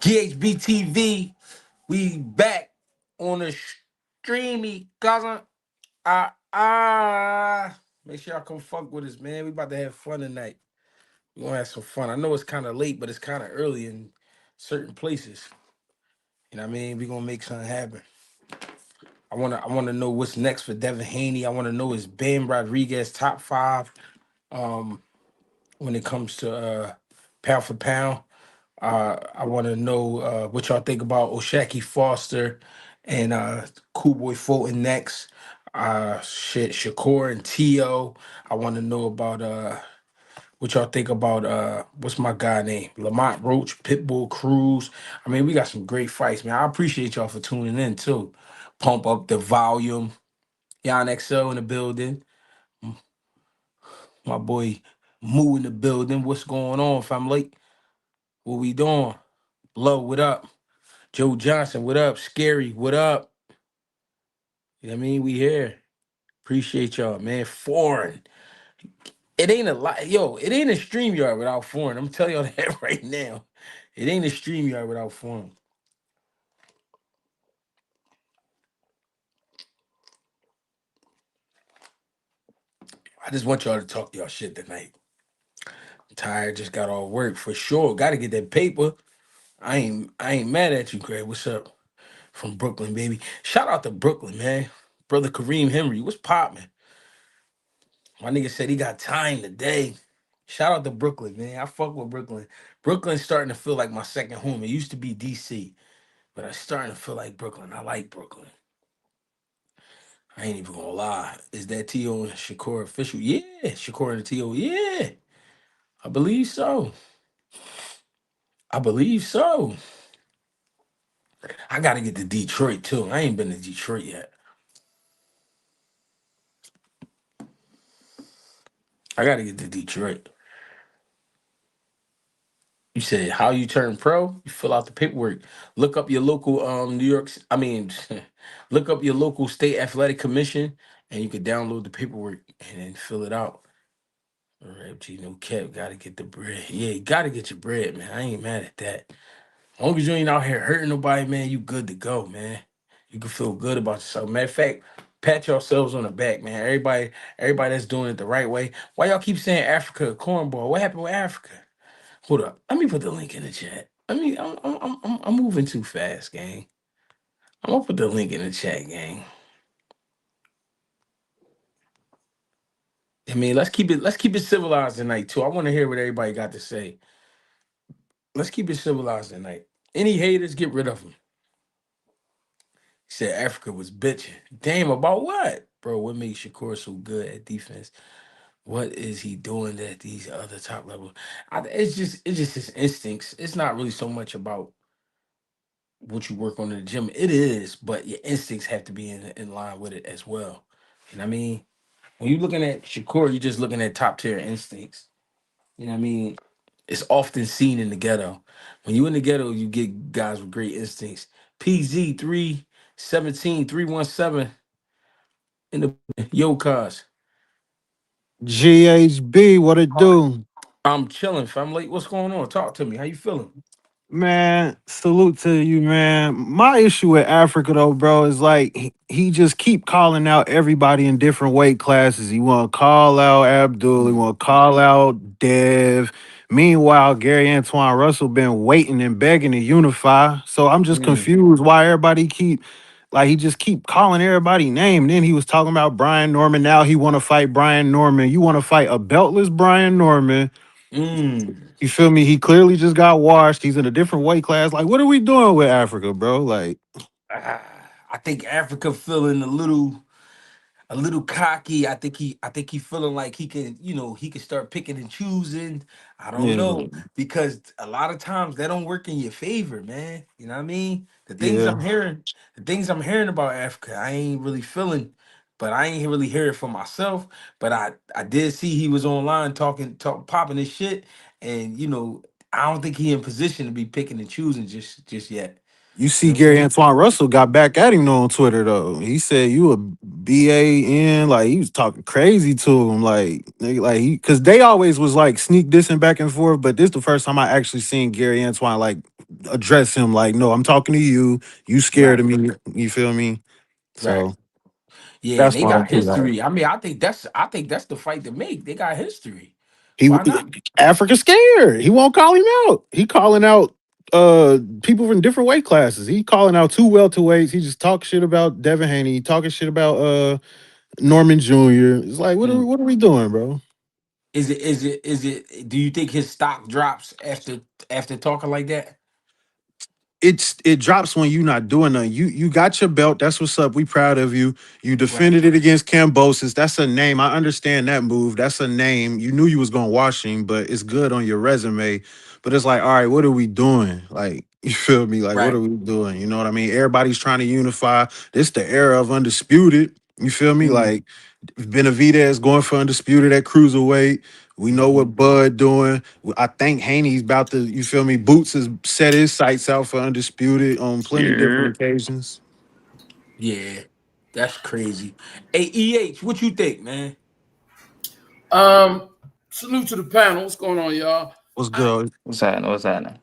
GHBTV, we back on the streamy cousin. Make sure y'all come fuck with us, man. We about to have fun tonight. We gonna have some fun. I know it's kind of late, but it's kind of early in certain places. You know what I mean? We gonna make something happen. I wanna know what's next for Devin Haney. I wanna know his Ben Rodriguez top five. Um, when it comes to pound for pound. I want to know what y'all think about Oshaki Foster and Cool Boy Fulton next. Shakur and Tio. I want to know about what y'all think about what's my guy name? Lamont Roach, Pitbull Cruz. I mean, we got some great fights, man. I appreciate y'all for tuning in too. Pump up the volume. Yon XL in the building. My boy Moo in the building. What's going on, family? What we doing? Low, what up? Joe Johnson, what up? Scary, what up? You know what I mean? We here. Appreciate y'all, man. Foreign. It ain't a lot. Yo, it ain't a StreamYard without foreign. I'm telling y'all that right now. It ain't a StreamYard without foreign. I just want y'all to talk to y'all shit tonight. I'm tired, just got all work for sure. Gotta get that paper. I ain't mad at you, Greg. What's up? From Brooklyn, baby. Shout out to Brooklyn, man. Brother Kareem Henry. What's poppin'? My nigga said he got time today. Shout out to Brooklyn, man. I fuck with Brooklyn. Brooklyn's starting to feel like my second home. It used to be DC, but I'm starting to feel like Brooklyn. I like Brooklyn. I ain't even gonna lie. Is that T.O. and Shakur official? Yeah. Shakur and T.O. Yeah. I believe so. I believe so. I gotta get to Detroit too. I ain't been to Detroit yet. I gotta get to Detroit. You said how you turn pro? You fill out the paperwork. Look up your local New York. I mean, look up your local state athletic commission, and you can download the paperwork and then fill it out. All right, G, no cap. Gotta get the bread. Yeah, you gotta get your bread, man. I ain't mad at that. As long as you ain't out here hurting nobody, man, you good to go, man. You can feel good about yourself. Matter of fact, pat yourselves on the back, man. Everybody that's doing it the right way. Why y'all keep saying Africa a cornball? What happened with Africa? Hold up. Let me put the link in the chat. I'm moving too fast, gang. I'm gonna put the link in the chat, gang. I mean, let's keep it civilized tonight too. I want to hear what everybody got to say. Let's keep it civilized tonight. Any haters, get rid of them. He said Africa was bitching. Damn, about what? Bro, what makes Shakur so good at defense? What is he doing at these other top levels? It's just his instincts. It's not really so much about what you work on in the gym. It is, but your instincts have to be in line with it as well. You know what I mean? When you're looking at Shakur, you're just looking at top tier instincts. You know what I mean? It's often seen in the ghetto. When you in the ghetto, you get guys with great instincts. PZ 317 in the yo cuz. GHB, what it do? I'm chilling, fam. Like, what's going on? Talk to me. How you feeling? Man, salute to you, man. My issue with Africa though, bro, is like he just keep calling out everybody in different weight classes. He want to call out Abdul, he Mm, want to call out Dev. Meanwhile, Gary Antoine Russell been waiting and begging to unify. So I'm just mm. confused why everybody keep like he just keep calling everybody name. Then he was talking about Brian Norman. Now he want to fight Brian Norman. You want to fight a beltless Brian Norman. Mm. You feel me? He clearly just got washed. He's in a different weight class. Like, what are we doing with Africa, bro? Like, I think Africa feeling a little cocky. I think he feeling like he can start picking and choosing. I don't yeah, know because a lot of times that don't work in your favor, man. You know what I mean? yeah. The things I'm hearing about Africa, I ain't really feeling, but I ain't really hear it for myself. But I did see he was online popping his shit, and I don't think he in position to be picking and choosing just yet. You You see, know what I'm Gary saying? Antoine Russell got back at him on Twitter though. He said you a BAN, like he was talking crazy to him, like nigga, like he because they always was like sneak dissing back and forth, but this the first time I actually seen Gary Antoine like address him like, no, I'm talking to you. You scared Right. of me. You feel me? Right. So Yeah, and that's they why got I'm like, history. I mean, I think that's the fight to make. They got history. he Why not? Africa scared. He won't call him out. He calling out people from different weight classes. He calling out two welterweights. He just talk shit about Devin Haney, talking shit about Norman Jr. It's like, Mm. what are we doing, bro? Is it do you think his stock drops after talking like that? It drops when you not doing nothing. You got your belt. That's what's up. We proud of you. You Right. defended it against Cambosis. That's a name. I understand that move. That's a name. You knew you was gonna wash him, but it's good on your resume. But it's like, all right, what are we doing? Like, you feel me? Like, what Right. are we doing? You know what I mean? Everybody's trying to unify. This the era of undisputed. You feel me? Mm. Like Benavidez going for undisputed at cruiserweight. We know Hmm. what Bud doing. I think Haney's about to, you feel me? Boots has set his sights out for undisputed on plenty different Yeah. occasions. Yeah, that's crazy. Hey, what you think, man? Um, Salute to the panel. What's going on, y'all? What's I good? What's happening? What's happening?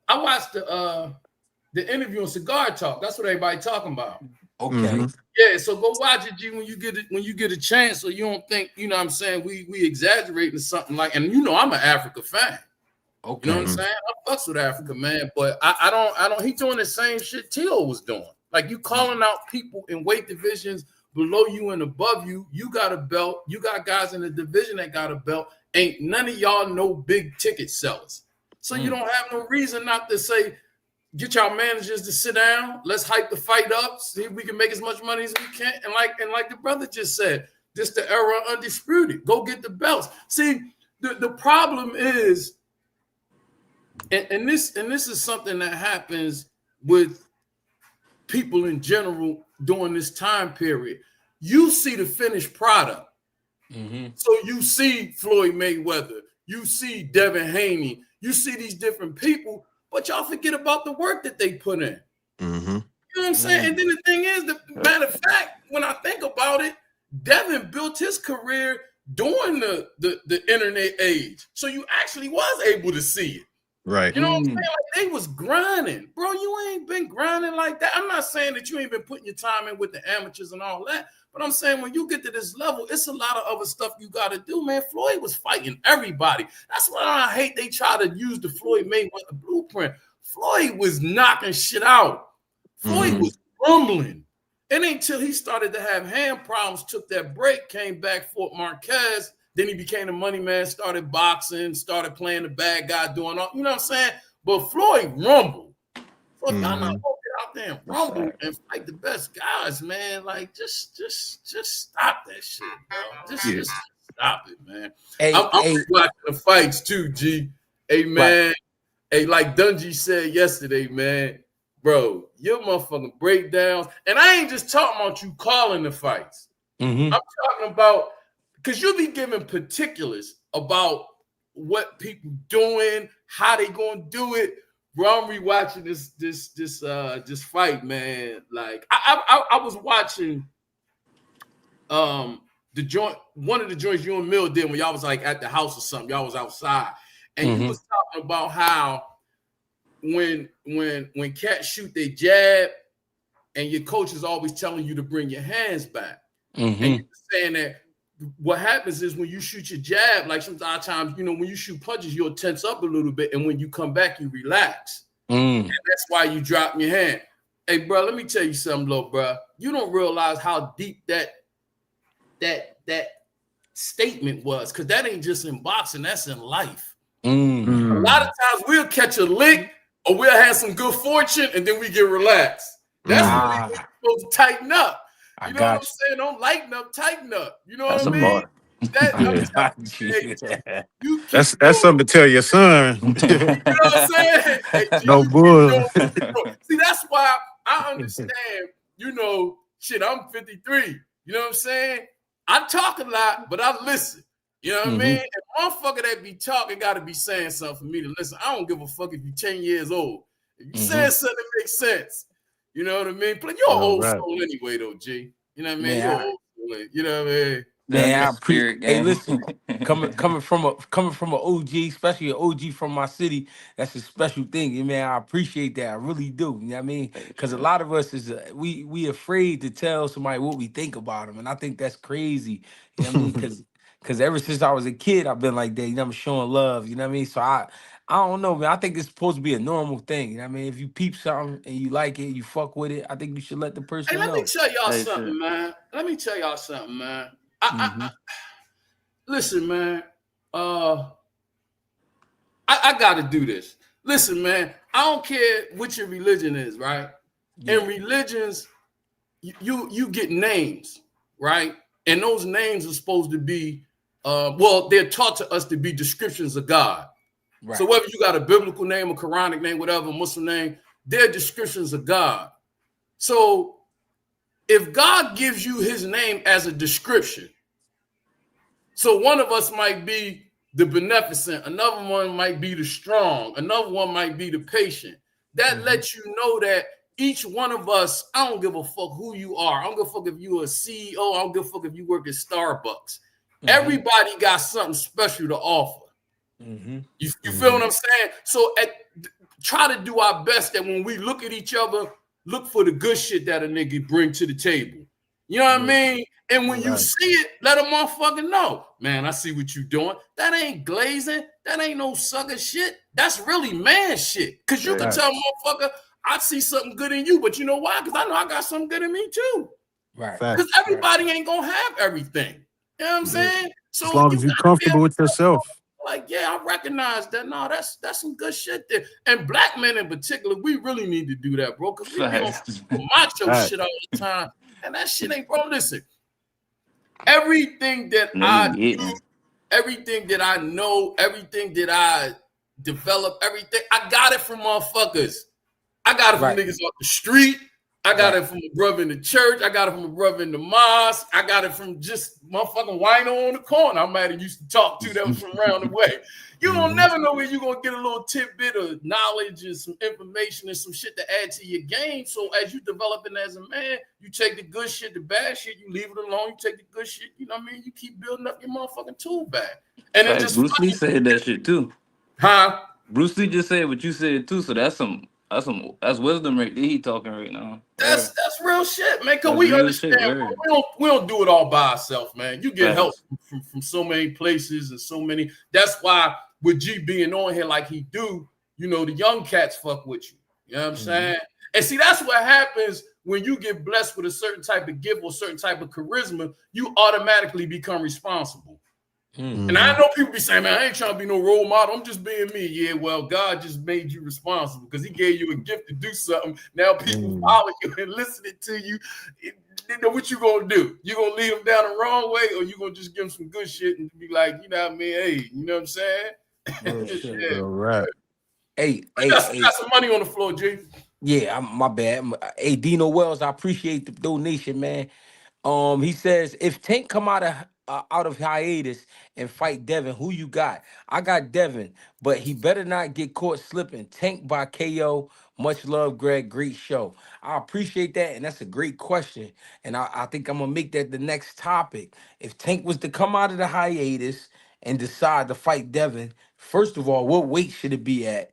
I watched the interview on Cigar Talk. That's what everybody talking about. Mm-hmm. Okay. Yeah, so go watch it, G, when you get a chance, so you don't think, you know what I'm saying, we exaggerating something like, and you know I'm an Africa fan. You know what I'm Okay. Mm-hmm. saying? I fucks with Africa, man, but I don't he doing the same shit Tio was doing. Like you calling out people in weight divisions below you and above you. You got a belt, you got guys in the division that got a belt. Ain't none of y'all no big ticket sellers. So you Mm. don't have no reason not to say, get y'all managers to sit down. Let's hype the fight up. See if we can make as much money as we can. And like the brother just said, this the era of undisputed. Go get the belts. See, the problem is, and this is something that happens with people in general during this time period. You see the finished product. Mm-hmm. So you see Floyd Mayweather, you see Devin Haney, you see these different people, but y'all forget about the work that they put in. Mm-hmm. You know what I'm saying? And then the thing is, the matter of fact, when I think about it, Devin built his career during the internet age. So you actually was able to see it. Right. You know what I'm Mm. saying? Like they was grinding. Bro, you ain't been grinding like that. I'm not saying that you ain't been putting your time in with the amateurs and all that. But I'm saying when you get to this level, it's a lot of other stuff you got to do, man. Floyd was fighting everybody. That's why I hate they try to use the Floyd Mayweather blueprint. Floyd was knocking shit out. Floyd Mm-hmm. was rumbling. And until he started to have hand problems, took that break, came back Fort Marquez, then he became the money man, started boxing, started playing the bad guy, doing all, you know what I'm saying? But Floyd rumbled. So if y'all not gonna Mm-hmm. get out there and rumble and fight the best guys, man, like just stop that shit, bro. Yeah. Just stop it, man. Hey, I'm hey, watching the fights too, G. Hey right. man, hey, like Dungy said yesterday, man, bro, your motherfucking breakdowns, and I ain't just talking about you calling the fights. Mm-hmm. I'm talking about because you'll be giving particulars about what people doing, how they gonna do it. Bro, I'm rewatching this fight, man. Like I was watching the joint, one of the joints you and Mill did when y'all was like at the house or something. Y'all was outside, and you Mm-hmm. was talking about how when cats shoot they jab, and your coach is always telling you to bring your hands back. And Mm-hmm. you were saying that what happens is when you shoot your jab, like sometimes, you know, when you shoot punches, you'll tense up a little bit. And when you come back, you relax. Mm. And that's why you drop your hand. Hey, bro, let me tell you something, little bro. You don't realize how deep that statement was, because that ain't just in boxing, that's in life. Mm. A lot of times we'll catch a lick or we'll have some good fortune and then we get relaxed. That's when Mm-hmm. we Ah, supposed to tighten up. I You know what I'm got saying? Don't lighten up, tighten up. You know That's what a I mean? bar. That I'm I Yeah. telling got you, you. hey, G, you keep That's doing, something to tell your son. you know what I'm saying? Hey, G, No you keep bull. doing what you're doing. See, that's why I understand, you know, shit, I'm 53. You know what I'm saying? I talk a lot, but I listen. You know what I Mm-hmm. mean? And motherfucker that be talking got to be saying something for me to listen. I don't give a fuck if you're 10 years old. If you Mm-hmm. saying something that makes sense, you know what I mean? But you're an Real old rap. soul anyway, though, G. You know what I mean? Man, You're an old soul. You know what I mean? Man, I That appreciate. spirit Hey, game. listen, coming from a OG, especially an OG from my city, that's a special thing. And man, I appreciate that. I really do. You know what I mean? Hey, Because a shit. lot of us is we afraid to tell somebody what we think about them, and I think that's crazy. You know what I mean? Because ever since I was a kid, I've been like that. You know, I'm showing love. You know what I mean? So I don't know, man. I think it's supposed to be a normal thing. You know what I mean? If you peep something and you like it, you fuck with it. I think you should let the Hey, person let me know. tell y'all Hey, something, shit. man. Let me tell y'all something, man. I Hmm. listen, man. Uh, I got to do this. Listen, man. I don't care what your religion is, right? In Yeah. religions, you get names, right? And those names are supposed to be, well, they're taught to us to be descriptions of God. So Right. whether you got a biblical name, a Quranic name, whatever, Muslim name, they're descriptions of God. So if God gives you his name as a description, so one of us might be the beneficent, another one might be the strong, another one might be the patient. That Hmm. lets you know that each one of us, I don't give a fuck who you are. I don't give a fuck if you're a CEO. I don't give a fuck if you work at Starbucks. Hmm. Everybody got something special to offer. Hmm. You feel what Mhm. I'm saying? So try to do our best that when we look at each other, look for the good shit that a nigga bring to the table. You know what I Real shit. mean? And when you Real Right. shit. see it, let a motherfucker know. Man, I see what you doing. That ain't glazing. That ain't no sucker shit. That's really man shit. Cause you can Hey, tell Facts. motherfucker, I see something good in you, but you know why? Because I know I got something good in me too. Right. Because Facts. Right. everybody ain't gonna have everything. You know what I'm Yeah. saying? As So long you as you're gotta be able comfortable to with yourself. like, yeah, I recognize that. No, that's some good shit there. And black men in particular, we really need to do that, bro, because we be on facts. macho Facts. shit all the time. And that shit ain't, bro. Listen, everything that I Niggas do, getting. everything that I know, everything that I develop, everything, I got it from motherfuckers. I got it from Right. niggas off the street. I got Right. it from a brother in the church. I got it from a brother in the mosque. I got it from just motherfucking wino on the corner I might have used to talk to that was from around the way. You don't Mhm. never know where you're going to get a little tidbit of knowledge and some information and some shit to add to your game. So as you developing as a man, you take the good shit, the bad shit, you leave it alone. You take the good shit, you know what I mean? You keep building up your motherfucking tool bag. And it Facts. just Bruce Lee funny, said that shit too. huh? Bruce Lee just said what you said too. So that's wisdom right there. He talking right now. That's Word. that's real shit, man. Cause That's we real shit. understand, bro. Word. We don't do it all by ourselves, man. You get help Facts. from so many places and so many. That's why with G being on here like he do, you know, the young cats fuck with you. You know what I'm Hmm. saying? And see, that's what happens when you get blessed with a certain type of gift or certain type of charisma. You automatically become responsible. And I Mhm. know people be saying, man, I ain't trying to be no role model. I'm just being me. Yeah, well, God just made you responsible because he gave you a gift to do something. Now people Mhm. follow you and listening to you. You know what you gonna do? You gonna lead them down the wrong way, or you gonna just give them some good shit and be like, you know what I mean? Hey, you know what I'm saying? Real shit. Yeah. Real rap. Hey, We hey, got hey. some money on the floor, G. Yeah, my bad. Hey, Dino Wells, I appreciate the donation, man. He says if Tank come out of hiatus and fight Devin, who you got? I got Devin, but he better not get caught slipping. Tank by KO. Much love, Greg. Great show. I appreciate that, and that's a great question. And I think I'm gonna make that the next topic. If Tank was to come out of the hiatus and decide to fight Devin, first of all, what weight should it be at?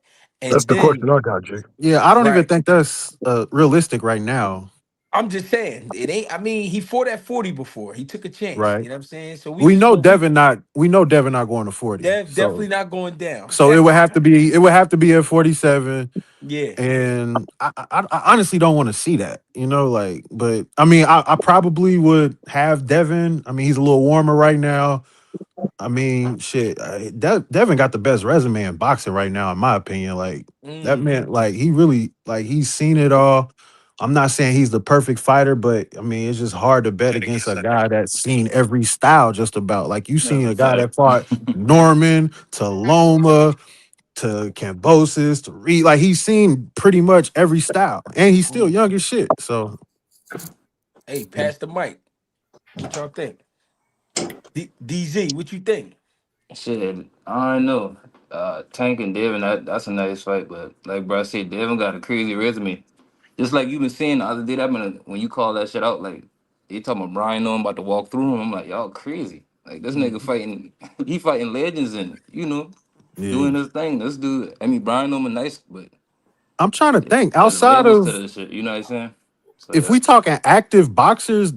That's And the question then, I got, Jay. Yeah, I don't even right. think that's realistic right now. I'm just saying it ain't. I mean, he fought at 40 before. He took a chance. Right. You know what I'm saying? So We know so we Devin not. We know Devin not going to 40. definitely not going down. So it would have to be. It would have to be at 47. Yeah. And I honestly don't want to see that, like, but I mean, I probably would have Devin. I mean, he's a little warmer right now. I mean, shit, Devin got the best resume in boxing right now, in my opinion. Like, that Hmm. man, like, he really, like, he's seen it all. I'm not saying he's the perfect fighter, but I mean, it's just hard to bet against a guy that's seen every style just about. Like, you That's seen a a guy fact. that fought Norman to Loma to Cambosis to Reed. Like, he's seen pretty much every style, and he's still young as shit. So Hey, yeah. pass the mic. What y'all think? DZ, what you think? Shit, I don't know. Tank and Devin, that's a nice fight, but like bro said, Devin got a crazy resume. Just like you been saying the other day, when you call that shit out, like he talking about Brian knowing about to walk through him. I'm like, y'all crazy. Like this nigga fighting, he fighting legends and doing his thing. This dude, I mean, Brian Newman nice, but I'm trying to think there's outside levels to of this shit. You know what I'm saying? So if yeah, we talking active boxers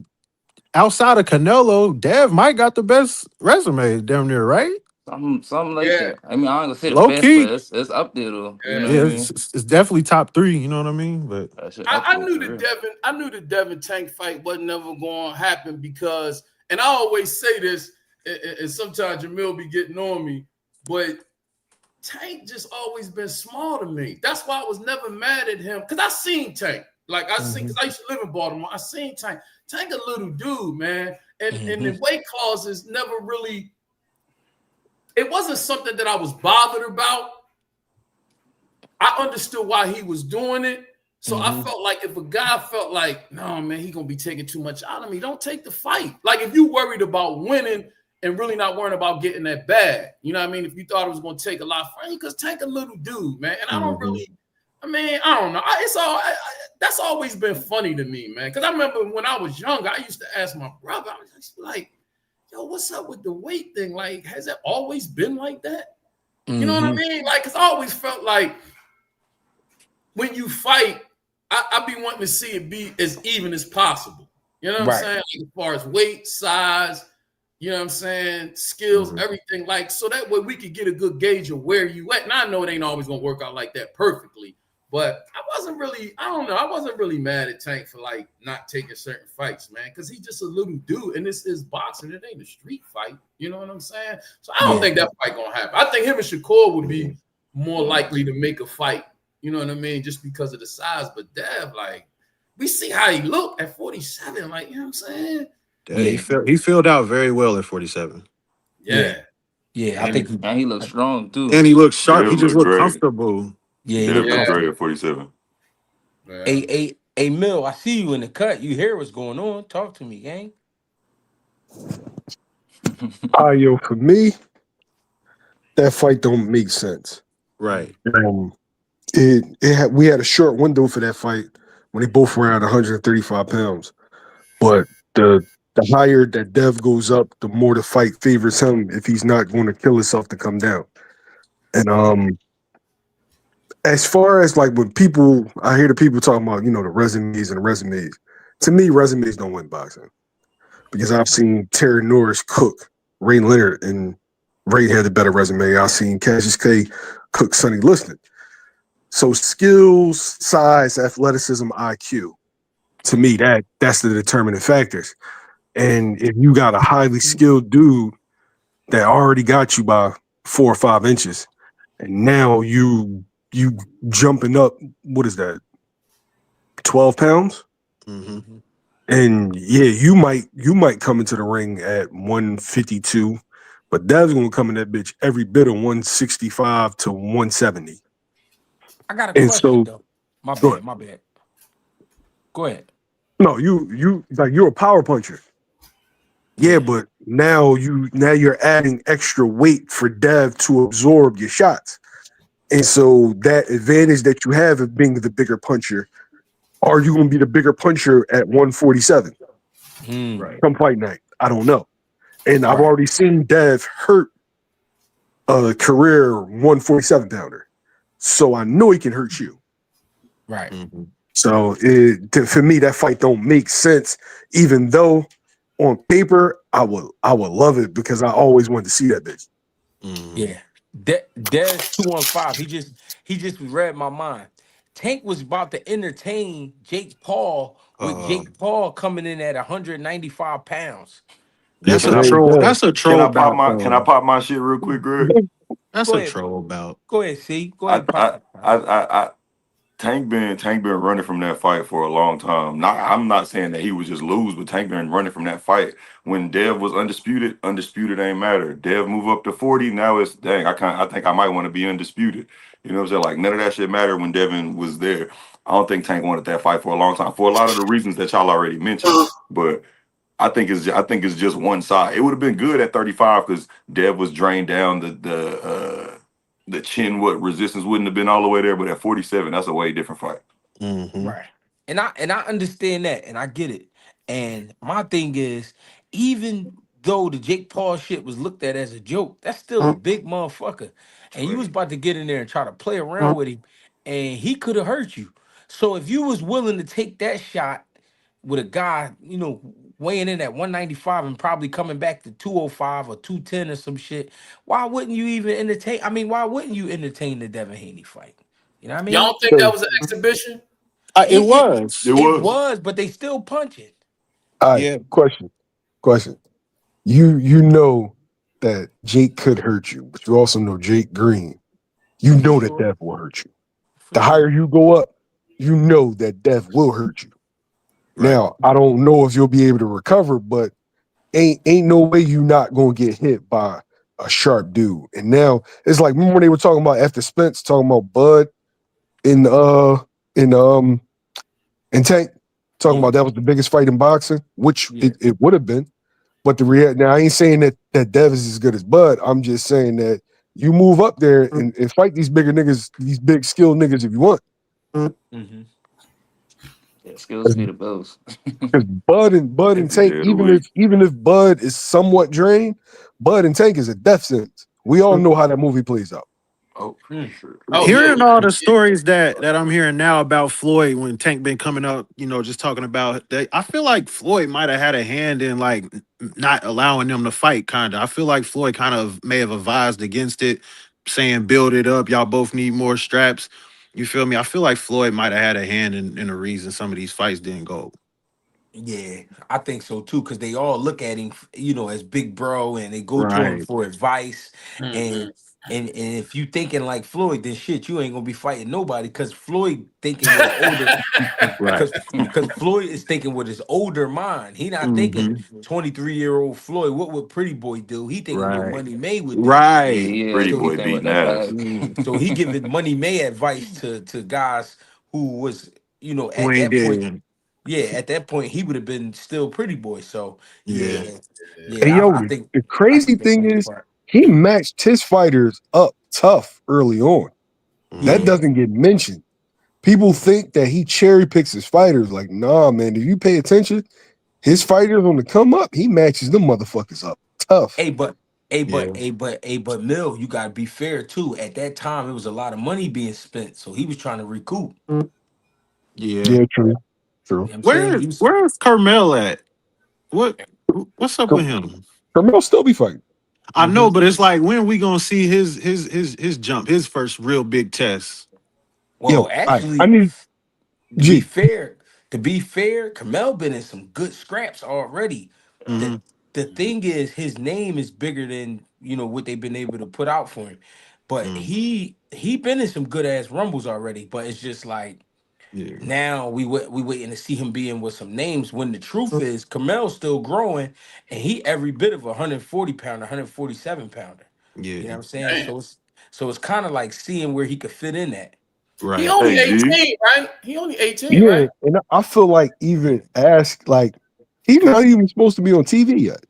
outside of Canelo, Dev might got the best resume damn near, right? something like Yeah, that. I mean, I ain't gonna say the Low best, but key. it's up there though. You know yeah. what I Yeah, mean? it's definitely top 3, you know what I mean? But That shit up I there knew for the real. Devin Tank fight wasn't never going to happen because, and I always say this, and sometimes Jamil be getting on me, but Tank just always been small to me. That's why I was never mad at him because I seen Tank. Like I seen, because I used to live in Baltimore. I seen Tank. Tank a little dude, man, and the weight clauses never really. It wasn't something that I was bothered about. I understood why he was doing it. So I felt like if a guy felt like, no, man, he going to be taking too much out of me, don't take the fight. Like if you worried about winning and really not worrying about getting that bag, you know what I mean? If you thought it was going to take a lot for you, because Tank a little dude, man. And I don't really, I mean, I don't know. That's always been funny to me, man. Because I remember when I was younger, I used to ask my brother, I was just like, yo, what's up with the weight thing? Like, has it always been like that? You know what I mean? Like, because I always felt like when you fight, I be wanting to see it be as even as possible. You know what I'm saying? Like, as far as weight, size, you know what I'm saying, skills, everything. Like, so that way we could get a good gauge of where you at. And I know it ain't always gonna work out like that perfectly, but I wasn't really mad at Tank for like not taking certain fights, man, because he's just a little dude, and this is boxing. It ain't a street fight. You know what I'm saying? So I don't think that fight gonna happen. I think him and Shakur would be more likely to make a fight. You know what I mean? Just because of the size. But Dev, like, we see how he looked at 47. Like, you know what I'm saying? yeah, he filled out very well at 47. Yeah. I think and he looks strong too. And he looked sharp. He Dev just looked looked great. comfortable. he Dev looked looked comfortable. great at 47. Yeah. Hey, Mill, I see you in the cut. You hear what's going on? Talk to me, gang. Yo, for me, that fight don't make sense. Right. We had a short window for that fight when they both were at 135 pounds. But the higher that Dev goes up, the more the fight favors him if he's not going to kill himself to come down. And as far as like when I hear the people talking about, the resumes and the resumes. To me, resumes don't win boxing. Because I've seen Terry Norris cook Ray Leonard, and Ray had a better resume. I've seen Cassius Clay cook Sonny Liston. So skills, size, athleticism, IQ, to me, that's the determining factors. And if you got a highly skilled dude that already got you by 4 or 5 inches, and now you jumping up, what is that, 12 pounds? And yeah, you might come into the ring at 152, but Dev's gonna come in that bitch every bit of 165 to 170. I got a And question so, though. My go ahead. bad. Go ahead. No, you're a power puncher. Yeah, but now you're adding extra weight for Dev to absorb your shots. And so that advantage that you have of being the bigger puncher, are you going to be the bigger puncher at 147? Right. Come fight night. I don't know. And I've already seen Dev hurt a career 147 pounder. So I know he can hurt you. Right. So for me, that fight don't make sense, even though on paper, I would love it because I always wanted to see that bitch. Yeah. Des 215. He just read my mind. Tank was about to entertain Jake Paul with Jake Paul coming in at 195 pounds. That's Can a I, troll. That's a can troll I pop bout, my can I though. pop my shit real quick, Greg? That's Go a ahead. troll bout. Go ahead, C. Go I ahead, pop. I Tank been running from that fight for a long time. I'm not saying that he was just lose, but Tank been running from that fight. When Dev was undisputed ain't matter. Dev move up to 40, now it's dang. I think I might want to be undisputed. You know what I'm saying? Like none of that shit mattered when Devin was there. I don't think Tank wanted that fight for a long time for a lot of the reasons that y'all already mentioned. But I think it's just one side. It would have been good at 35 because Dev was drained down the chin, what resistance wouldn't have been all the way there, but at 47, that's a way different fight. Right. And I understand that and I get it. And my thing is, even though the Jake Paul shit was looked at as a joke, that's still a big motherfucker. And you was about to get in there and try to play around with him, and he could have hurt you. So if you was willing to take that shot with a guy, weighing in at 195 and probably coming back to 205 or 210 or some shit, why wouldn't you even entertain? I mean, why wouldn't you entertain the Devin Haney fight? You know what I Y'all mean? don't think that was an exhibition? It It it, was. It it was. was, but they still punching. All right, Yeah. question. You know that Jake could hurt you, but you also know Jake Green. You For know that sure. Dev will hurt you. For The higher sure. you go up, you know that Dev will hurt you. Right. Now, I don't know if you'll be able to recover, but ain't no way you not gonna get hit by a sharp dude. And now it's like, remember when they were talking about after Spence talking about Bud in in in Tank, talking Yeah. about that was the biggest fight in boxing, which Yeah. it would have been. But the now I ain't saying that Dev is as good as Bud. I'm just saying that you move up there and fight these bigger niggas, these big skilled niggas if you want. Mm-hmm. Yeah, skills pay the bills. Because Bud and Every Tank, day of the week. even if Bud is somewhat drained, Bud and Tank is a death sentence. We all know how that movie plays out. Oh, for Mm. sure. Oh yeah, Hearing all the yeah. stories that I'm hearing now about Floyd when Tank been coming up, just talking about that, I feel like Floyd might have had a hand in like not allowing them to fight. Kind of, I feel like Floyd kind of may have advised against it, saying build it up. Y'all both need more straps. You feel me? I feel like Floyd might have had a hand in the reason some of these fights didn't go. Yeah, I think so too, because they all look at him, as big bro, and they go to him Right. for advice. Mhm. And and if you thinking like Floyd, then shit, you ain't gonna be fighting nobody, because Floyd thinking with an older, Right. because Floyd is thinking with his older mind. He not thinking Hmm. 23-year-old Floyd. What would Pretty Boy do? He thinking what Right. Money May would do. Yeah, Right. yeah. Pretty So He boy think about beating that ass. five. so he giving Money May advice to guys who was, Who at ain't that point. dead? Yeah, at that point he would have been still Pretty Boy. So Yeah. yeah, Hey yeah, yo, I think the I crazy think they thing played a is part. he matched his fighters up tough early on. That Hmm. Yeah, doesn't get mentioned. People think that he cherry picks his fighters. Like, nah, man, if you pay attention, his fighters on the come up, he matches them motherfuckers up tough. hey, but Yeah. but Mill, you gotta be fair too. At that time, it was a lot of money being spent, so he was trying to recoup. Yeah. Yeah, true. You know True. what I'm saying? Where's He was, where's Carmel at? What what's up with Car- him? Carmel still be fighting. I know, mhm. but it's like when we gonna see his jump, his first real big test. Well, Yo, I actually, need to be G. fair, Kamel been in some good scraps already. Hmm. The the thing is, his name is bigger than what they've been able to put out for him. But Mm, he been in some good ass rumbles already. But it's just like yeah. now we waiting to see him being with some names. When the truth is, Kamel's still growing, and he every bit of a 140 pounder, 147 pounder. You know what Yeah. I'm saying? Damn. So it's kind of like seeing where he could fit in at. He Right. only Hey, G. 18, right? He only 18, Yeah, right? and I feel like Yeah. even ask like he's not even supposed to be on TV yet.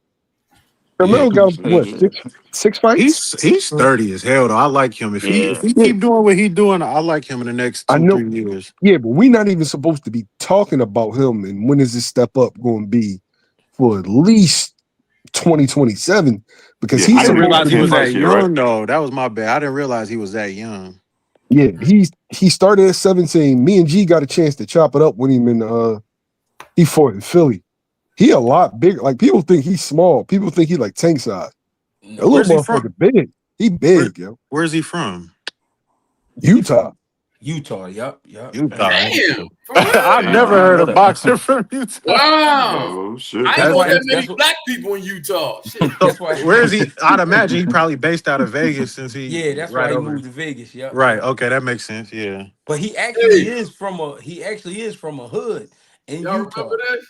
Yeah. Carmel got what Yeah. six fights? He's 30 as hell though. I like him. If Yeah. he Yeah, keep doing what he doing, I like him in the next I two, know. 3 years. Yeah, but we're not even supposed to be talking about him. And when is this step up going to be for at least 2027? Because Yeah, he's I he didn't ain't even supposed got to realize he 10 was be. that fights yet, right? young though. That was my bad. I didn't realize he was that young. Yeah, he started at 17. Me and G got a chance to chop it up when he fought in Philly. He a lot bigger. Like people think he's small. People think he like tank size. A No, little Where's he from? motherfucker big. He Where, big, yo. where's he from? he Utah. from Utah. Yup, yup. Utah. Damn, for real? I've Hey, never Wow, I heard know a that. boxer from Utah. Wow. oh, I shit. ain't That's know why. that That's, many That's what. black people in Utah. Shit. That's why. where is he? I'd imagine he probably based out of Vegas since he Yeah, that's right why he over. moved to Vegas. Yup, Right. yup. Okay, that makes sense. Yeah. But Hey, he actually is from a hood in y'all remember Utah. that?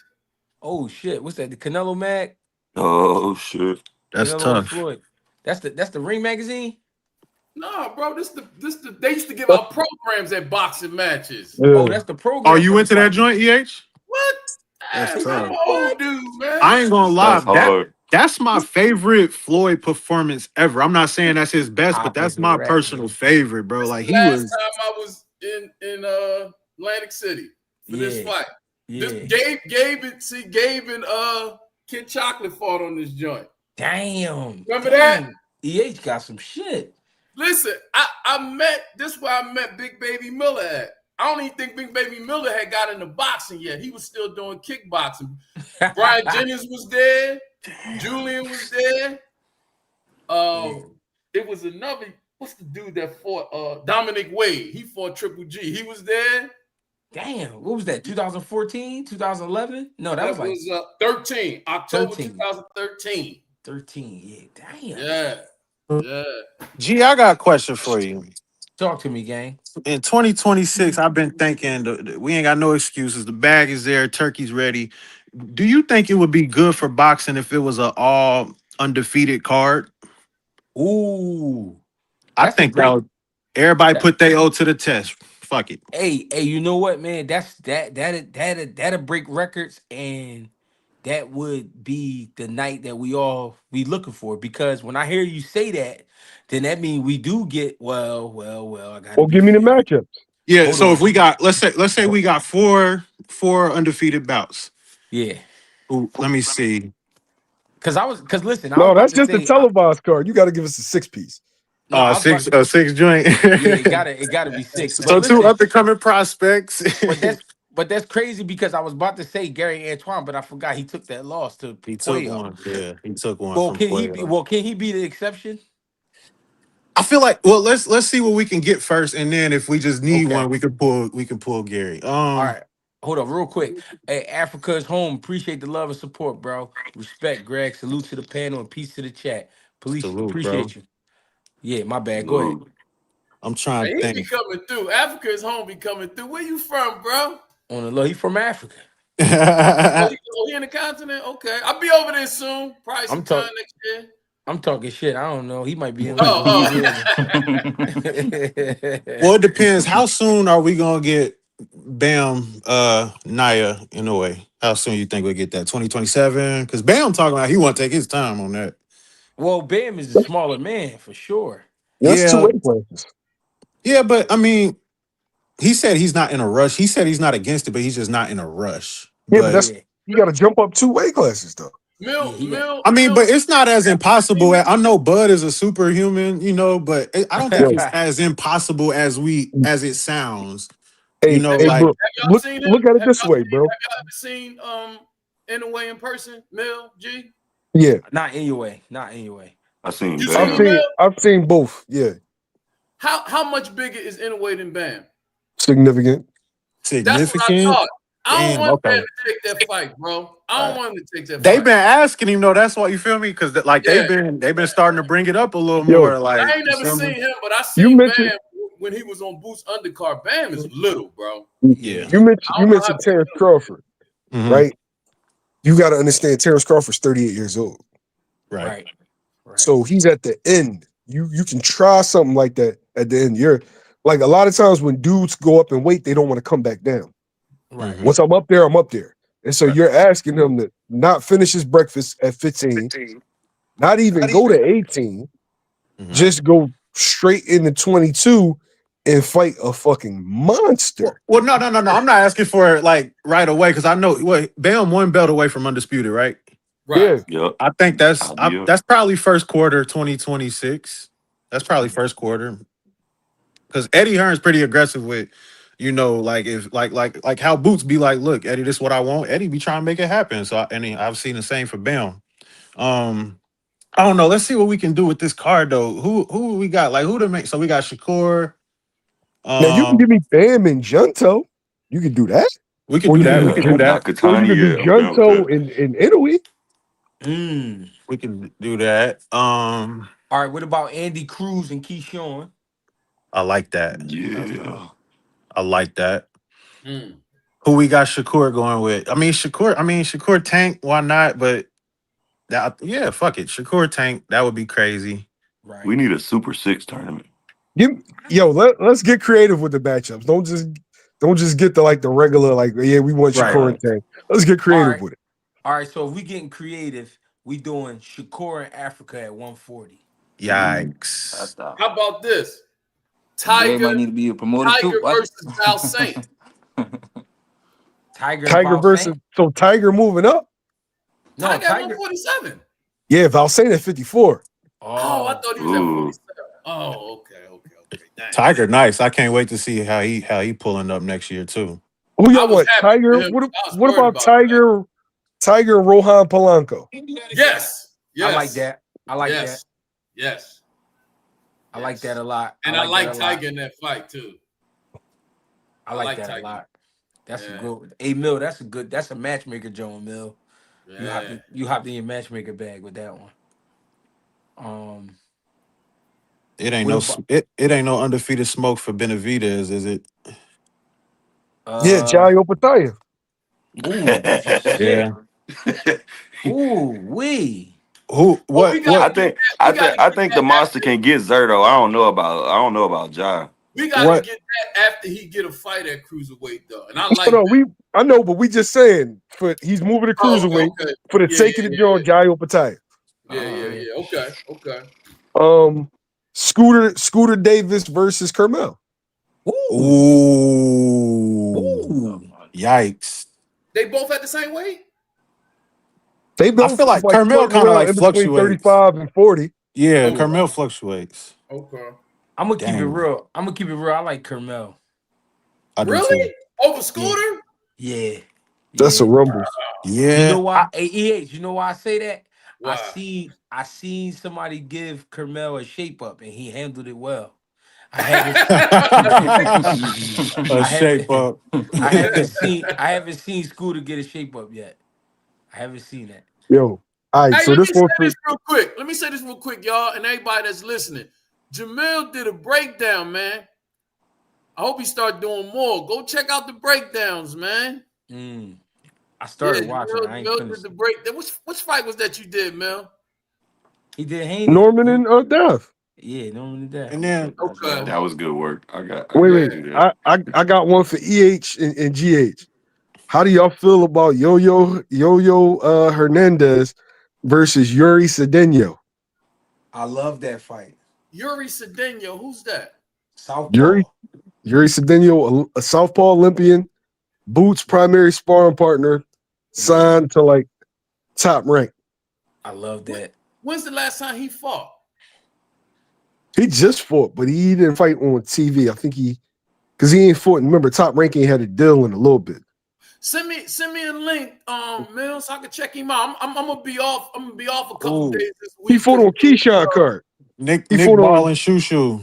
Oh shit, what's that? The Canelo Mag, Oh, shit. That's Canelo and tough. Floyd. That's the Ring magazine. No, bro. This the they used to give out programs at boxing matches. Oh, Yeah. that's the Are program for you the into that fighters. joint, EH? What? That's Hey, I'm tough. an old dude, man. I ain't gonna lie. That's hard. That's my favorite Floyd performance ever. I'm not saying that's his best, but Top is that's a my rap, personal man. favorite, bro. This Like the he last was. time I was in Atlantic City for this Yeah, fight. This Yeah. Gabe and Kid Chocolate fought on this joint. Damn. Remember that? EH got some shit. Listen, this is where I met Big Baby Miller at. I don't even think Big Baby Miller had got into boxing yet. He was still doing kickboxing. Brian Jennings was there. Julian was there. It was another, what's the dude that fought Dominic Wade? He fought Triple G. He was there. Damn, what was that? 2014, 2011? No, that was 13, October 13. 2013. 13, yeah, damn. Yeah. G, I got a question for you. Talk to me, gang. In 2026, I've been thinking we ain't got no excuses. The bag is there, turkey's ready. Do you think it would be good for boxing if it was an all undefeated card? Ooh. I think that would, everybody put their O to the test. Fuck it. Hey, you know what, man? That'll break records, and that would be the night that we all be looking for. Because when I hear you say that, then that means we do get well. I got. Well, give me the matchups. Yeah. Hold so on. If we got, let's say we got four undefeated bouts. Yeah. Ooh, let me see. Because listen, no, that's just a televised card. You got to give us a 6-piece. Six joint. Yeah, it gotta be 6. So listen, 2 up-and-coming prospects. but that's crazy because I was about to say Gary Antoine, but I forgot he took that loss to. He took one. Yeah, he took one. Well, can he be the exception? I feel like let's see what we can get first, and then if we just need one, we can pull Gary. All right. Hold on, real quick. Hey, Africa is home. Appreciate the love and support, bro. Respect, Greg. Salute to the panel and peace to the chat. Appreciate you. Yeah, my bad. Go ahead. I'm trying to think. He be coming through. Africa is home. Be coming through. Where you from, bro? On the low, he from Africa. He in the continent. Okay, I'll be over there soon. Probably sometime next year. I'm talking shit. I don't know. He might be in. Well, it depends. How soon are we gonna get Bam Naya in a way? How soon you think we'll get that? 2027? Because Bam talking about he want to take his time on that. Well, Bam is the smaller man for sure. That's 2 weight classes. Yeah, but I mean, he said he's not in a rush. He said he's not against it, but he's just not in a rush. Yeah, but that's you got to jump up 2 weight classes though. I mean, but it's not as impossible. I know Bud is a superhuman, but I don't think it's as impossible as it sounds. Hey, like bro, look at it this way, bro. Have y'all ever seen Inouye in person, Mel G? Yeah, not anyway. I've seen both. Yeah. How much bigger is Inouye than Bam? Significant. That's what I thought. I don't want Bam to take that fight, bro. I don't want him to take that fight. They've been asking him, though. That's why you feel me, because they've been starting to bring it up a little more. Like I ain't never seen him, but I seen Bam when he was on Boots undercard. Bam is little, bro. Yeah. You mentioned Terrence Crawford, right? You got to understand Terrence Crawford's 38 years old. Right. So he's at the end. You can try something like that at the end. You're like a lot of times when dudes go up in weight, they don't want to come back down. Right. Once I'm up there, I'm up there. And so you're asking him to not finish his breakfast at 15, not even go to 18, just go straight into 22 and fight a fucking monster. Well, no. I'm not asking for it like right away because I know Bam 1 belt away from undisputed, right? Right. Yeah. I think that's probably first quarter 2026. That's probably first quarter. Because Eddie Hearn's pretty aggressive with, like if like how Boots be like, look, Eddie, this is what I want. Eddie be trying to make it happen. So I've seen the same for Bam. I don't know. Let's see what we can do with this card though. Who we got? Like who to make? So we got Shakur. Now you can give me Bam and Junto. You can do that. We can do that. You can do Junto and Italy. We can do that. All right. What about Andy Cruz and Keyshawn? I like that. Yeah. I like that. Who we got Shakur going with? Shakur Tank, why not? But fuck it. Shakur Tank, that would be crazy. Right. We need a Super 6 tournament. Let's get creative with the matchups. Don't just get the regular, we want Shakur and Tank. Let's get creative with it. All right, so if we getting creative, we doing Shakur in Africa at 140. Yikes. How about this? Tiger might need to be a promoter too. Versus Sal Saint. Tiger and Tiger versus Valsaint. Tiger moving up. No, Tiger at Tiger. 147. Yeah, Valsaint at 54. Oh, I thought he was at Ooh. 47. Oh, okay. Dang. Tiger, nice. I can't wait to see how he pulling up next year too. Who I y'all was want? happy Tiger? for him. I was What worried about about Tiger? Tiger and Rohan Polanco. Yes. I like that. I like yes. that. Yes. I like that a lot. And I like that a lot. Tiger in that fight too. I like that Tiger. a lot. That's a good. Hey, Mill, that's a matchmaker, Joe Mill. Yeah. You hopped in your matchmaker bag with that one. It ain't What no about, it ain't no undefeated smoke for Benavidez, is it? Yeah, Jayo Pataya. Ooh, shit. Yeah. Ooh, wee. Who? Well, we What? got What? to get that. I think the monster can get Zerto. I don't know about Jai. We got What? to get that after he get a fight at cruiserweight though, and I like No, that. I know, but we just saying he's moving to cruiserweight for the sake of the draw. Jayo Pataya. Yeah. Okay. Scooter Davis versus Kermel. Ooh. Ooh. Yikes. They both at the same weight. They both I feel like like Kermel floating kind of around like in between fluctuates. 35 and 40. Yeah, Oh. Kermel fluctuates. Okay. I'm gonna keep it Dang. real. I like Kermel. I do Really? too. Over Scooter? Yeah. That's a rumble. Yeah. You know why? EH, you know why I say that? Why? I seen somebody give Kermel a shape up and he handled it well. I haven't A shape up. I haven't seen Scooter get a shape up yet. I haven't seen that. Yo. All right, Hey, so let this me say one this real quick. Let me say this real quick, y'all, and everybody that's listening. Jamil did a breakdown, man. I hope he start doing more. Go check out the breakdowns, man. I started watching. I ain't Jamil finished. did the breakdown. Which fight was that you did, Mel? He did Haney. Norman and Death. Yeah, Norman did that. And then Okay. That was good work. I got Wait. to do that. I got one for EH and GH. How do y'all feel about Yo-Yo Hernandez versus Yuri Cedeno? I love that fight. Yuri Cedeno, who's that? Southpaw. Yuri Cedeno, a Southpaw Olympian, Boots' primary sparring partner, signed to like top rank. I love that. When's the last time he fought? He just fought, but he didn't fight on TV. I think because he ain't fought. Remember, top rank ain't had a deal in a little bit. Send me a link, Mel, so I can check him out. I'm gonna be off. I'm gonna be off a couple days this week. He fought on Keyshawn card. Nick fought Ball and Shushu.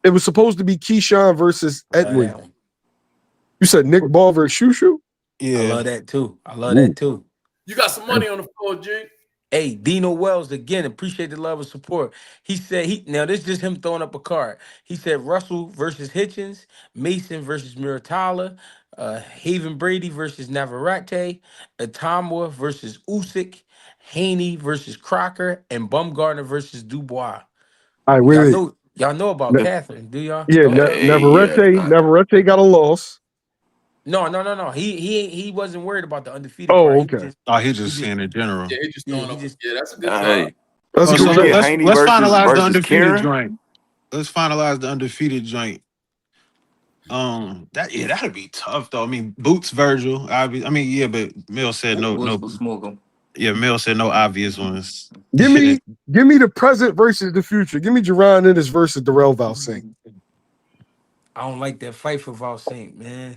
It was supposed to be Keyshawn versus Edwin. You said Nick Ball versus Shushu? Yeah. I love that too. That too. You got some money on the floor, G. Hey, Dino Wells, again, appreciate the love and support. He said now this is just him throwing up a card. He said Russell versus Hitchens, Mason versus Muratala, Haven Brady versus Navarrete, Atamwa versus Usyk, Haney versus Crocker, and Bumgarner versus Dubois. All right, wait. Y'all know about Catherine, do y'all? Yeah, Navarrete got a loss. No. He wasn't worried about the undefeated Oh, part. okay. He just saying in general. Yeah, he just throwing up. Yeah, that's a good Hey, job. That's a So good let's Haney finalize the versus undefeated Karen? joint. Let's finalize the undefeated joint. That'd be tough though. I mean, Boots Virgil. But Mill said no. Smoke him. Yeah, Mill said no obvious ones. Give me the present versus the future. Give me Jerron Ennis versus Darrell Valsaint. I don't like that fight for Valsaint, man.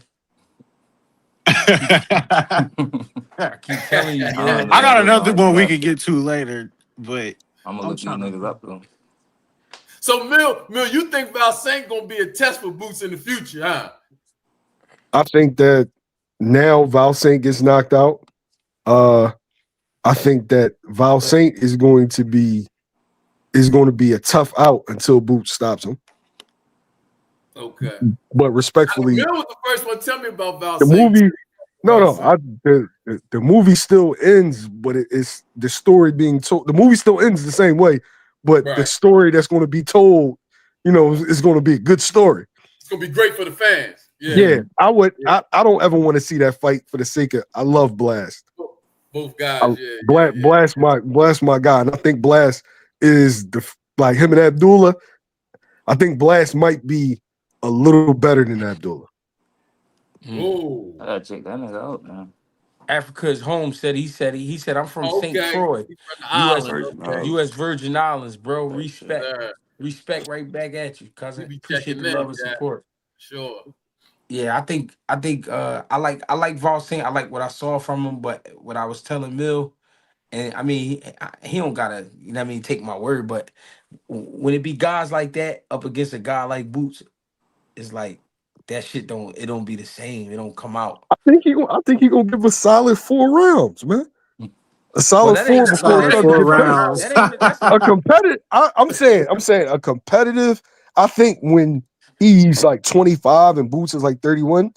I keep telling you, man. I got another one we could get to later, but I'm gonna look these niggas up though. So, Mill, you think Valsaint gonna be a test for Boots in the future, huh? I think that now Valsaint gets knocked out. I think that Valsaint is going to be a tough out until Boots stops him. Okay. But respectfully, Mill was the first one. Tell me about Valsaint. the movie. The movie still ends, but it's the story being told. The movie still ends the same way, but the story that's going to be told, is going to be a good story. It's going to be great for the fans. Yeah, I would. I don't ever want to see that fight for the sake of. I love Blast. Both guys. Blast my guy, and I think Blast is like him and Abdullah. I think Blast might be a little better than Abdullah. Oh, I gotta check that nigga out, man. Africa is home. He said I'm from St. okay. Croix, He's from the U.S. island. Virgin Okay. Islands. U.S. Virgin Islands, bro. Type shit. Respect, respect right back at you, We cousin. be Appreciate checking the in, love and yeah. support. Sure. Yeah, I like Volsing. I like what I saw from him, but what I was telling Mill, and I mean he don't gotta, take my word, but when it be guys like that up against a guy like Boots, it's like that shit don't be the same. It don't come out. I think he gonna give a solid 4 rounds, man. A Well, solid that four ain't well before it that Solid ain't starts to the four get first paid. round. rounds. That ain't that's A competitive. I'm saying a competitive. I think when he's like 25 and Boots is like 31,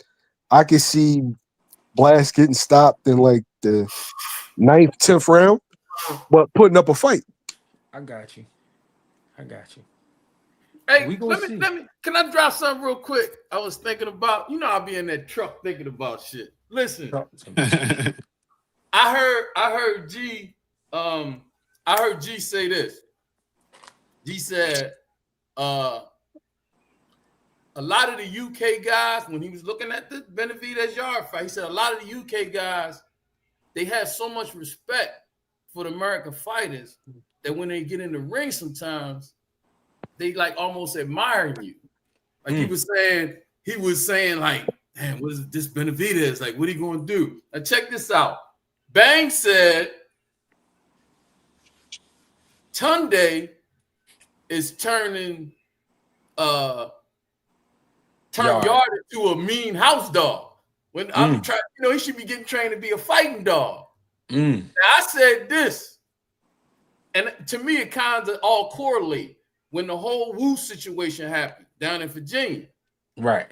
I can see Blast getting stopped in like the 9th, 10th round, but putting up a fight. I got you. I got you. Hey, We gonna let see. me. Can I drop something real quick? I was thinking about. I'll be in that truck thinking about shit. Listen, Talk to me. I heard G. I heard G say this. G said, a lot of the UK guys, when he was looking at the Benavidez yard fight, he said a lot of the UK guys, they have so much respect for the American fighters that when they get in the ring, sometimes they like almost admiring you. Like he was saying like, damn, what is this Benavidez? Like, what are you going to do? Now check this out. Bang said Tunde is turning Yard into a mean house dog. When I'm trying, he should be getting trained to be a fighting dog. Now, I said this, and to me, it kind of all correlate when the whole Wu situation happened down in Virginia. Right.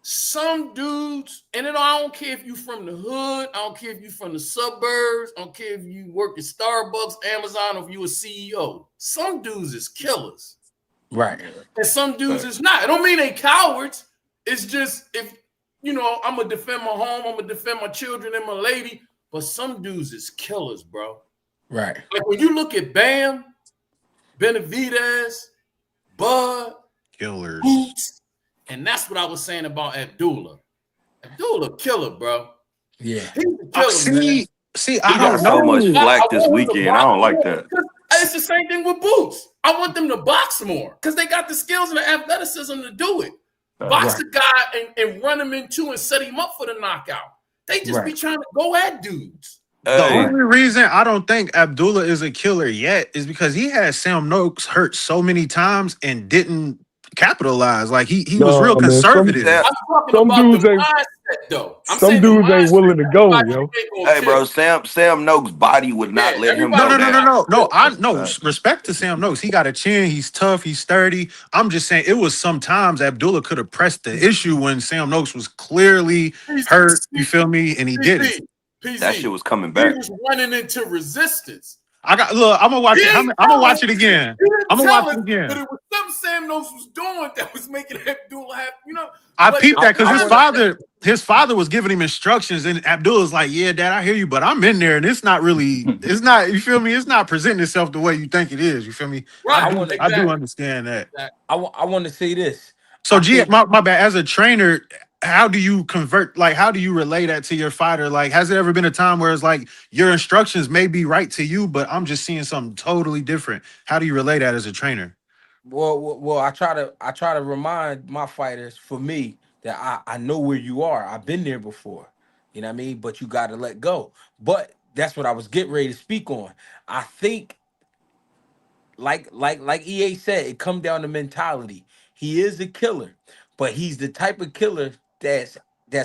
Some dudes, and I don't care if you from the hood, I don't care if you from the suburbs, I don't care if you work at Starbucks, Amazon, or if you a CEO. Some dudes is killers. Right. And some dudes is not. It don't mean they cowards. It's just if I'm gonna defend my home, I'm gonna defend my children and my lady. But some dudes is killers, bro. Right. Like when you look at Bam, Benavidez, Bud, Killers. Boots, and that's what I was saying about Abdullah. Abdullah killer, bro. Yeah. He's a killer, man. See, He I got don't so much know. flack I this want him to weekend. I don't like box that. more. It's the same thing with Boots. I want them to box more because they got the skills and the athleticism to do it. Box the guy and run him into and set him up for the knockout. They just be trying to go at dudes. The only reason I don't think Abdullah is a killer yet is because he had Sam Noakes hurt so many times and didn't capitalize. Like he was real Man, conservative. I'm talking some about dudes the ain't mindset, though. some dudes ain't willing to go, yo. Hey, bro, Sam Noakes' body would not let him No, go down. no. I no respect to Sam Noakes. He got a chin. He's tough. He's sturdy. I'm just saying it was sometimes Abdullah could have pressed the issue when Sam Noakes was clearly hurt. You feel me? And he didn't. That shit was coming He back. was running into resistance. I'm gonna watch it. I'm gonna watch it again. I'm gonna watch it again. But it was something Sam Noakes was doing that was making Abdullah have, I peeped that because his father was giving him instructions, and Abdullah's like, "Yeah, Dad, I hear you, but I'm in there, and it's not really, it's not. You feel me? It's not presenting itself the way you think it is. You feel me? Right. I do understand that. I want to say this. So, my bad. As a trainer, how do you convert? Like, how do you relay that to your fighter? Like, has it ever been a time where it's like your instructions may be right to you, but I'm just seeing something totally different? How do you relay that as a trainer? Well, I try to remind my fighters, for me, that I know where you are. I've been there before. You know what I mean? But you got to let go. But that's what I was getting ready to speak on. I think, like EA said, it come down to mentality. He is a killer, but he's the type of killer that's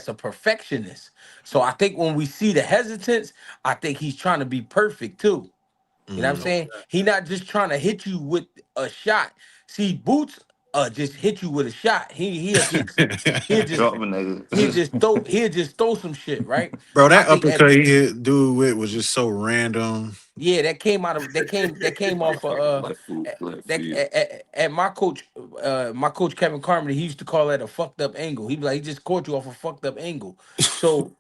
a perfectionist. So I think when we see the hesitance, I think he's trying to be perfect too. You know what I'm saying? He not just trying to hit you with a shot. See, Boots just hit you with a shot. He'll just throw some shit, right? Bro, I that think uppercut he hit dude with was just so random. yeah, that came off of at my coach Kevin Carmody. He used to call that a fucked up angle. He'd be like, he just caught you off a fucked up angle. So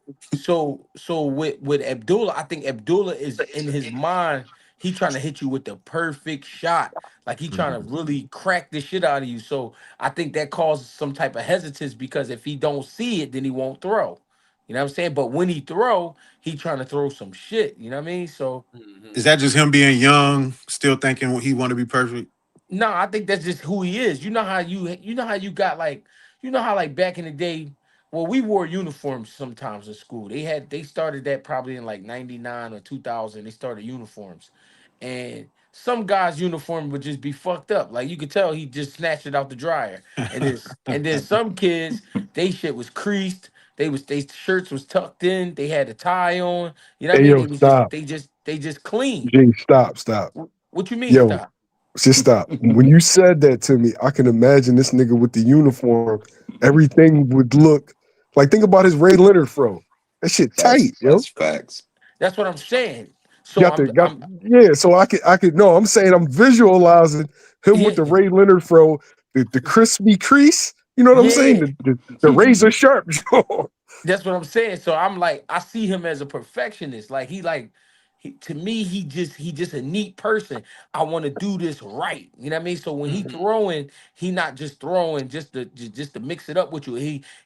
with Abdullah, I think Abdullah is in his mind he trying to hit you with the perfect shot. Like he trying to Mhm. really crack the shit out of you. So I think that causes some type of hesitance because if he don't see it, then he won't throw. You know what I'm saying? But when he throw, he trying to throw some shit. You know what I mean? So Is that just him being young, still thinking he want to be perfect? no, I think that's just who he is. You know how you got like you know how like back in the day, well, we wore uniforms sometimes in school. They started that probably in like 99 or 2000. They started uniforms. And some guys' uniform would just be fucked up. Like you could tell he just snatched it out the dryer. And then some kids, they shit was creased. They shirts was tucked in. They had a tie on. You know what I Hey, mean? yo, They was just stop. they just clean. G, stop. What you mean Yo, stop? just stop. When you said that to me, I can imagine this nigga with the uniform. Everything would look like, think about his Ray Leonard fro. That shit tight, yo. That's facts. That's what I'm saying. So Got the got yeah. So I could no. I'm saying I'm visualizing him with yeah, the Ray Leonard fro, the crispy crease. You know what I'm saying? yeah. The razor sharp jaw. That's what I'm saying. So I'm like, I see him as a perfectionist. To me, he just a neat person. I want to do this right. You know what I mean? So when he Mhm. throwing, he not just throwing just to mix it up with you.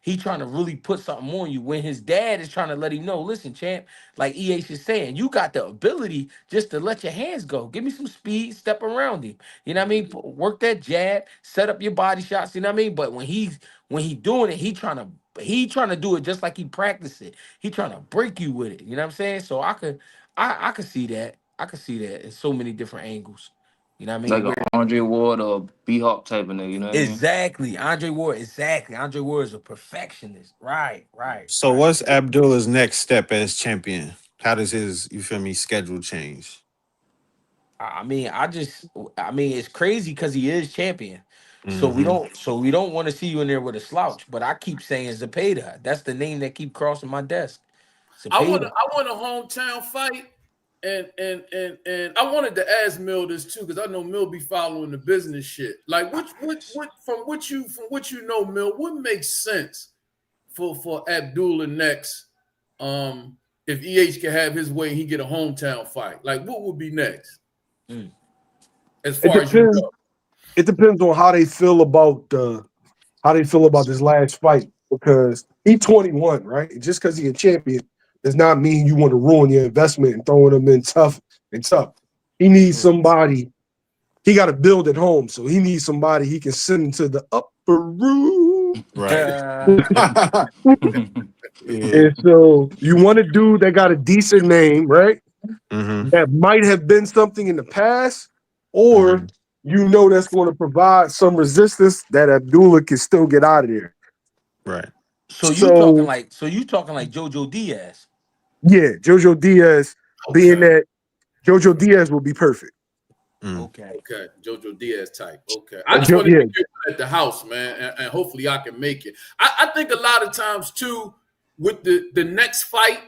He trying to really put something on you. When his dad is trying to let him know, listen, champ, like EH is saying, you got the ability just to let your hands go. Give me some speed, step around him. You know what I mean? Work that jab, set up your body shots. You know what I mean? But when he doing it, he trying to do it just like he practiced it. He trying to break you with it. You know what I'm saying? So I could see that. I could see that in so many different angles. You know what I mean? Like a Where Andre Ward or B Hop type of nigga, you know what I mean? exactly Andre Ward, exactly. Andre Ward is a perfectionist. Right, right, So right. what's Abdullah's next step as champion? How does his, you feel me, schedule change? I mean, it's crazy because he is champion. So we Hmm. don't so we don't want to see you in there with a slouch. But I keep saying Zepeda. That's the name that keep crossing my desk. Zepeda. I want a hometown fight, and I wanted to ask Mill this too because I know Mill be following the business shit. Like, what from what you know, Mill, what makes sense for Abdullah next? If EH can have his way, and he get a hometown fight. Like, what would be next Mm. as It far as you depends. know? It depends on how they feel about this last fight because he 21, right? Just because he a champion does not mean you want to ruin your investment and throwing him in tough and tough. He needs Mm. somebody. He got to build at home, so he needs somebody he can send into the upper room. Right. Yeah. And so you want a dude that got a decent name, right? Hmm. That might have been something in the past, or Hmm. you know that's going to provide some resistance that Abdullah can still get out of there. Right. So So you talking like Jojo Diaz. yeah, Jojo Diaz being Okay. that Jojo Diaz will be perfect. Mm. Okay. Okay, Jojo Diaz type. Okay, I just wanted Yeah, to get at the house, man, and hopefully I can make it. I think a lot of times too with the next fight,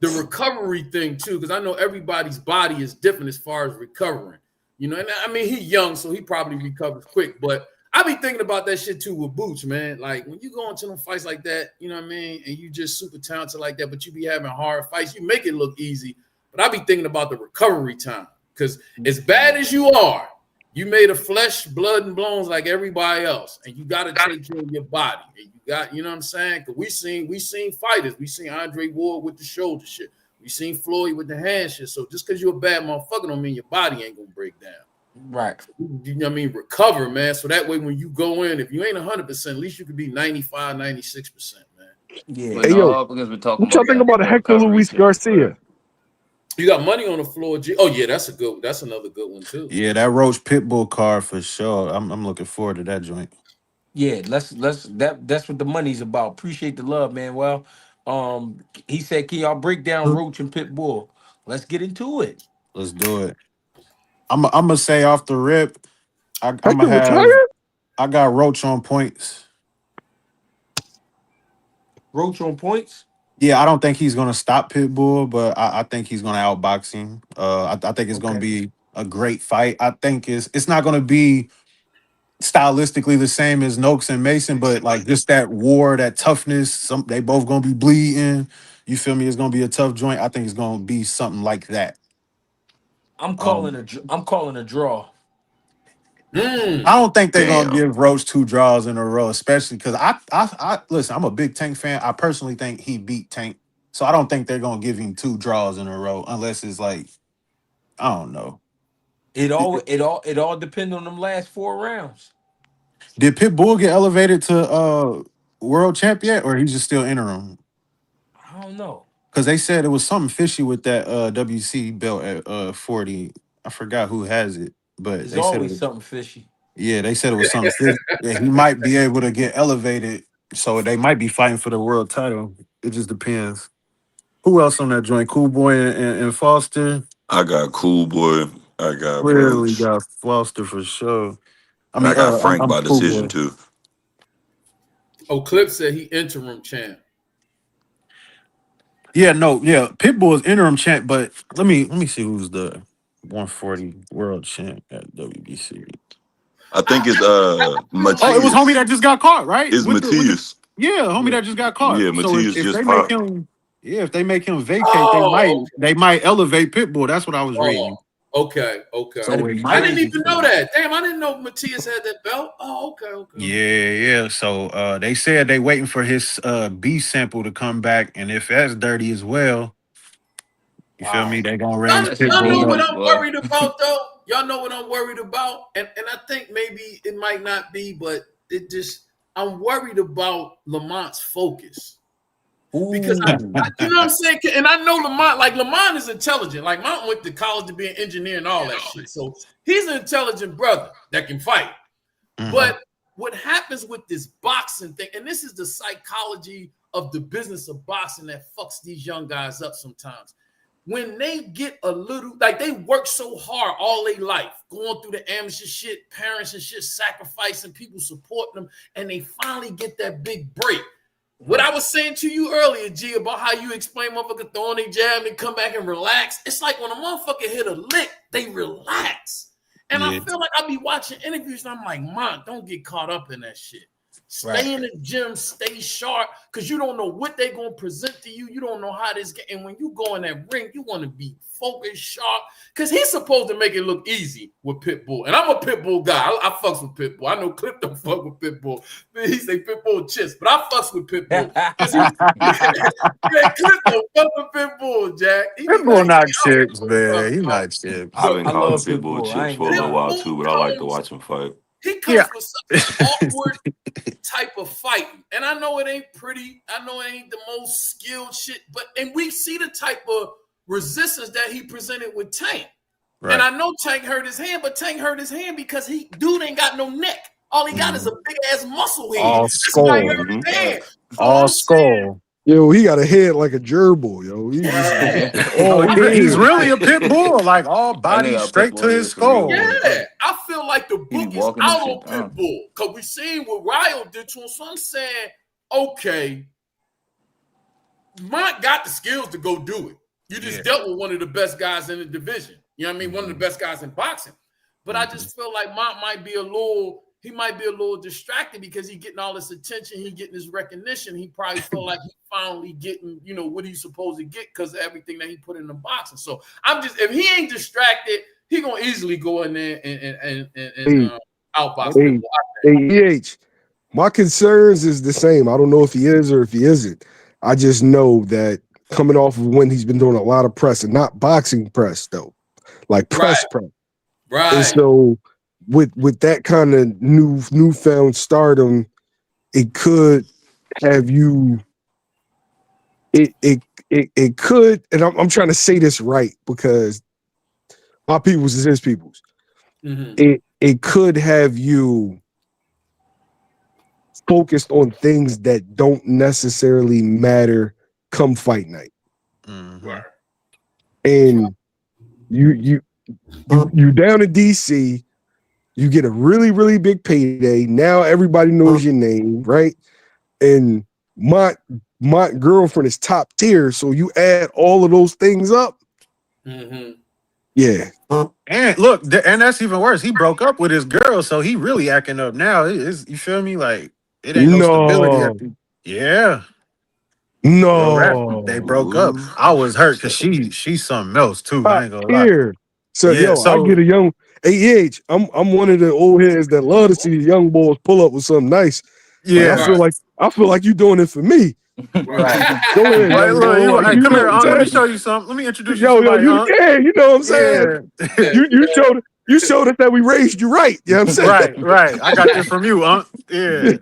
the recovery thing too, because I know everybody's body is different as far as recovering. You know, and I mean he young, so he probably recovers quick. But I be thinking about that shit too with Boots, man. Like when you go into them fights like that, you know what I mean, and you just super talented like that, but you be having hard fights, you make it look easy. But I be thinking about the recovery time because as bad as you are, you made of flesh, blood, and bones like everybody else, and you got to take care of your body. And you got, you know what I'm saying? Because we seen fighters, we seen Andre Ward with the shoulder shit, we seen Floyd with the hand shit. So just because you're a bad motherfucker don't mean your body ain't gonna break down. Right. You know what I mean? Recover, man. So that way when you go in, if you ain't 100%, at least you could be 95, 96%, man. Yeah. But hey no, yo, all because we're talking what y'all about think that about a Hector recovery Luis shit. Garcia? You got money on the floor, G. Oh yeah, that's another good one too. Yeah, that Roach Pitbull card for sure. I'm looking forward to that joint. Yeah. That's what the money's about. Appreciate the love, man. Well, he said, can y'all break down Roach and Pitbull? Let's get into it. Let's do it. I'm gonna say off the rip, I'm gonna Hector have retired? I got Roach on points. Roach on points. Yeah, I don't think he's gonna stop Pitbull, but I think he's gonna outbox him. I think it's gonna Okay. be a great fight. I think it's not gonna be stylistically the same as Noakes and Mason, but like just that war, that toughness. They both gonna be bleeding. You feel me? It's gonna be a tough joint. I think it's gonna be something like that. I'm calling a draw. I Mm. don't think they're gonna Damn. give Roach 2 draws in a row, especially because I listen. I'm a big Tank fan. I personally think he beat Tank, so I don't think they're gonna give him 2 draws in a row unless it's like I don't know. It all depends on them last 4 rounds. Did Pitbull get elevated to world champ yet, or he's just still interim? I don't know. Because they said it was something fishy with that WC belt at 40. I forgot who has it, but There's they said it always was, something fishy. yeah, they said it was something fishy. Yeah, he might be able to get elevated, so they might be fighting for the world title. It just depends. Who else on that joint? Cool Boy and Foster. I got Cool Boy. I got Clearly Roach. got Foster for sure. I And I mean, got Frank I'm by Cool decision Boy. too. Oh, Clip said he interim champ. Yeah, no, yeah. Pitbull is interim champ, but let me see who's the 140 world champ at WBC. I think it's Oh, it was homie Matias. that just got caught, right? It's With the Matias. yeah, homie Yeah. that just got caught. Yeah, So Matias if just they make popped. him, yeah, if they make him vacate, they Oh, might okay. they might elevate Pitbull. That's what I was Oh, reading. okay, okay. So That'd it be I might, didn't crazy even know too. that. Damn, I didn't know Matias had that belt. Oh, okay, okay. yeah. So they said they waiting for his B sample to come back, and if that's dirty as well, you feel me? Wow. They gonna Y'all, raise That shit y'all know Pitbull what up. dangerous, I'm boy. worried about, though? Y'all know what I'm worried about? And I think maybe it might not be, but it just, I'm worried about Lamont's focus. Because Ooh. you know what I'm saying? And I know Lamont is intelligent. Like, Mount went to college to be an engineer and all that shit. So he's an intelligent brother that can fight. Mhm. But what happens with this boxing thing, and this is the psychology of the business of boxing that fucks these young guys up sometimes. When they get a little, like they work so hard all their life, going through the amateur shit, parents and shit, sacrificing, people supporting them, and they finally get that big break. What I was saying to you earlier, G, about how you explain motherfucker throwing their jab and come back and relax. It's like when a motherfucker hit a lick, they relax. And I Yeah. feel like I be watching interviews and I'm like, man, don't get caught up in that shit. Stay Right. in the gym, stay sharp, because you don't know what they're going to present to you. You don't know how this get. And when you go in that ring, you want to be focused, sharp, because he's supposed to make it look easy with Pitbull. And I'm a Pitbull guy. I fucks with Pitbull. I know Clip don't fuck with Pitbull. He say Pitbull chits, but I fucks with Pitbull. Clip don't fuck with Pitbull, Jack. He be Pitbull like, not I don't chips, give a fuck, man. He bro. not chips. I've But been I calling love Pitbull Pitbull. I chips ain't for a gonna little lie. while Pitbull too, but I like to comes watch him fight. he Yeah. comes with such an awkward type of fight. And I know it ain't pretty. I know it ain't the most skilled shit, and we see the type of resistance that he presented with Tank. Right. And I know Tank hurt his hand, but Tank hurt his hand because dude ain't got no neck. All he got is a big ass muscle head. All That's why he skull. hurt his hand. So All I'm saying, skull. Yo, he got a head like a gerbil, yo. He just yeah, Oh, all he's head. really a pit bull, like all That body nigga a straight to Pitbull his is for real, skull. boy. yeah. I feel like the He be book is walking that out shit on down. Pitbull because we seen what Ryo did to him. So I'm saying, okay, Mont got the skills to go do it. You just dealt with one of the best guys in the division. You know what I mean? One of the best guys in boxing. But I just feel like Mont might be a little distracted because he getting all this attention, he getting this recognition. He probably feel like he finally getting, what he's supposed to get because of everything that he put in the boxing. So if he ain't distracted, he gonna easily go in there and outbox people. Hey, my concerns is the same. I don't know if he is or if he isn't. I just know that coming off of when he's been doing a lot of press and not boxing press though, like press press. Right. And so with that kind of newfound stardom, it could have you. It could, and I'm trying to say this right because my people's is his people's. Mm-hmm. It could have you focused on things that don't necessarily matter come fight night. Mm-hmm. Right. And you down in DC, you get a really, really big payday. Now everybody knows your name, right? And my girlfriend is top tier, so you add all of those things up. Mm-hmm. Yeah. And look, and that's even worse. He broke up with his girl, so he really acting up now. You feel me? Like it ain't no stability. Yeah. Real rap. No. They broke up. I was hurt because she's something else too. I Top ain't gonna lie. tier. So Yeah, yo, I get a young AEH. I'm one of the old heads that love to see the young boys pull up with something nice. Like yeah. I feel like you doing it for me. Right. Go ahead, Well, young look, boy. Like hey, you come know here, what I'm Aunt. Let me saying? show you something. Let me introduce you to Yo, somebody, Aunt. you know what I'm saying? Yeah. You showed us that we raised you right. You know what I'm saying? Right. I got this from you, Aunt. Yeah.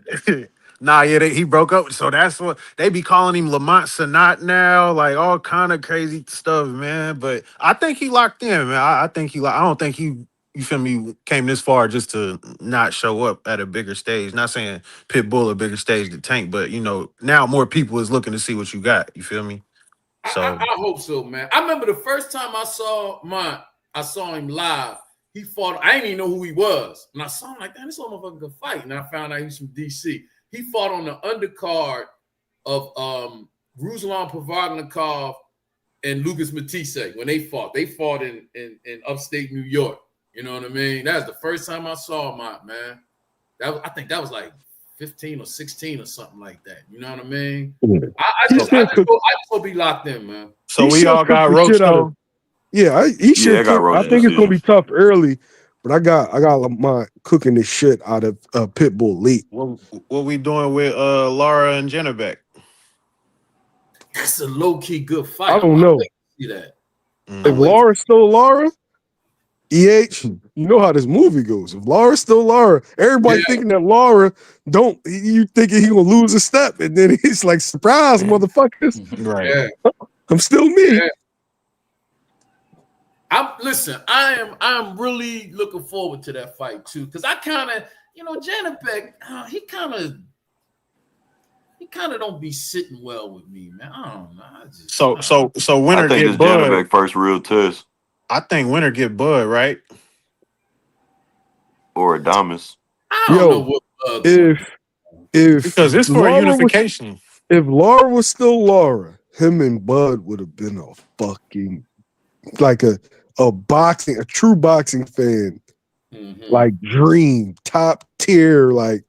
Nah, yeah, he broke up. So that's what they be calling him Lamont Sanat now, like all kind of crazy stuff, man. But I think he locked in, man. I think I don't think he, you feel me, came this far just to not show up at a bigger stage. Not saying Pitbull a bigger stage to Tank, but you know, now more people is looking to see what you got. You feel me? So I hope so, man. I remember the first time I saw him live. He fought. I didn't even know who he was, and I saw him like, damn, this motherfucker could fight. And I found out he's from DC. He fought on the undercard of Ruslan Provodnikov and Lucas Matisse when they fought. They fought in upstate New York. You know what I mean? That was the first time I saw him out, man. I think that was like 15 or 16 or something like that. You know what I mean? I just will be locked in, man. so we all got the roach shit out of. though. Yeah, he should I got cook. I roasted think it's gonna decision. be tough early, but I got my cooking this shit out of Pitbull late. What we doing with Laura and Jennebeck? That's a low-key good fight. I don't know. See that. If Laura's still Laura, EH, you know how this movie goes. If Laura's still Laura, everybody thinking that Laura you thinking he gonna lose a step, and then he's like, surprise, motherfuckers. Right. Yeah. I'm still me. Yeah. I'm really looking forward to that fight too, because I kind of, Janibek, he kind of don't be sitting well with me, man. I don't know. So winner I think get this Bud. Janibek first real test. I think winner get Bud, right? Or Adamas. I don't know what if because it's for Laura unification. If Laura was still Laura, him and Bud would have been a fucking like a true boxing fan, like dream, top tier, like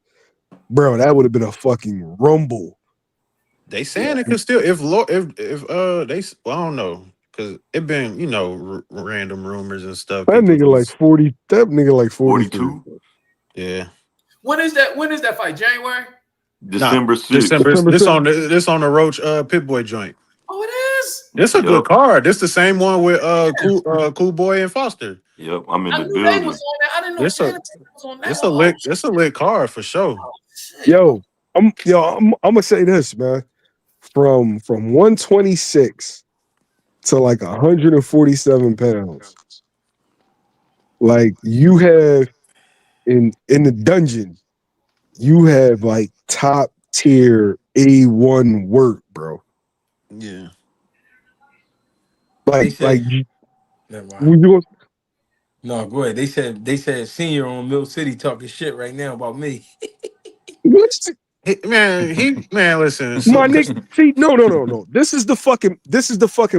bro, that would have been a fucking rumble. They saying it could still if they I don't know because it been random rumors and stuff. That nigga like 40. That nigga like 42. Yeah. When is that fight? January? December 6th. December. This on the Roach Pit Boy joint. Oh, it is. This a good card. This the same one with Cool Boy and Foster. Yep, I'm in I the knew building. they was on there. I didn't know Janet was on that. It's a lit card for sure. Yo, I'm gonna say this, man. From 126 to like 147 pounds, like you have in the dungeon, you have like top tier A1 work, bro. Yeah. Like we doing. No, go ahead. They said Senior on Mill City talking shit right now about me. Man, listen. My nigga, see, no. This is the fucking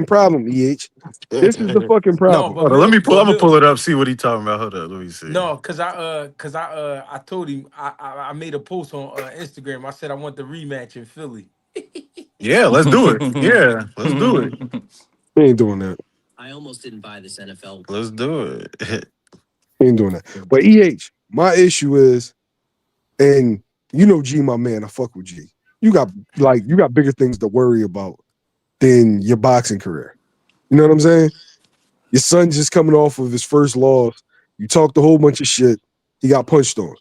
problem, EH. This is the fucking problem. No, I'm gonna pull it up, see what he talking about. Hold up, let me see. No, cause I told him I made a post on Instagram. I said I want the rematch in Philly. Yeah, let's do it. Yeah, let's do it. We ain't doing that. I almost didn't buy this NFL. Let's do it. We ain't doing that. But EH, my issue is, and G, my man, I fuck with G. You got bigger things to worry about than your boxing career. You know what I'm saying? Your son just coming off of his first loss. You talked a whole bunch of shit. He got punched on.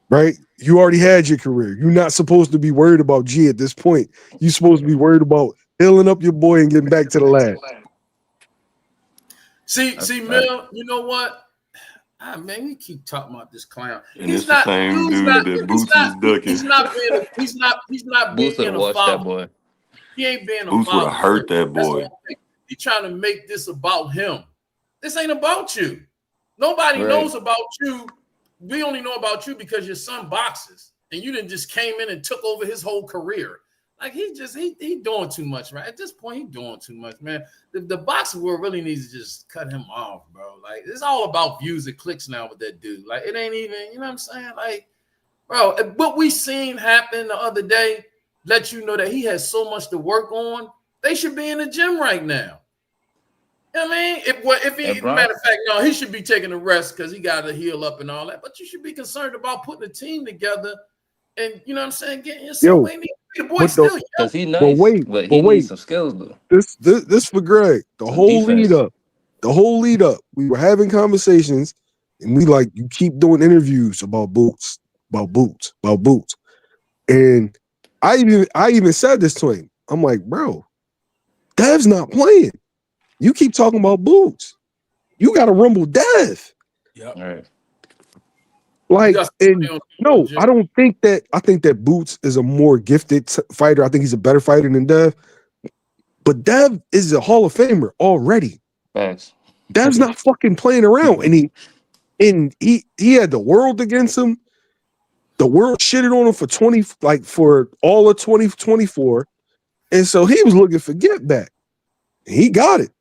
Right? You already had your career. You're not supposed to be worried about G at this point. You're supposed to be worried about healing up your boy and getting back to the lab. See, Mill, you know what? Man, we keep talking about this clown. And he's not the same dude that Boots is ducking. He's not being a father. That boy. He ain't being a Boots father. would have hurt that boy. He's trying to make this about him. This ain't about you. Nobody knows about you. We only know about you because your son boxes, and you didn't just came in and took over his whole career. Like he doing too much, right? At this point, he doing too much, man. The boxing world really needs to just cut him off, bro. Like it's all about views and clicks now with that dude. Like it ain't even, you know what I'm saying? Like, bro, what we seen happen the other day let you know that he has so much to work on. They should be in the gym right now. I mean, if he, Brian, matter of fact, no, he should be taking a rest because he got to heal up and all that. But you should be concerned about putting a team together, and you know what I'm saying, getting yourself where you need to be. The boy but still young. because he but nice, wait, but but he needs wait. some skills though. This for Greg. The Some whole lead defense. up, we were having conversations, and we like you keep doing interviews about boots, and I even said this to him. I'm like, bro, Dev's not playing. You keep talking about boots. You got to rumble Dev. Yep. All right. Like, and no, I don't think that. I think that Boots is a more gifted fighter. I think he's a better fighter than Dev. But Dev is a Hall of Famer already. Facts. Dev's not fucking playing around, and he had the world against him. The world shitted on him for all of 2024, and so he was looking for get back. He got it.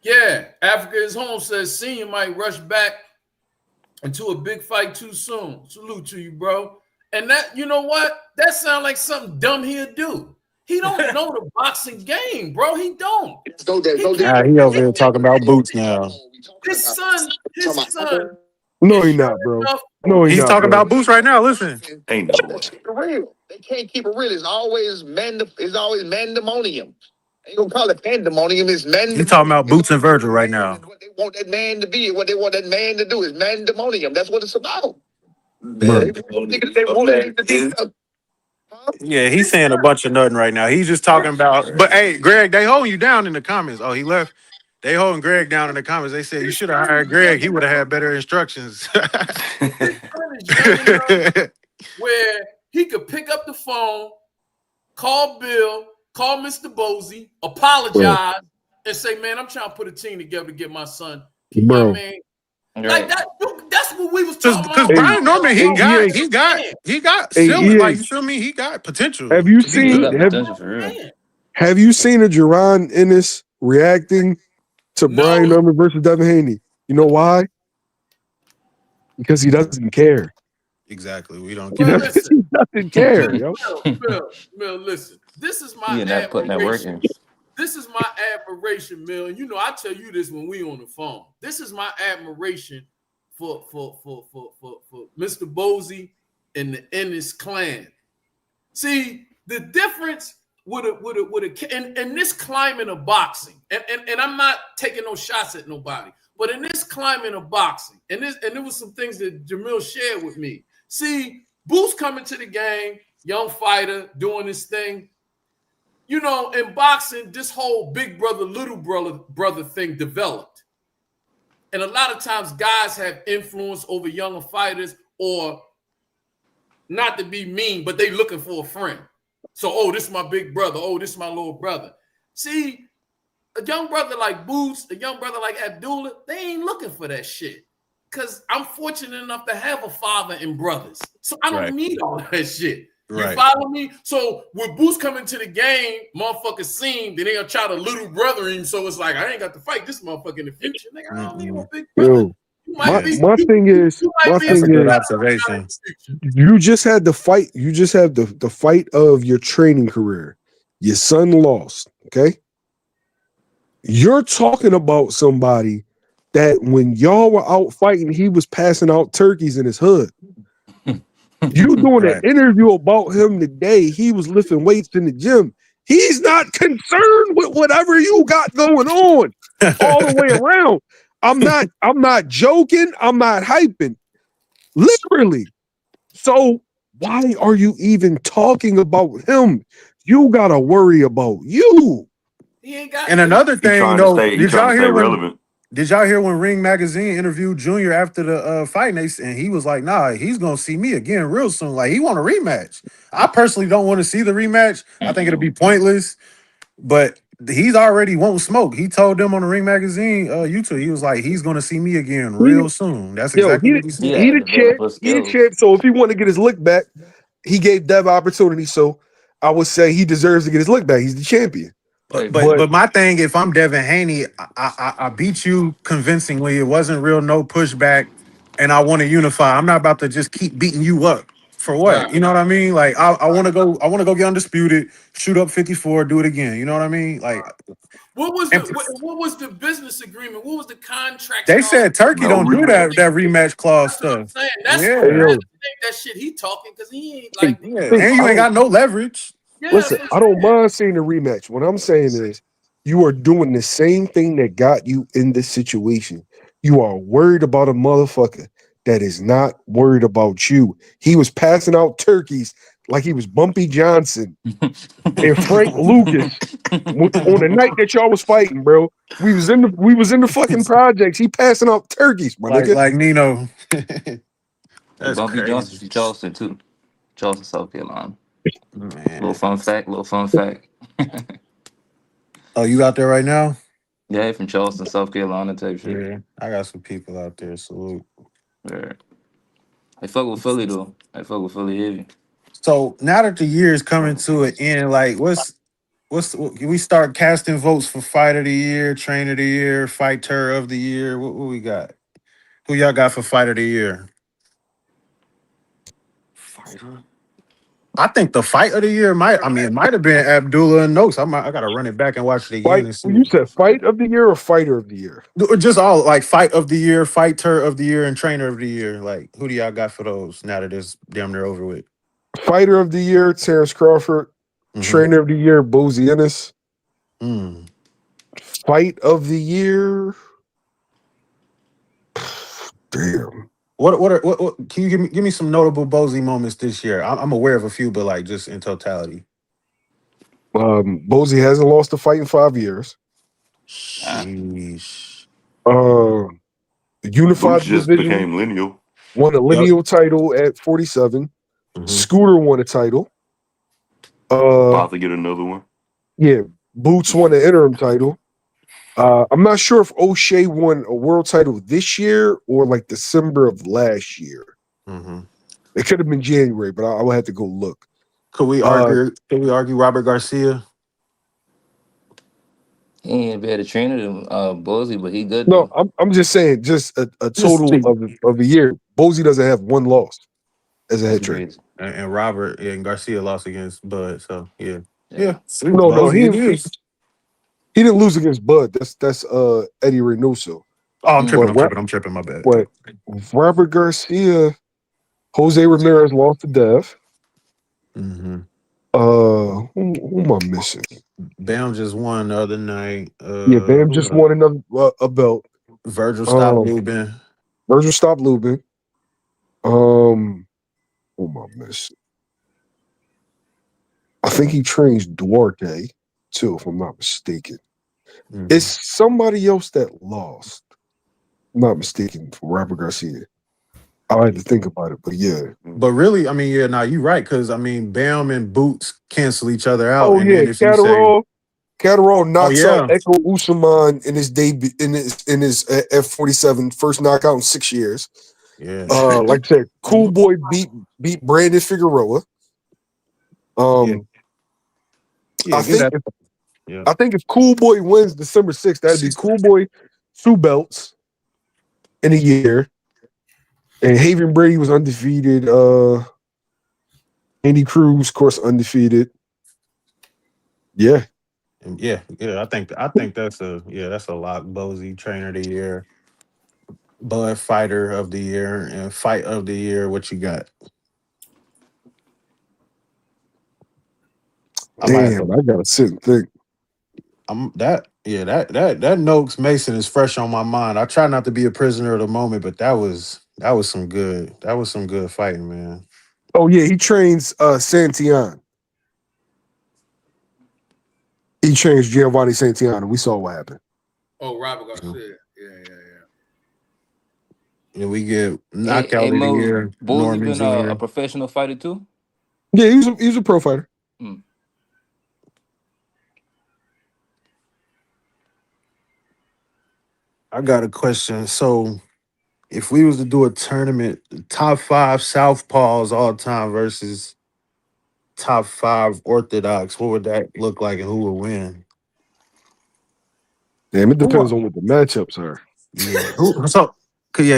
Yeah, Africa is home says Senior might rush back into a big fight too soon. Salute to you, bro. And that, you know what? That sounds like something dumb he'll do. He don't know the boxing game, bro. He don't. He over here talking about boots now. His son. No, he not, bro. No, he's talking about boots right now. Listen, Ain't no way. Real. They can't keep it real. It's always mandemonium. Ain't gonna call it pandemonium. It's mandemonium. he's talking about Boots and Virgil right now. What they want that man to be and what they want that man to do is mandemonium. That's what it's about. Yeah, he's saying a bunch of nothing right now. He's just talking about. But hey, Greg, they holding you down in the comments. Oh, he left. They holding Greg down in the comments. They said you should have hired Greg. He would have had better instructions. Where he could pick up the phone, call Bill, call Mr. Bosey, apologize, and say, man, I'm trying to put a team together to get my son. You know what I mean? Like that, that's what we was talking about. Because Brian Norman, he got still, like, you feel me? He got potential. Have you seen a Jerron Ennis reacting to Brian Norman versus Devin Haney? You know why? Because he doesn't care. Exactly. We don't care. He doesn't care, yo. Mill, listen. This is my admiration. This is my admiration, Mill. And you know, I tell you this when we on the phone. This is my admiration for Mr. Bosey and the Ennis clan. See, the difference with in this climate of boxing, and I'm not taking no shots at nobody, but in this climate of boxing, and there was some things that Jamil shared with me. See, Boots coming to the game, young fighter, doing this thing. You know, in boxing, this whole big brother, little brother thing developed. And a lot of times guys have influence over younger fighters, or not to be mean, but they looking for a friend. So, oh, this is my big brother. Oh, this is my little brother. See, a young brother like Boots, a young brother like Abdullah, they ain't looking for that shit. Because I'm fortunate enough to have a father and brothers. So I don't need all that shit. You follow me? So with Boots coming to the game, motherfuckers seen, then they gonna try to little brother him. So it's like, I ain't got to fight this motherfucker in the future. Nigga, I don't need no big brother. My thing is, observation. You just had the fight. You just had the fight of your training career. Your son lost. Okay. You're talking about somebody that when y'all were out fighting, he was passing out turkeys in his hood. You doing an interview about him today. He was lifting weights in the gym. He's not concerned with whatever you got going on all the way around. I'm not joking. I'm not hyping. Literally. So why are you even talking about him? You gotta worry about you. And another thing, though, did y'all hear when Ring Magazine interviewed Junior after the fight, and he was like, nah, he's gonna see me again real soon. Like, he want a rematch. I personally don't want to see the rematch. I think it'll be pointless, but he's already won't smoke. He told them on the Ring Magazine YouTube, he was like, he's gonna see me again real soon. That's exactly what he said. He the champ. So if he want to get his lick back, he gave Dev opportunity. So I would say he deserves to get his lick back. He's the champion. But my thing, if I'm Devin Haney, I beat you convincingly. It wasn't real, no pushback, and I want to unify. I'm not about to just keep beating you up. For what? You know what I mean? Like I want to go. I want to go get undisputed. Shoot up 54. Do it again. You know what I mean? Like What was the business agreement? What was the contract? they said, Turkey No don't do rematch. that rematch clause That's what I'm stuff. saying. That's Yeah, what Hey, yo, that shit he talking because he ain't hey, like yeah. hey, And you I ain't don't got no leverage. yeah. listen. That's what I I'm don't saying. mind seeing the rematch. What I'm saying is, you are doing the same thing that got you in this situation. You are worried about a motherfucker that is not worried about you. He was passing out turkeys like he was Bumpy Johnson and Frank Lucas on the night that y'all was fighting, bro. We was in the fucking projects. He passing out turkeys, my nigga. Like Nino. And That's Bumpy Johnson crazy, from Charleston too. Charleston, South Carolina. Little man. fun fact. Little fun fact. Oh, you out there right now? Yeah, he from Charleston, South Carolina type shit. Yeah, I got some people out there. Salute. Yeah. I fuck with Philly though. I fuck with Philly heavy. So now that the year is coming to an end, like can we start casting votes for fight of the year, train of the year, fighter of the year? What we got? Who y'all got for fight of the year? Fighter. I think the fight of the year it might have been Abdullah and Noakes. I gotta run it back and watch it again Fight. and see. You said fight of the year or fighter of the year? Or just all like fight of the year, fighter of the year, and trainer of the year. Like, who do y'all got for those now that it's damn near over with? Fighter of the year, Terrence Crawford. Mm-hmm. Trainer of the year, Bozy Ennis. Mm. Fight of the year. Damn. What can you give me some notable Bozy moments this year? I'm aware of a few, but like just in totality. Bozy hasn't lost a fight in 5 years. Ah, Sheesh. The unified Boots just division became lineal. won a Yep. lineal title at 47. Mm-hmm. Scooter won a title. About to get another one. Yeah, Boots won the interim title. I'm not sure if O'Shea won a world title this year or like December of last year. Mm-hmm. It could have been January, but I would have to go look. Could we Uh, argue? Could we argue Robert Garcia? he ain't better trainer than Bozy, but he good no, though. I'm just saying, just a Just total of a year. Bozy doesn't have one loss as a That's head trainer. crazy. and Robert and Garcia lost against Bud. So yeah, Yeah. yeah. Sweet No, Bozy, he it is. he didn't lose against Bud. That's Eddie Reynoso. Oh, I'm tripping. Mm. But I'm tripping. I'm tripping. My bad. but Robert Garcia, Jose Ramirez lost to Dev. Mm-hmm. Who am I missing? Bam just won the other night. Yeah, Bam Who just else? won another a belt. Virgil stopped Um, Lubin. Virgil stopped Lubin. Who am I missing? I think he trains Duarte too, if I'm not mistaken. It's Mm-hmm. somebody else that lost. I'm not mistaken for Robert Garcia. I had to think about it, but yeah. But really, I mean, yeah, now you're right, because I mean, Bam and Boots cancel each other out. Oh And yeah, then if you say, Catterall oh knocks out yeah, Echo Usman in his debut in his F47 first knockout in 6 years. yeah, Like I said, Cool Boy beat Brandon Figueroa. yeah, I yeah, get think that. if Yeah. I think if Cool Boy wins December 6th, that'd be Cool Boy 2 belts in a year. And Haven Brady was undefeated. Andy Cruz, of course, undefeated. Yeah. Yeah. I think that's a lock. Bozy, trainer of the year, Bud fighter of the year, and fight of the year. What you got? I might have Damn, to. I gotta sit and think. That Noakes Mason is fresh on my mind. I try not to be a prisoner of the moment, but that was some good fighting, man. Oh yeah, he trains Santillan. He trains Giovanni Santillan. We saw what happened. Oh, Robert So, Garcia. Yeah. yeah, we get Hey knockout of the Mo, year, Bozy Norman been a Jr. professional fighter too? Yeah, he's a pro fighter. Mm. I got a question. So, if we was to do a tournament, top five Southpaws all time versus top five Orthodox, what would that look like, and who would win? Damn, it Who depends on what the matchups are. Yeah.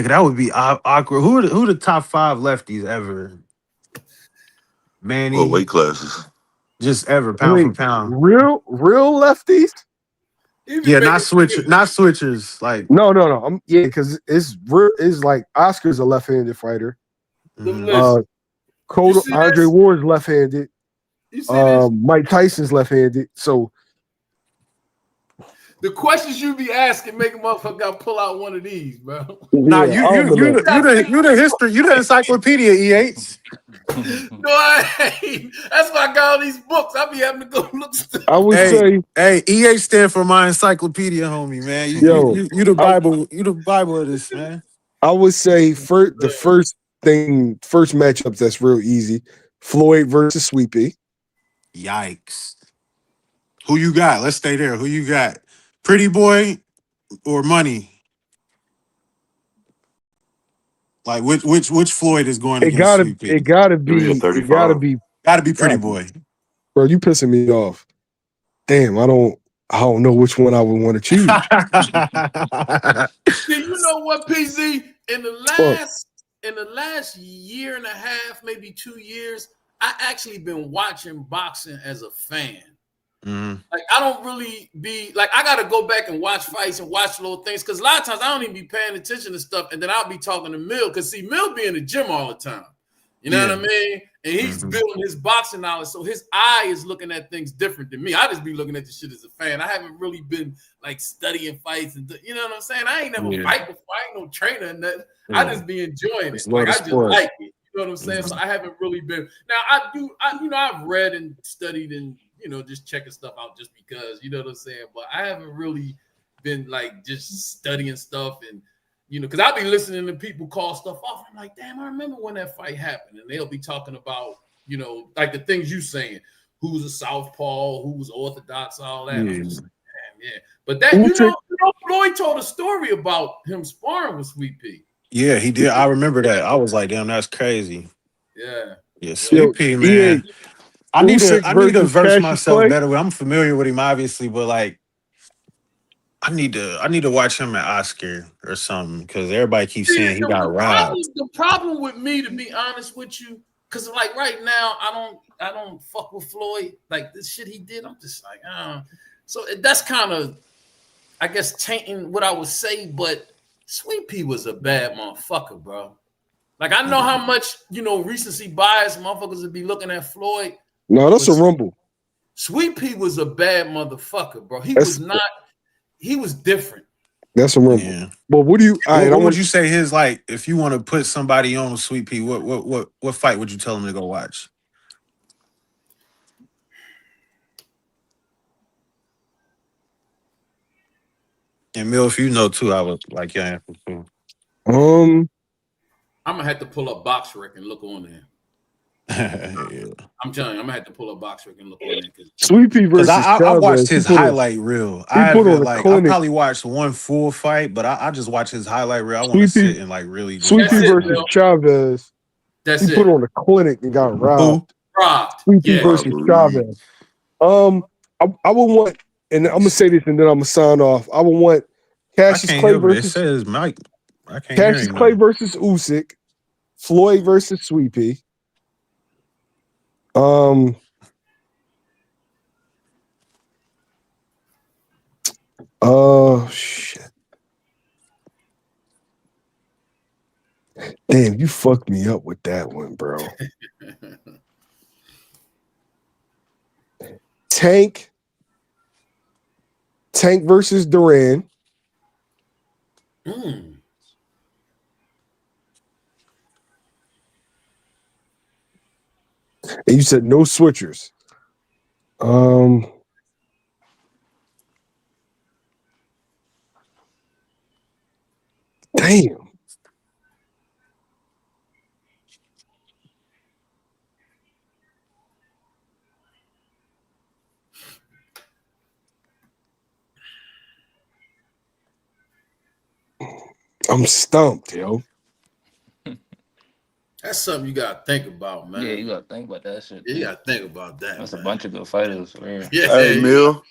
That would be awkward. Who are the top five lefties ever? Manny, weight classes? just ever pound for Wait, pound. real lefties? He be Yeah, not making switch, not switchers. Like, No. Yeah, because it's real. It's like Oscar's a left-handed fighter. listen. You see Andre this? Ward's left-handed. You see this? Mike Tyson's left-handed. So The questions you be asking make a motherfucker gotta pull out one of these, bro. nah, yeah, I don't you the encyclopedia, E8. No, I ain't. That's why I got all these books. I be having to go look stuff. I would say, Hey, EH stand for my encyclopedia, homie, man. You the Bible, you the Bible of this, man. I would say the first matchup that's real easy: Floyd versus Sweepy. Yikes. Who you got? Let's stay there. Who you got? Pretty Boy or Money? Like which Floyd is going against Sweet Pea? It gotta Give me a be 35. Gotta be Pretty Boy. Bro, you pissing me off. Damn, I don't know which one I would want to choose. See, you know what, PZ? In the last year and a half, maybe 2 years, I actually been watching boxing as a fan. Mm-hmm. Like, I don't really be like, I gotta go back and watch fights and watch little things, because a lot of times I don't even be paying attention to stuff, and then I'll be talking to Mill, because see, Mill be in the gym all the time. You know what I mean? And he's building his boxing knowledge, so his eye is looking at things different than me. I just be looking at the shit as a fan. I haven't really been like studying fights, and you know what I'm saying? I ain't never fight before. I ain't no trainer and nothing. I just be enjoying it. Like, I just like it. You know what I'm saying? So I haven't really been. Now I've read and studied and just checking stuff out just because, you know what I'm saying? But I haven't really been like just studying stuff and because I'll be listening to people call stuff off. I'm like, damn, I remember when that fight happened. And they'll be talking about, like the things you saying, who's a southpaw, who's orthodox, all that. I'm just like, damn, yeah. But that, Floyd told a story about him sparring with Sweet Pea. Yeah, he did. I remember that. I was like, damn, that's crazy. Yeah. Yeah, Sweet Pea, man. I need to verse myself better. I'm familiar with him, obviously, but like, I need to watch him at Oscar or something, because everybody keeps saying he got robbed. The problem with me, to be honest with you, because like right now, I don't fuck with Floyd. Like this shit he did, I'm just like, so that's kind of, I guess, tainting what I would say. But Sweet Pea was a bad motherfucker, bro. Like, I know how much recency bias motherfuckers would be looking at Floyd. No, that's a rumble. Sweet Pea was a bad motherfucker, bro. He was different. That's a rumble. Yeah. But what do you? What would you say his, like, if you want to put somebody on Sweet Pea? What fight would you tell him to go watch? And Mill, if you know too, I would like your answer too. I'm gonna have to pull up Box Rec and look on there. Yeah. I'm telling you, I'm gonna have to pull up Box Rec and look on there. Sweet Pea versus I watched his highlight reel. I probably watched one full fight, but I just watched his highlight reel. I want to sit and like really. Sweet Pea versus Chavez. He put on a clinic and got robbed. Sweet Pea versus Chavez. I would want, and I'm gonna say this and then I'm gonna sign off. I would want Cassius Clay versus. It says Mike. I can't Cassius Clay versus Usyk. Floyd versus Sweet Pea. Shit. Damn, you fucked me up with that one, bro. Tank versus Duran. And you said no switchers. Damn. I'm stumped, yo. That's something you gotta think about, man. Yeah, you gotta think about that shit. Yeah, you gotta think about that. That's a bunch of good fighters. Man. Yeah. Hey, Mill,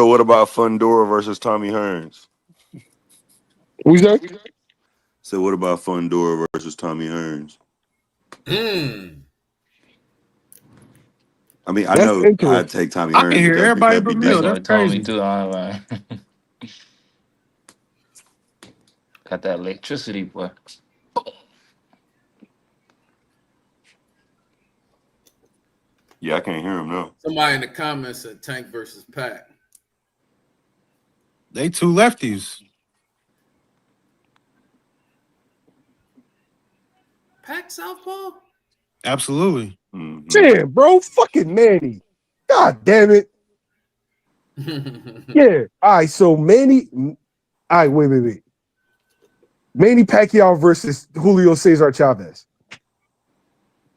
what about Fundora versus Tommy Hearns? Who's that? So what about Fundora versus Tommy Hearns? I mean, I That's know interesting. I'd take Tommy I can Hearns, but hear that'd everybody be but That Mill. decent. That's joint told me crazy. too. I ain't lying. Got that electricity, boy. Yeah, I can't hear him now. Somebody in the comments said Tank versus Pac. They two lefties. Pac southpaw? Absolutely. Mm-hmm. Damn, bro, fucking Manny. God damn it. Yeah. All right, so Manny. All right, wait. Manny Pacquiao versus Julio Cesar Chavez.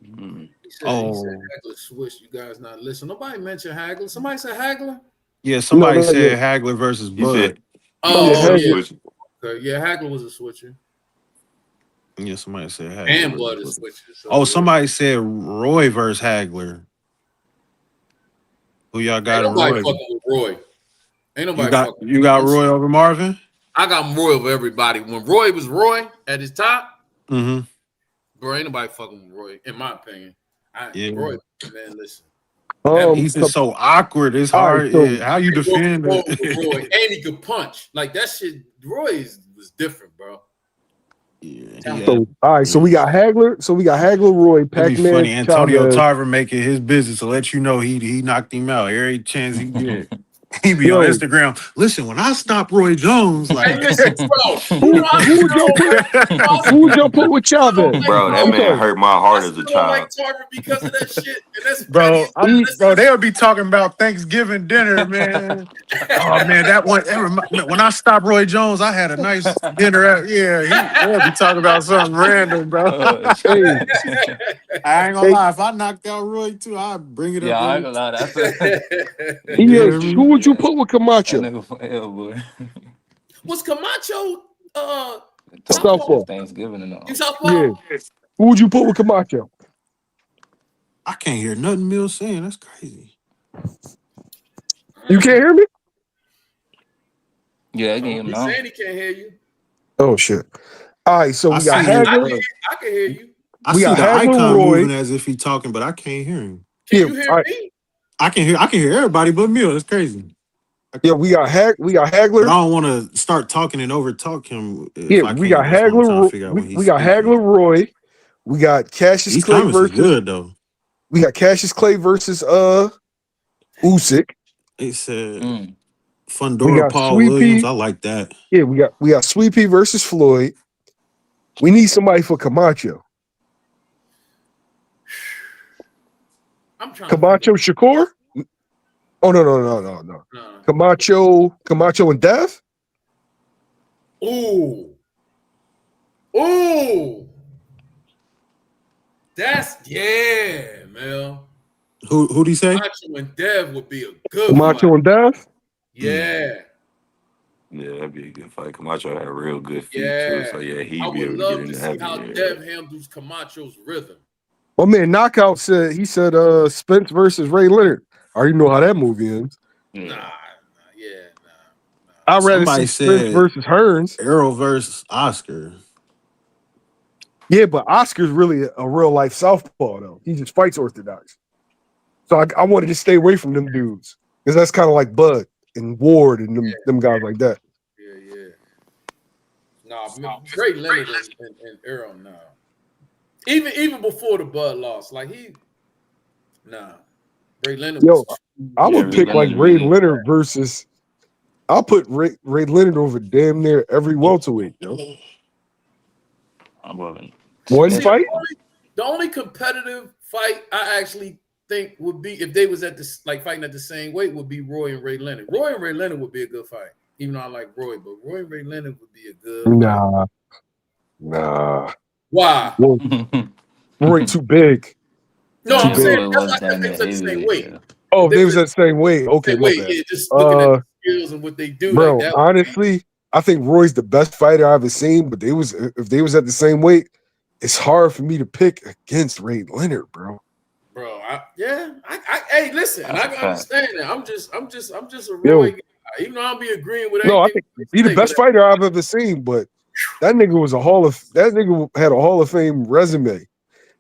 Mm-hmm. He said Hagler switched. You guys not listen. Nobody mentioned Hagler. Somebody said Hagler? Yeah, somebody No, said Hagler versus He said, Bud. Yeah, Oh, yeah. Hagler. Okay. Yeah, Hagler was a switcher. Yeah, somebody said Hagler. And versus Bud is Bud. switcher. So Oh, somebody said Roy versus Hagler. Who y'all got ain't in nobody Roy? fucking with Roy. Ain't nobody You got fucking you got Roy over Marvin? I got Roy over everybody. When Roy was Roy at his top, Mm-hmm. bro, ain't nobody fucking with Roy, in my opinion. Roy, man, listen. He's just so awkward. It's all right, hard. so How you defend Roy, it? and he could punch. Like that shit, Roy was different, bro. So all right, so we got Hagler. So we got Hagler, Roy, It'd be Pac-Man, funny. Antonio Chavez. Tarver making his business to let you know he knocked him out every chance he get. He be on Yo. Instagram. Listen, when I stop Roy Jones, like Hey, listen, bro. Who would y'all put with Chavez? bro, that man hurt my heart as a I don't like child. Tarver because of that shit, and that's bro, petty. bro, they'll be talking about Thanksgiving dinner, man. Oh man, when I stopped Roy Jones, I had a nice dinner. They'll be talking about something random, bro. Hey, I ain't gonna lie. If I knocked out Roy too, I'd bring it up. Yeah, I ain't gonna lie. That's who would you put with Camacho? That nigga for hell, boy. Was Camacho Southpaw. Thanksgiving and all. You southpaw? Yeah. Who would you put with Camacho? I can't hear nothing Mills saying. That's crazy. You can't hear me? Yeah, I can hear him He's now. saying he can't hear you. Oh shit. All right, so we got Hagler. I can hear you. I see the Hagler, icon Roy. moving as if he talking, but I can't hear him. Can you hear me? I can hear everybody but Mill. That's crazy. Yeah, we got Hagler. But I don't want to start talking and overtalk him. We got Hagler. We got Hagler, Roy. We got Cassius These Clay comments versus. are good though. We got Cassius Clay versus Usyk. It said We Fundora got Paul Sweet Williams. Pea. I like that. Yeah, we got Sweet Pea versus Floyd. We need somebody for Camacho. I'm trying. Camacho Shakur. Oh no. Camacho and Dev. Ooh. That's Mel. Who'd he say? Camacho and Dev would be a good Camacho fight. and Dev. Yeah. Yeah, that'd be a good fight. Camacho had a real good feet too, so yeah, I he'd be would able to love get in to the see how heavy. Dev handles Camacho's rhythm. My man Knockout said Spence versus Ray Leonard. I already know how that movie ends. Nah. I'd rather Somebody see Spence said versus Hearns. Errol versus Oscar. Yeah, but Oscar's really a real life southpaw though. He just fights orthodox. So I wanted to stay away from them dudes because that's kind of like Bud and Ward and them guys like that. Yeah. Nah, Ray Leonard and Errol, nah. Even before the Bud loss, like Ray Leonard. Yo, I would pick like Ray Leonard versus. I'll put Ray Leonard over damn near every welterweight. Yo. I'm loving One fight. The only competitive fight I actually think would be if they was at this fighting at the same weight would be Roy and Ray Leonard. Roy and Ray Leonard would be a good fight, even though I like Roy, but Roy and Ray Leonard would be a good fight. Nah. Why? Roy too big. No, too I'm saying big. that's like if they was at the same weight. Yeah. Oh, if they was at the same weight. Okay, my bad. Yeah, just looking at the skills and what they do. Bro, like that honestly, I think Roy's the best fighter I've ever seen, but if they was at the same weight, it's hard for me to pick against Ray Leonard, bro. Bro, hey, listen, I can understand that. I'm just a Roy guy. Even though I'll be agreeing with I think he's the best fighter I've ever seen, but that nigga had a Hall of Fame resume.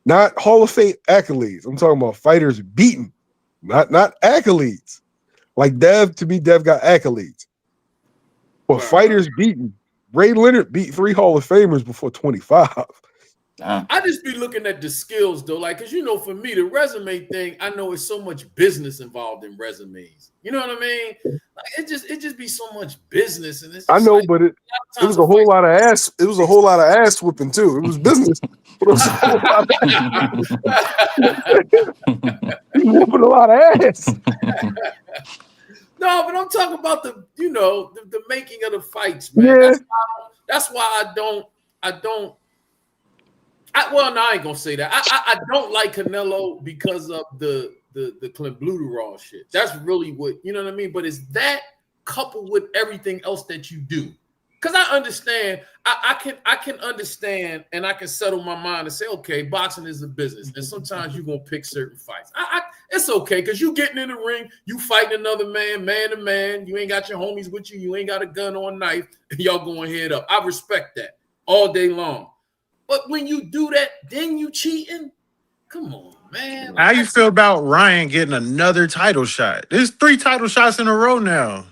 Not Hall of Fame accolades. I'm talking about fighters beaten. not accolades. Like Dev, to me, Dev got accolades. But fighters beaten. Ray Leonard beat 3 Hall of Famers before 25. I just be looking at the skills though, like, cause for me, the resume thing, I know it's so much business involved in resumes. You know what I mean? Like it just be so much business, and it's I know, like, but it was a whole lot of ass. It was a whole lot of ass whooping too. It was business. But it was a whole lot of whooping a lot of ass. No, but I'm talking about the making of the fights, man. Yeah. That's why I don't. Well, no, I ain't gonna say that. I don't like Canelo because of the Clint Bluterall shit. That's really what, you know what I mean? But it's that coupled with everything else that you do. Because I understand, I can understand, and I can settle my mind and say, okay, boxing is a business, and sometimes you're gonna pick certain fights. It's okay, because you getting in the ring, you fighting another man to man. You ain't got your homies with you. You ain't got a gun or a knife, and y'all going head up. I respect that all day long. But when you do that, then you cheating? Come on, man. How you feel about Ryan getting another title shot? There's 3 title shots in a row now.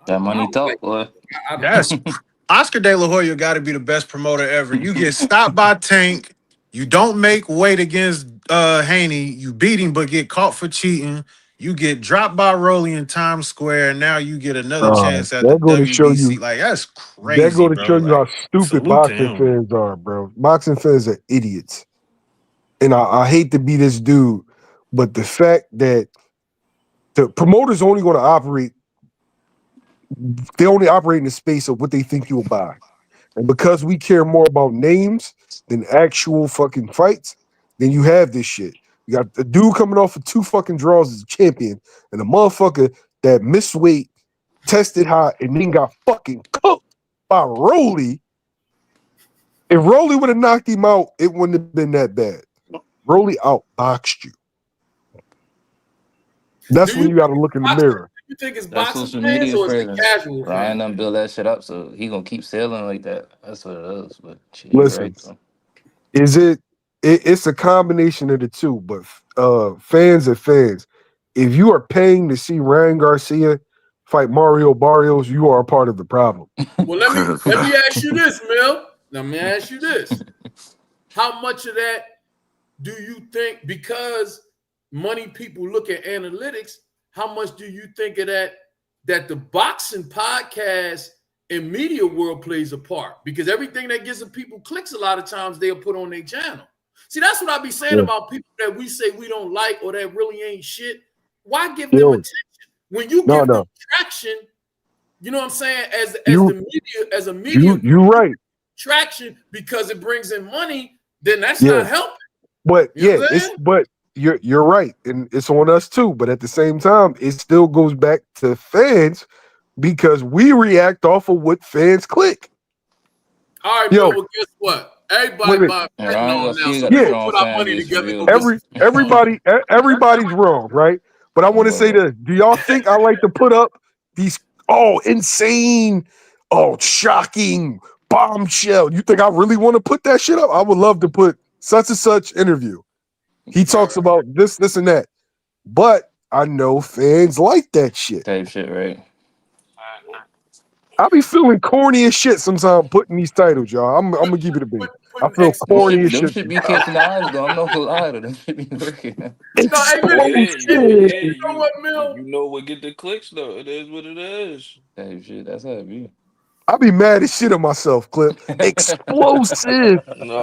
That money talk, boy. That's Oscar De La Hoya got to be the best promoter ever. You get stopped by Tank. You don't make weight against Haney. You beat him, but get caught for cheating. You get dropped by Rolly in Times Square, and now you get another chance at the WBC. Like, that's crazy, That go to show you how stupid salute boxing fans are, bro. Boxing fans are idiots. And I hate to be this dude, but the fact that the promoters only going to operate, they only operate in the space of what they think you'll buy. And because we care more about names than actual fucking fights, then you have this shit. You got a dude coming off of 2 fucking draws as a champion, and a motherfucker that missed weight, tested high, and then got fucking cooked by Rolly. If Rolly would have knocked him out, it wouldn't have been that bad. Rolly outboxed you. That's when you got to look in the mirror. You think it's That's boxing social fans media or is it presence. casual Ryan fans? done build that shit up, so he gonna keep selling like that. That's what it is. But shit, Listen, right, though. is it's a combination of the two, but fans are fans. If you are paying to see Ryan Garcia fight Mario Barrios, you are a part of the problem. Well, let me ask you this, Mel. Let me ask you this. How much of that do you think, because money people look at analytics, how much do you think of that the boxing podcast and media world plays a part? Because everything that gives the people clicks, a lot of times they'll put on their channel. See, that's what I be saying about people that we say we don't like or that really ain't shit. Why give them attention? When you give them traction, you know what I'm saying? As a media, you're right. Traction because it brings in money, then that's not helping. But you're right, and it's on us too. But at the same time, it still goes back to fans because we react off of what fans click. All right, well, guess what? Everybody buying fentanyl now, so we put our money together. Everybody's wrong, right? But I want to say this: do y'all think I like to put up these insane, shocking bombshell? You think I really want to put that shit up? I would love to put such and such interview. He talks about this, and that. But I know fans like that shit. Type shit, right? I be feeling corny as shit sometimes putting these titles, y'all. I'm gonna keep it a beat. I feel corny as shit. Them should be catching eyes, though. I'm not gonna lie to them. Should be working. You know what, Mil? You know what get the clicks though. It is what it is. Type shit. That's how it be. I be mad as shit at myself, Clip. Explosive,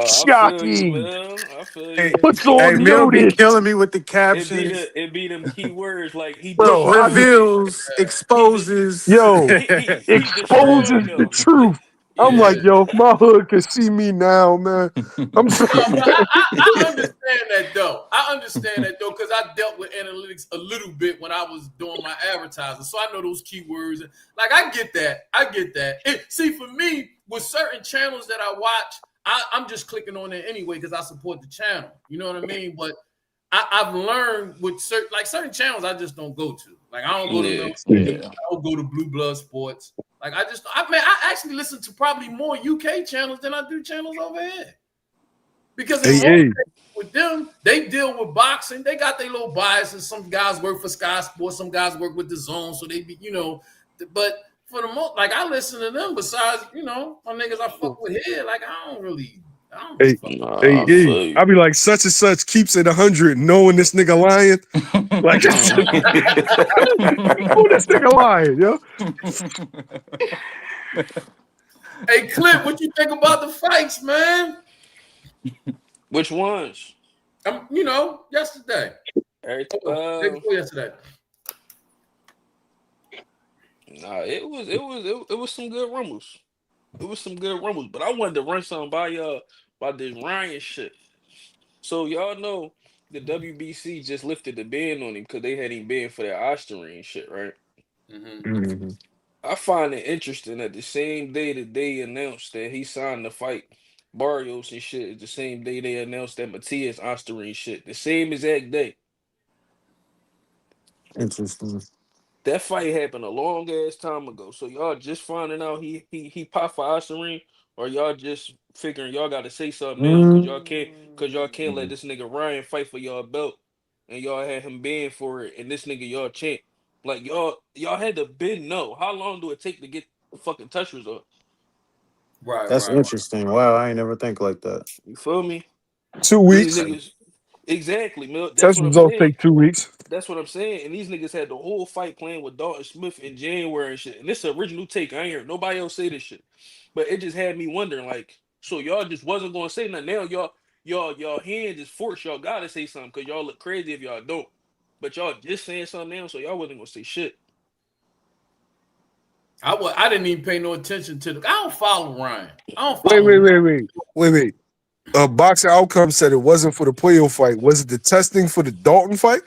shocking. I feel you. Puts on Mil be killing me with the captions. It be them key words like he reveals, exposes. Exposes the truth. I'm like, if my hood could see me now, man. I'm sorry. I understand that though. Because I dealt with analytics a little bit when I was doing my advertising. So I know those keywords. Like, I get that. See, for me, with certain channels that I watch, I'm just clicking on it anyway because I support the channel. You know what I mean? But I've learned with certain channels I just don't go to. Like, I don't go to I don't go to Blue Blood Sports. Like, I actually listen to probably more UK channels than I do channels over here. Because in Hey, most cases with them, they deal with boxing. They got their little biases. Some guys work for Sky Sports, some guys work with the Zone, so they be, but for the most, like I listen to them. Besides, my niggas I fuck with here, like I don't really hey, fuck. hey, Nah, I hey. feel you. I be like, such and such keeps it 100, knowing this nigga lying. Like, you know this nigga lying, yo. Hey, Clint, what you think about the fights, man? Which ones? Yesterday. Day Day before yesterday. Nah, it was some good rumbles. It was some good rumbles, but I wanted to run something by y'all about this Ryan shit. So y'all know the WBC just lifted the ban on him because they had him banned for that Ostarine shit, right? Mm-hmm. I find it interesting that the same day that they announced that he signed the fight Barrios and shit is the same day they announced that Matias Ostarine shit. The same exact day. Interesting. That fight happened a long ass time ago. So y'all just finding out he popped for Ostarine, or y'all just figuring y'all got to say something now because y'all can't let this nigga Ryan fight for y'all belt, and y'all had him banned for it, and this nigga y'all champ. Like y'all had to bid no. How long do it take to get the fucking touch result? That's Right. interesting. Wow, I ain't never think like that. You feel me? 2 These weeks. niggas exactly, Mil. That's Test what I'm results saying. take 2 weeks. That's what I'm saying. And these niggas had the whole fight playing with Dalton Smith in January and shit. And this is an original take. I ain't heard nobody else say this shit. But it just had me wondering, like, so y'all just wasn't gonna say nothing. Now y'all hand is forced. Y'all gotta say something because y'all look crazy if y'all don't. But y'all just saying something now, so y'all wasn't gonna say shit. I didn't even pay no attention to I don't follow Ryan. I don't Wait, follow wait. Boxing Outcome said it wasn't for the Puyo fight. Was it the testing for the Dalton fight?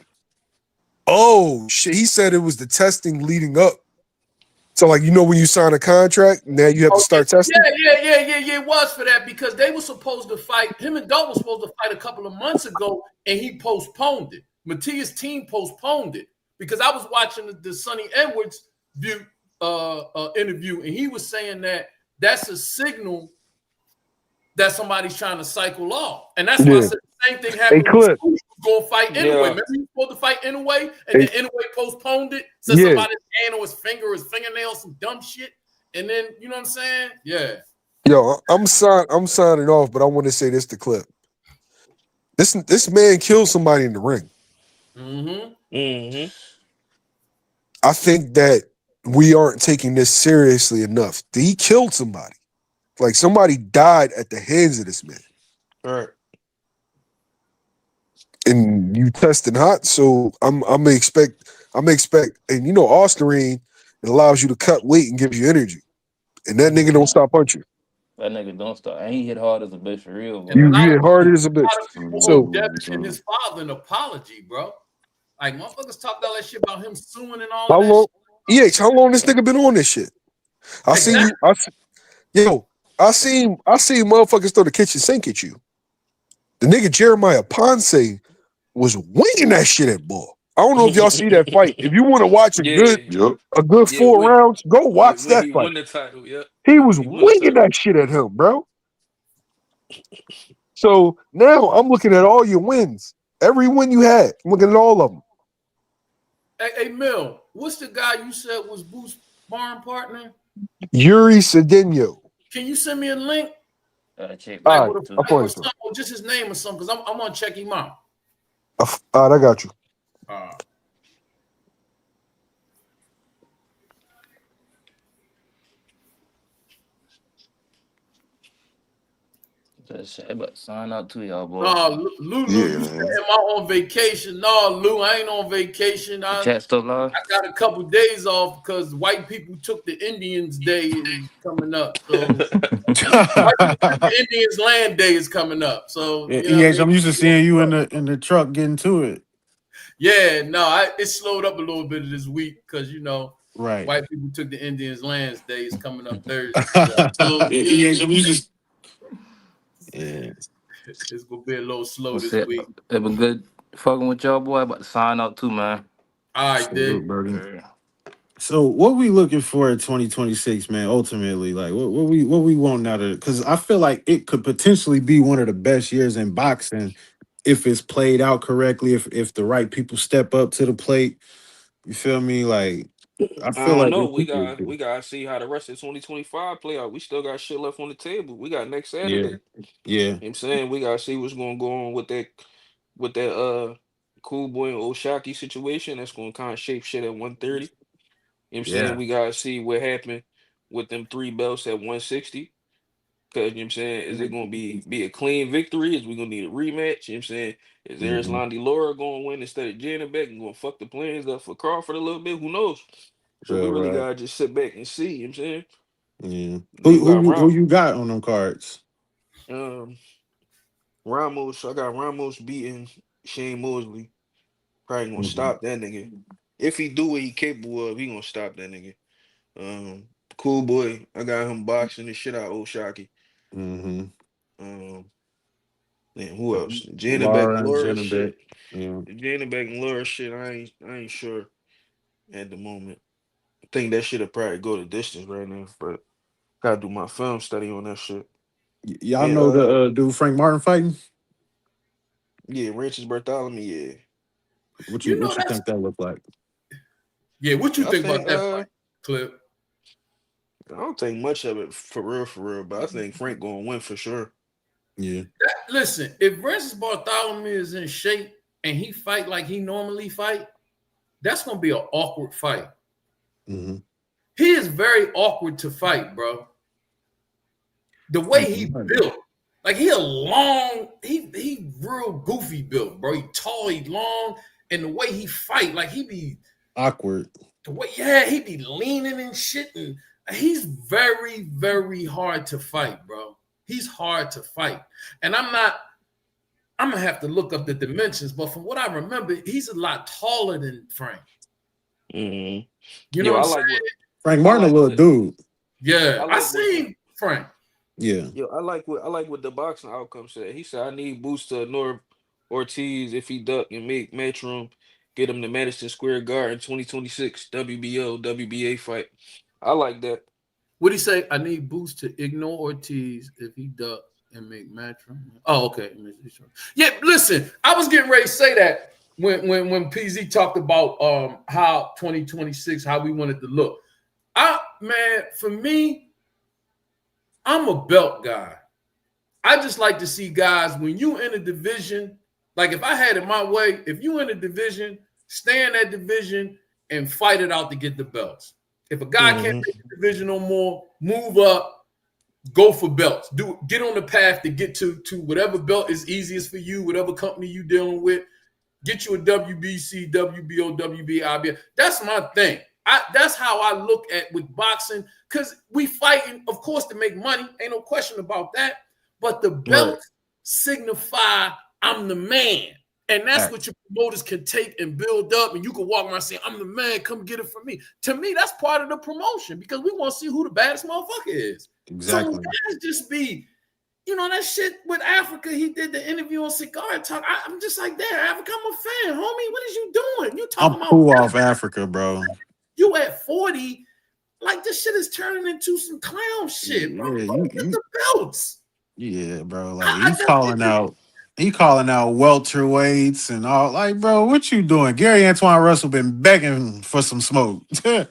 Oh shit! He said it was the testing leading up. So, like, when you sign a contract, now you have to start testing. Yeah. It was for that because they were supposed to fight. Him and Dalton was supposed to fight a couple of months ago, and he postponed it. Matias' team postponed it because I was watching the Sonny Edwards interview, and he was saying that that's a signal that somebody's trying to cycle off, and that's why I Yeah. said the same thing Hey, happened with Clip. Stu. Going to fight anyway. Yeah. Remember, he was supposed to fight anyway, and then anyway postponed it. Said Yeah. somebody's hand or his finger or his fingernail, some dumb shit, and then you know what I'm saying? Yeah. Yo, I'm signing off, but I want to say this to Clip. This man killed somebody in the ring. Mm-hmm. I think that we aren't taking this seriously enough. He killed somebody. Like, somebody died at the hands of this man. All right. And you testing hot, so I'm gonna expect, and Ostarine, it allows you to cut weight and gives you energy. And that nigga don't stop punching. That nigga don't stop. And he hit hard as a bitch for real, And bro. You hit hard as a bitch. people owe So Devin and his father an apology, bro. Like motherfuckers talked all that shit about him suing and all how of that long? shit. How long this nigga been on this shit? I seen you. I seen motherfuckers throw the kitchen sink at you. The nigga Jeremiah Ponce was winging that shit at Ball. I don't know if y'all see that fight. If you want to watch a good Yeah, 4 rounds, go watch when that he fight. won the title, yeah. He was He won the winging title. that shit at him, bro. So now I'm looking at all your wins. Every win you had, I'm looking at all of them. Hey, Mil, what's the guy you said was Boost Barn partner? Yuri Cedeno. Can you send me a link? Check All that right, out, With a too. I'll fight find or it. something, or just his name or something, because I'm gonna check him out. All right, I got you. That shit, but sign out to y'all, boy. No, Lou, you said, am I on vacation? No, Lou, I ain't on vacation. The chat still live? I got a couple days off because white people took the Indians' Day is coming up. So white people took the Indians' Land Day is coming up. So you know what I mean? I'm used to seeing you in the truck getting to it. Yeah, no, it slowed up a little bit this week because Right. white people took the Indians' Lands Day is coming up Thursday. So it's gonna be a little slow What's this it? week. It been good fucking with y'all, boy. About to sign out too, man. All right, Salute, dude. Birdie. Yeah. So what we looking for in 2026, man? Ultimately, like what we want now to, because I feel like it could potentially be one of the best years in boxing if it's played out correctly, if the right people step up to the plate. You feel me? Like I I feel don't like know. it could be We gotta see how the rest of 2025 play out. We still got shit left on the table. We got next yeah, Saturday. yeah, You know what I'm saying? We gotta see what's gonna go on with that Cool Boy and Oshaki situation. That's gonna kind of shape shit at 130. You know what I'm saying? yeah. We gotta see what happened with them three belts at 160. Cause you know what I'm saying, is it gonna be a clean victory? Is we gonna need a rematch? You know what I'm saying? Is Hmm. Erislandy Laura gonna win instead of Janet Beck and gonna fuck the plans up for Crawford a little bit? Who knows? So we Yeah, really right. gotta just sit back and see, you know what I'm saying? Yeah. Then you got Who you got on them cards? Um Ramos. I got Ramos beating Shane Mosley. Probably gonna Hmm. stop that nigga. If he do what he capable of, he gonna stop that nigga. Cool Boy. I got him boxing the shit out of Oshaki. Hmm. Um then who else? Janet Beck and Laura and Laura Jennebeck. shit. Yeah. Janet Beck and Laura shit. I ain't sure at the moment. I think that shit'll probably go the distance right now, but gotta do my film study on that shit. Y'all And know the dude Frank Martin fighting? yeah, Ranches Bartholomew, yeah. You know What you that's think that look like? yeah. What you I think think about that fight, Clip? I don't think much of it for real, but I think Frank gonna win for sure. Yeah. Listen, if Francis Bartholomew is in shape and he fight like he normally fight, that's gonna be an awkward fight. Hmm. He is very awkward to fight, bro. The way Frank he Martin. built, like he a long, he real goofy built, bro. He tall, he long, and the way he fight, like he be Awkward. the way, yeah, he be leaning and shit, and he's very, very hard to fight, bro. He's hard to fight, and I'm gonna have to look up the dimensions, but from what I remember, he's a lot taller than Frank. hmm You know Yo, what I'm I saying? like what Frank I Martin, a like little what dude. Yeah, I I like what seen Frank. Yeah. yo, I like what the boxing outcome said. He said I need boost to North Ortiz if he duck and make matchroom, get him to Madison Square Garden 2026 WBO WBA fight. I like that. What he say? I need Boost to ignore Ortiz if he duck and make match room. Oh, okay. Yeah, listen, I was getting ready to say that when PZ talked about how 2026, how we wanted to look. For me, I'm a belt guy. I just like to see guys when you in a division, like if I had it my way, if you in a division, stay in that division and fight it out to get the belts. If a guy can't hmm make the division no more, move up, go for belts. Get on the path to get to whatever belt is easiest for you, whatever company you dealing with. Get you a WBC, WBO, WBIB. That's my thing. That's how I look at with boxing because we fighting, of course, to make money. Ain't no question about that. But the Right. belts signify I'm the man. And that's what Facts. your promoters can take and build up. And you can walk around saying, I'm the man, come get it from me. To me, that's part of the promotion because we want to see who the baddest motherfucker is. So when Exactly. guys just be that shit with Africa, he did the interview on Cigar Talk. I'm just like, damn, Africa, I'm a fan, homie. What is you doing? You I'm talking about cool off Africa, bro. you at 40, like this shit is turning into some clown shit, bro. Yeah, Go get the belts. yeah, bro. Like I just he calling out welterweights and all. Like, bro, what you doing? Gary Antoine Russell been begging for some smoke. yeah.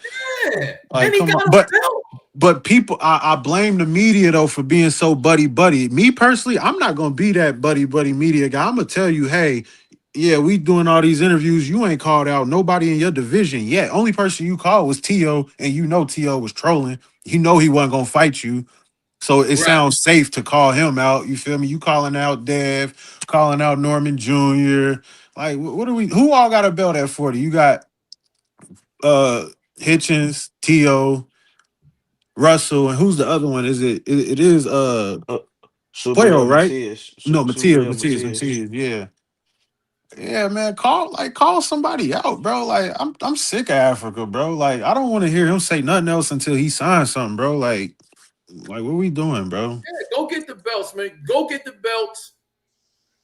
Like, And he come on. got a belt. But people, I blame the media though for being so buddy buddy. Me personally, I'm not gonna be that buddy buddy media guy. I'm gonna tell you, hey, yeah, we doing all these interviews. You ain't called out nobody in your division yet. Only person you called was T.O., and you know T.O. was trolling. You know he wasn't gonna fight you. So it Right. sounds safe to call him out. You feel me? You calling out Dev, calling out Norman Jr. Like, what are we? Who all got a belt at 40? You got uh Hitchens, T.O., Russell, and who's the other one? It is Uh, Fuego, Subriel right? Matias. No, Subriel Matias. Matias. Yeah, yeah, man. Call somebody out, bro. Like I'm sick of Africa, bro. Like I don't want to hear him say nothing else until he signs something, bro. Like what we doing, bro? Yeah, go get the belts, man. Go get the belts.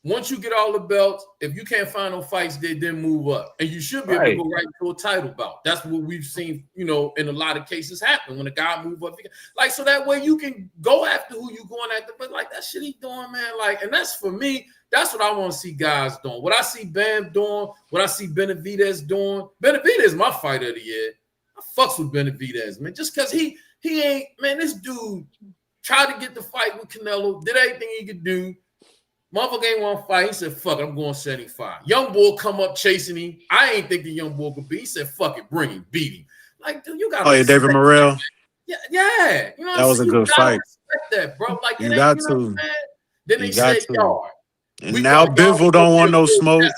once you get all the belts, if you can't find no fights, they then move up. And you should be able to go right to a title bout. That's what we've seen, in a lot of cases happen when a guy move up. Like, so that way you can go after who you going after. But like that shit he doing, man. Like, and that's for me, that's what I want to see guys doing. What I see Bam doing, what I see Benavidez doing. Benavidez is my fighter of the year. I fucks with Benavidez, man. Just because he ain't, man, this dude tried to get the fight with Canelo, did everything he could do. Motherfucker ain't want to fight. He said, fuck it, I'm going 75. Young boy come up chasing him. I ain't thinking young boy could beat. He said, fuck it, bring him, beat him. Like, dude, you got to. Oh, yeah, David Morrell. Yeah. You know what That was a good fight. Respect that, bro. Like, You got to. Then they said, yard. And now Bivol don't want no smoke.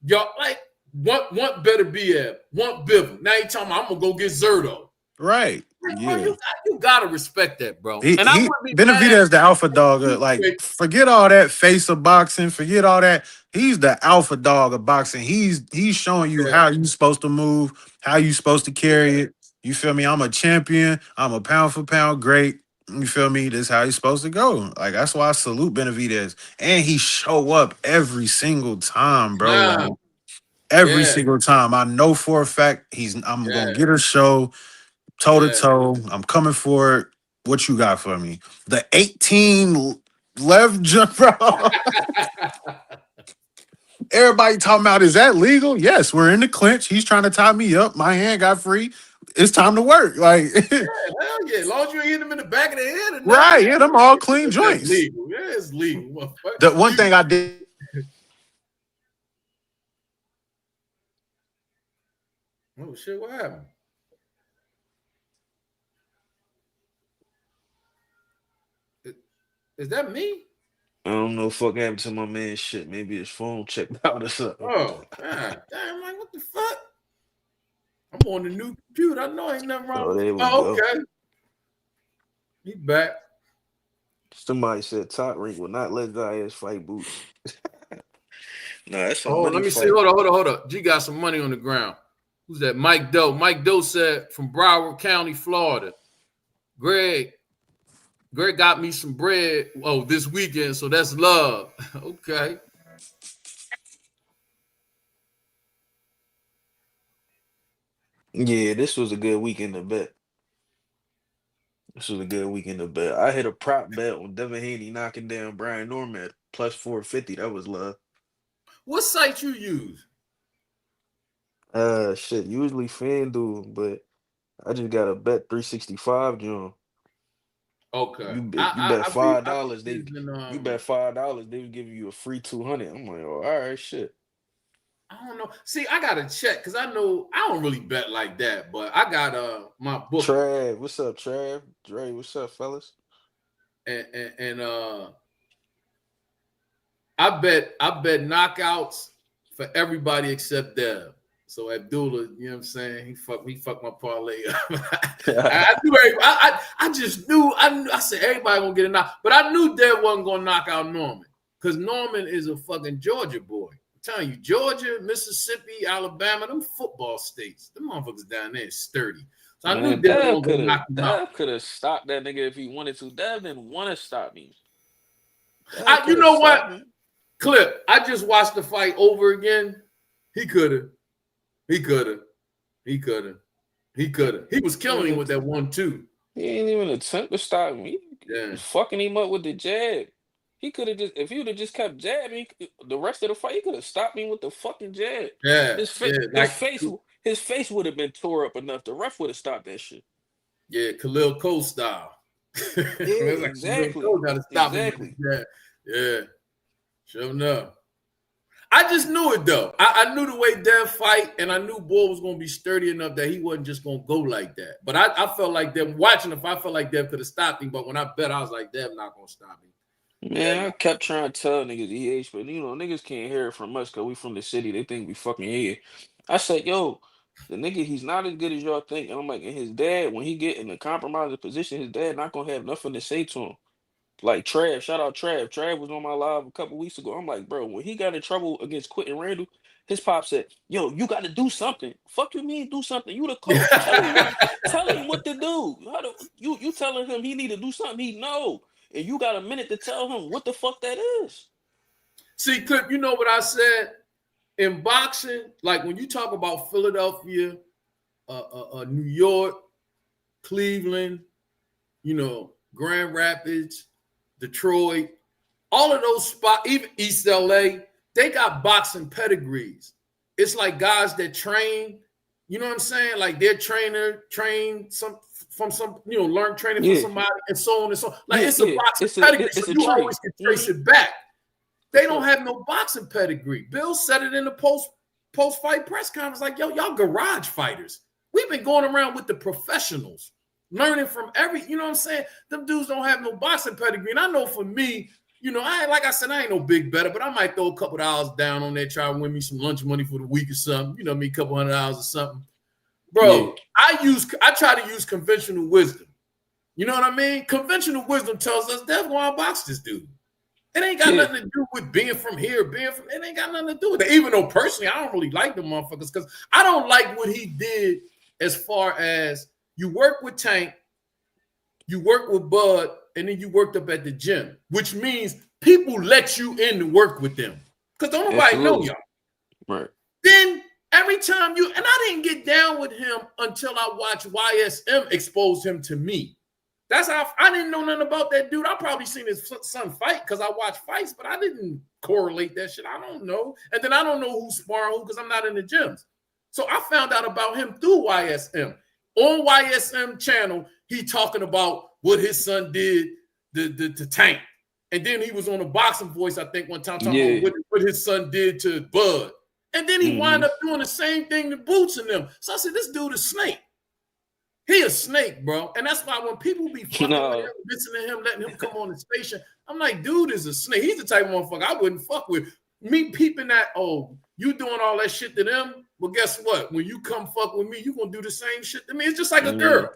Y'all, like, want better BF. Want Bivol. Now you talking about, I'm going to go get Zerto. Right. Like, yeah. bro, you gotta respect that, bro. Benavidez the alpha dog. Like, forget all that face of boxing. Forget all that. He's the alpha dog of boxing. He's showing you how you supposed to move, how you supposed to carry it. You feel me? I'm a champion. I'm a pound for pound great. You feel me? This is how he's supposed to go. Like, that's why I salute Benavidez. And he show up every single time, bro. Like, every single time. I know for a fact I'm gonna get a show. Toe to toe, I'm coming for it. What you got for me? The 18 left jump, bro. Everybody talking about, is that legal? Yes, we're in the clinch. He's trying to tie me up. My hand got free. It's time to work. Like, hell yeah. As long as you hit him in the back of the head. Right, yeah, them all clean joints. It's legal. Yeah, it's legal. The one thing I did. Oh shit, what happened? Is that me? I don't know what fuck happened to my man shit. Maybe his phone checked out or something. Oh, God damn, like, what the fuck? I'm on the new computer. I know ain't nothing wrong. Okay. He back. Somebody said Top Rank will not let Diaz fight Boots. No, that's a let me see. Hold up. G got some money on the ground. Who's that? Mike Doe. Mike Doe said from Broward County, Florida. Greg got me some bread this weekend, so that's love. Okay. Yeah, this was a good weekend to bet. I hit a prop bet on Devin Haney knocking down Brian Norman at plus 450. That was love. What site you use? Shit, usually FanDuel, but I just got a bet 365, John. Okay. You bet $5. You bet $5. They would give you a free 200. I'm like, oh, all right, shit. I don't know. See, I gotta check because I know I don't really bet like that, but I got my book. Trav, what's up, Trav? Dre, what's up, fellas? And I bet knockouts for everybody except Dev. So Abdullah, you know what I'm saying? He fucked my parlay up. I just knew. I said everybody gonna get a knock, but I knew Dev wasn't gonna knock out Norman because Norman is a fucking Georgia boy. I'm telling you, Georgia, Mississippi, Alabama, them football states, them motherfuckers down there is sturdy. So I knew Dev could knock him out. Dev could have stopped that nigga if he wanted to. Dev didn't want to stop me. You know what? Clip, I just watched the fight over again. He could have. He was killing him with that 1-2. He ain't even attempt to stop me. Yeah. Fucking him up with the jab. He could have just, if he would have just kept jabbing the rest of the fight, he could have stopped me with the fucking jab. Yeah. His face would have been tore up enough. The ref would have stopped that shit. Yeah, Khalil Cole style. Yeah, exactly. Exactly. Yeah. Sure enough. I just knew it though. I knew the way Dev fight, and I knew Bull was gonna be sturdy enough that he wasn't just gonna go like that. But I felt like Dev watching him. I felt like Dev could have stopped him. But when I bet, I was like, Dev not gonna stop him. Man, I kept trying to tell niggas EH, but niggas can't hear it from us because we from the city. They think we fucking here. I said, yo, the nigga, he's not as good as y'all think. And I'm like, and his dad, when he get in a compromising position, his dad not gonna have nothing to say to him. Like Trav, shout out Trav. Trav was on my live a couple weeks ago. I'm like, bro, when he got in trouble against Quentin Randall, his pop said, yo, you got to do something. Fuck you mean do something? You the coach. Tell him what to do. You telling him he need to do something he know. And you got a minute to tell him what the fuck that is. See, Clip, you know what I said? In boxing, like when you talk about Philadelphia, New York, Cleveland, Grand Rapids, Detroit, all of those spots, even East LA, they got boxing pedigrees. It's like guys that train, you know what I'm saying? Like their trainer trained from some, learn training from somebody and so on and so on. Like it's a boxing pedigree, so you always can trace it back. They don't have no boxing pedigree. Bill said it in the post-fight press conference, like, yo, y'all garage fighters. We've been going around with the professionals, learning from you know what I'm saying? Them dudes don't have no boxing pedigree. And I know for me, like I said, I ain't no big better, but I might throw a couple of dollars down on there, try to win me some lunch money for the week or something. You know me, a couple $100 or something. Bro, I try to use conventional wisdom. You know what I mean? Conventional wisdom tells us Dev gonna box this dude. It ain't got nothing to do with being from here, it ain't got nothing to do with it. Even though personally, I don't really like the motherfuckers because I don't like what he did as far as you work with Tank, you work with Bud, and then you worked up at the gym, which means people let you in to work with them because don't nobody know y'all. Right. Then every time and I didn't get down with him until I watched YSM expose him to me. That's how I didn't know nothing about that dude. I probably seen his son fight because I watch fights, but I didn't correlate that shit. I don't know. And then I don't know who's sparring who because I'm not in the gyms. So I found out about him through YSM. On YSM channel, he talking about what his son did to Tank. And then he was on a boxing voice, I think, one time talking about what his son did to Bud. And then he wound up doing the same thing to Boots and them. So I said, this dude is snake. He a snake, bro. And that's why when people be fucking with him, listening to him, letting him come on the station, I'm like, dude is a snake. He's the type of motherfucker I wouldn't fuck with. Me peeping that, you doing all that shit to them, well, guess what? When you come fuck with me, you gonna do the same shit to me. It's just like a girl.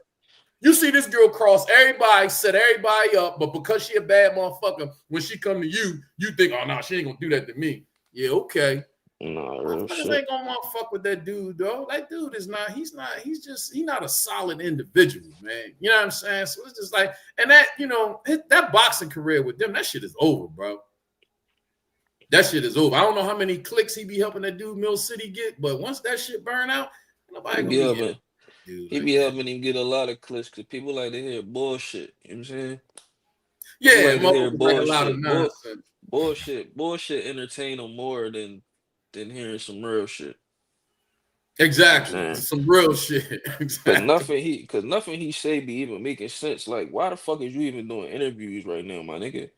You see this girl cross everybody, set everybody up, but because she a bad motherfucker, when she come to you, you think, oh, no, she ain't gonna do that to me. Yeah, okay. No, ain't gonna want to fuck with that dude, though. That dude is not, he's not a solid individual, man. You know what I'm saying? So it's just like, and that, that boxing career with them, that shit is over, bro. That shit is over. I don't know how many clicks he be helping that dude Mill City get, but once that shit burn out, nobody gonna be helping. He be helping him get a lot of clicks because people like to hear bullshit. You know what I'm saying? Yeah, like to hear bullshit. Like a lot of nonsense. Bullshit entertain them more than hearing some real shit. Exactly. Some real shit. Exactly. Because nothing he say be even making sense. Like, why the fuck is you even doing interviews right now, my nigga?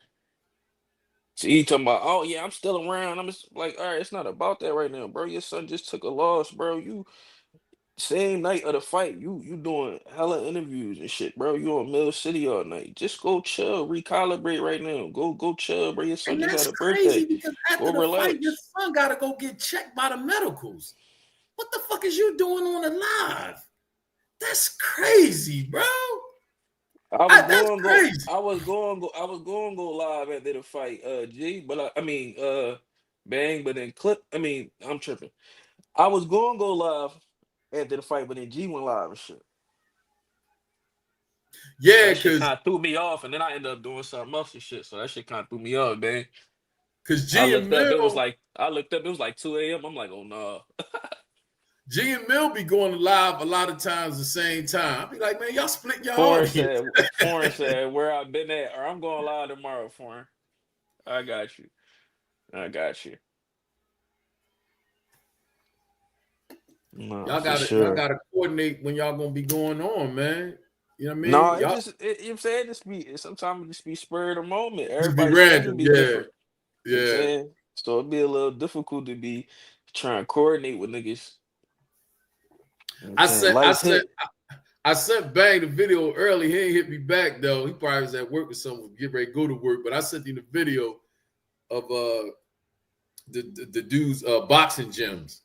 So he talking about, oh yeah, I'm still around. I'm just like, all right, it's not about that right now, bro. Your son just took a loss, bro. You same night of the fight, you doing hella interviews and shit, bro. You on Mill City all night. Just go chill, recalibrate right now. Go chill, bro. Your son just had a birthday. Because after the fight, your son gotta go get checked by the medicals. What the fuck is you doing on the live? That's crazy, bro. I was going to go live after the fight, G, but Bang, but then Clip. I'm tripping. I was going to go live after the fight, but then G went live and shit. Yeah, that shit kind of threw me off, and then I ended up doing something else and shit. So that shit kind of threw me off, man. Because I looked up, it was like 2 a.m. I'm like, oh no. G and Mill be going live a lot of times at the same time. I be like, man, y'all split your audience. Foreign said where I've been at, or I'm going live tomorrow, Foreign. I got you. No, y'all gotta coordinate when y'all gonna be going on, man. You know what I mean? No, you know what I'm saying? Sometimes it just be spur of the moment. Everybody's random, different. Yeah. You know so it'd be a little difficult to be trying to coordinate with niggas. I sent Bang the video early. He ain't hit me back though. He probably was at work with someone, get ready to go to work. But I sent him the video of the dude's boxing gyms.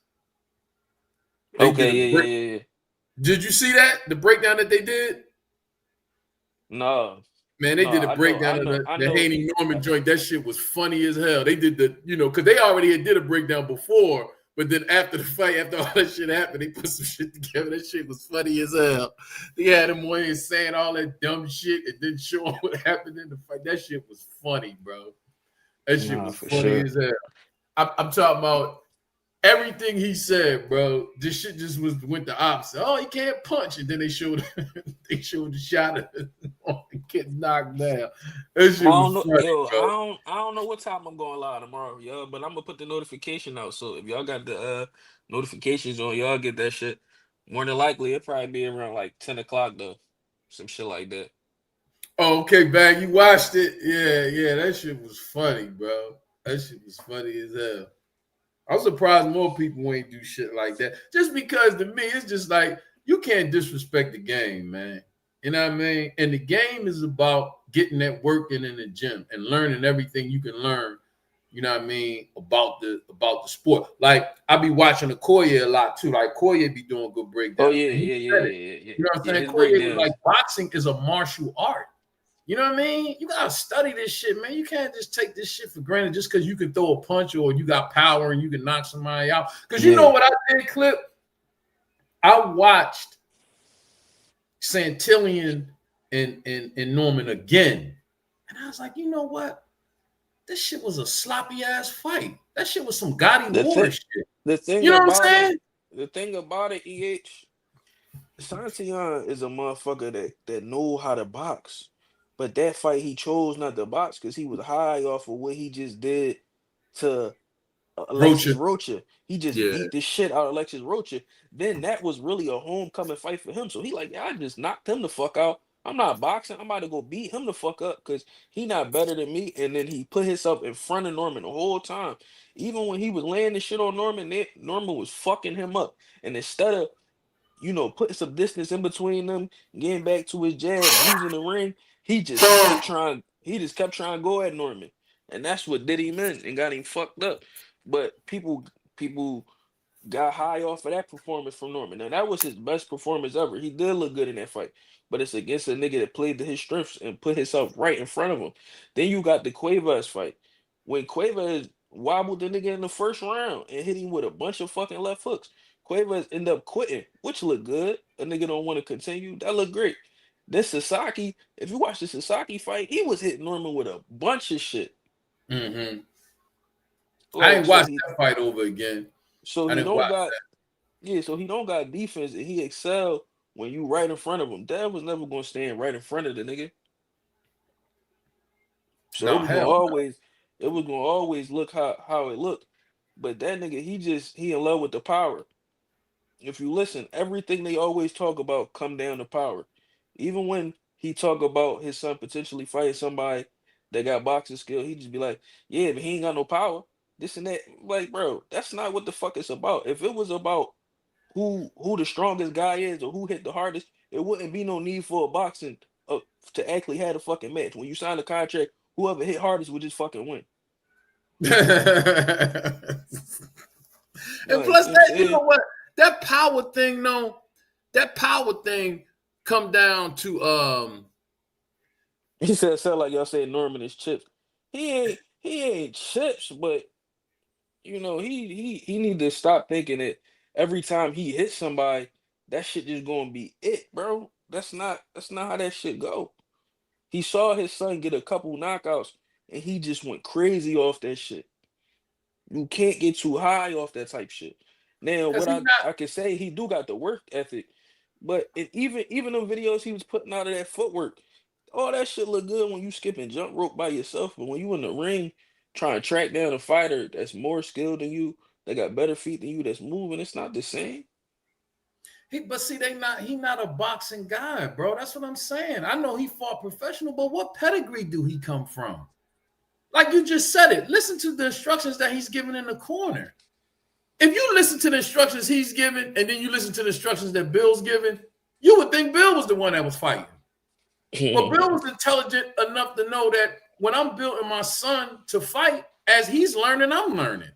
Yeah. Did you see that? The breakdown that they did? No. Man, they did a breakdown of the Haney Norman joint. That shit was funny as hell. They did because they already did a breakdown before. But then after the fight, after all that shit happened, they put some shit together. That shit was funny as hell. They had him way saying all that dumb shit and then showing what happened in the fight. That shit was funny, bro. That shit was funny as hell. I'm talking about everything he said, bro. This shit just went the opposite. Oh, he can't punch, and then they showed the shot of getting knocked down. That shit I was don't know, funny, yo. bro. I don't know what time I'm going live tomorrow, yo. But I'm gonna put the notification out. So if y'all got the notifications on, y'all get that shit. More than likely, it'll probably be around like 10 o'clock though, some shit like that. Oh, okay, bag. You watched it? Yeah. That shit was funny, bro. That shit was funny as hell. I'm surprised more people ain't do shit like that. Just because to me, it's just like you can't disrespect the game, man. You know what I mean? And the game is about getting that work in the gym and learning everything you can learn. You know what I mean about the sport. Like I be watching Okoye a lot too. Like Okoye be doing good Oh breakdowns. yeah, And he yeah, yeah, said it. yeah, yeah, You know what I'm yeah. saying? His Okoye was like breakdowns. boxing is a martial art. You know what I mean? You gotta study this shit, man. You can't just take this shit for granted just because you can throw a punch or you got power and you can knock somebody out. Because you know what I did, Clip? I watched Santillion and Norman again. And I was like, you know what? This shit was a sloppy ass fight. That shit was some Gotti Warren shit. The thing You know what I'm about saying? the thing about it, Santillan is a motherfucker that know how to box. But that fight he chose not to box because he was high off of what he just did to Alexis Rocha. Rocha. He just Yeah. beat the shit out of Alexis Rocha. Then that was really a homecoming fight for him. So he like, yeah, I just knocked him the fuck out. I'm not boxing. I'm about to go beat him the fuck up because he not better than me. And then he put himself in front of Norman the whole time. Even when he was laying the shit on Norman, Norman was fucking him up. And instead of putting some distance in between them, getting back to his jab, using the ring, he just kept trying. He just kept trying to go at Norman, and that's what did him in and got him fucked up. But people got high off of that performance from Norman. Now that was his best performance ever. He did look good in that fight, but it's against a nigga that played to his strengths and put himself right in front of him. Then you got the Cuevas fight when Cuevas wobbled the nigga in the first round and hit him with a bunch of fucking left hooks. Cuevas end up quitting, which looked good. A nigga don't want to continue. That looked great. This Sasaki, if you watch the Sasaki fight, he was hitting Norman with a bunch of shit. Mm-hmm. I Like ain't watched that fight over again. So I he didn't don't watch got that. so he don't got defense and he excel when you right in front of him. Dad was never gonna stand right in front of the nigga. So No, hell no. it was gonna always look how it looked. But that nigga, he in love with the power. If you listen, everything they always talk about come down to power. Even when he talk about his son potentially fighting somebody that got boxing skill, he just be like, yeah, but he ain't got no power. This and that. Like, bro, that's not what the fuck it's about. If it was about who the strongest guy is or who hit the hardest, it wouldn't be no need for a boxing to actually have a fucking match. When you sign a contract, whoever hit hardest would just fucking win. And Like, plus you know what I'm that, you know saying? what? That power thing, come down to He said sound like y'all saying Norman is chips. He ain't chips, but he need to stop thinking that every time he hits somebody, that shit just gonna be it, bro. That's not how that shit go. He saw his son get a couple knockouts and he just went crazy off that shit. You can't get too high off that type shit. Now, because what he not I can say, he do got the work ethic, but even the videos he was putting out of that footwork, all that shit look good when you skipping jump rope by yourself, but when you in the ring trying to track down a fighter that's more skilled than you, that got better feet than you, that's moving, it's not the same. but see, he not a boxing guy, bro. That's what I'm saying. I know he fought professional, but what pedigree do he come from? Like you just said it. Listen to the instructions that he's giving in the corner. If you listen to the instructions he's giving and then you listen to the instructions that Bill's giving, you would think Bill was the one that was fighting. But Bill was intelligent enough to know that when I'm building my son to fight, as he's learning, I'm learning.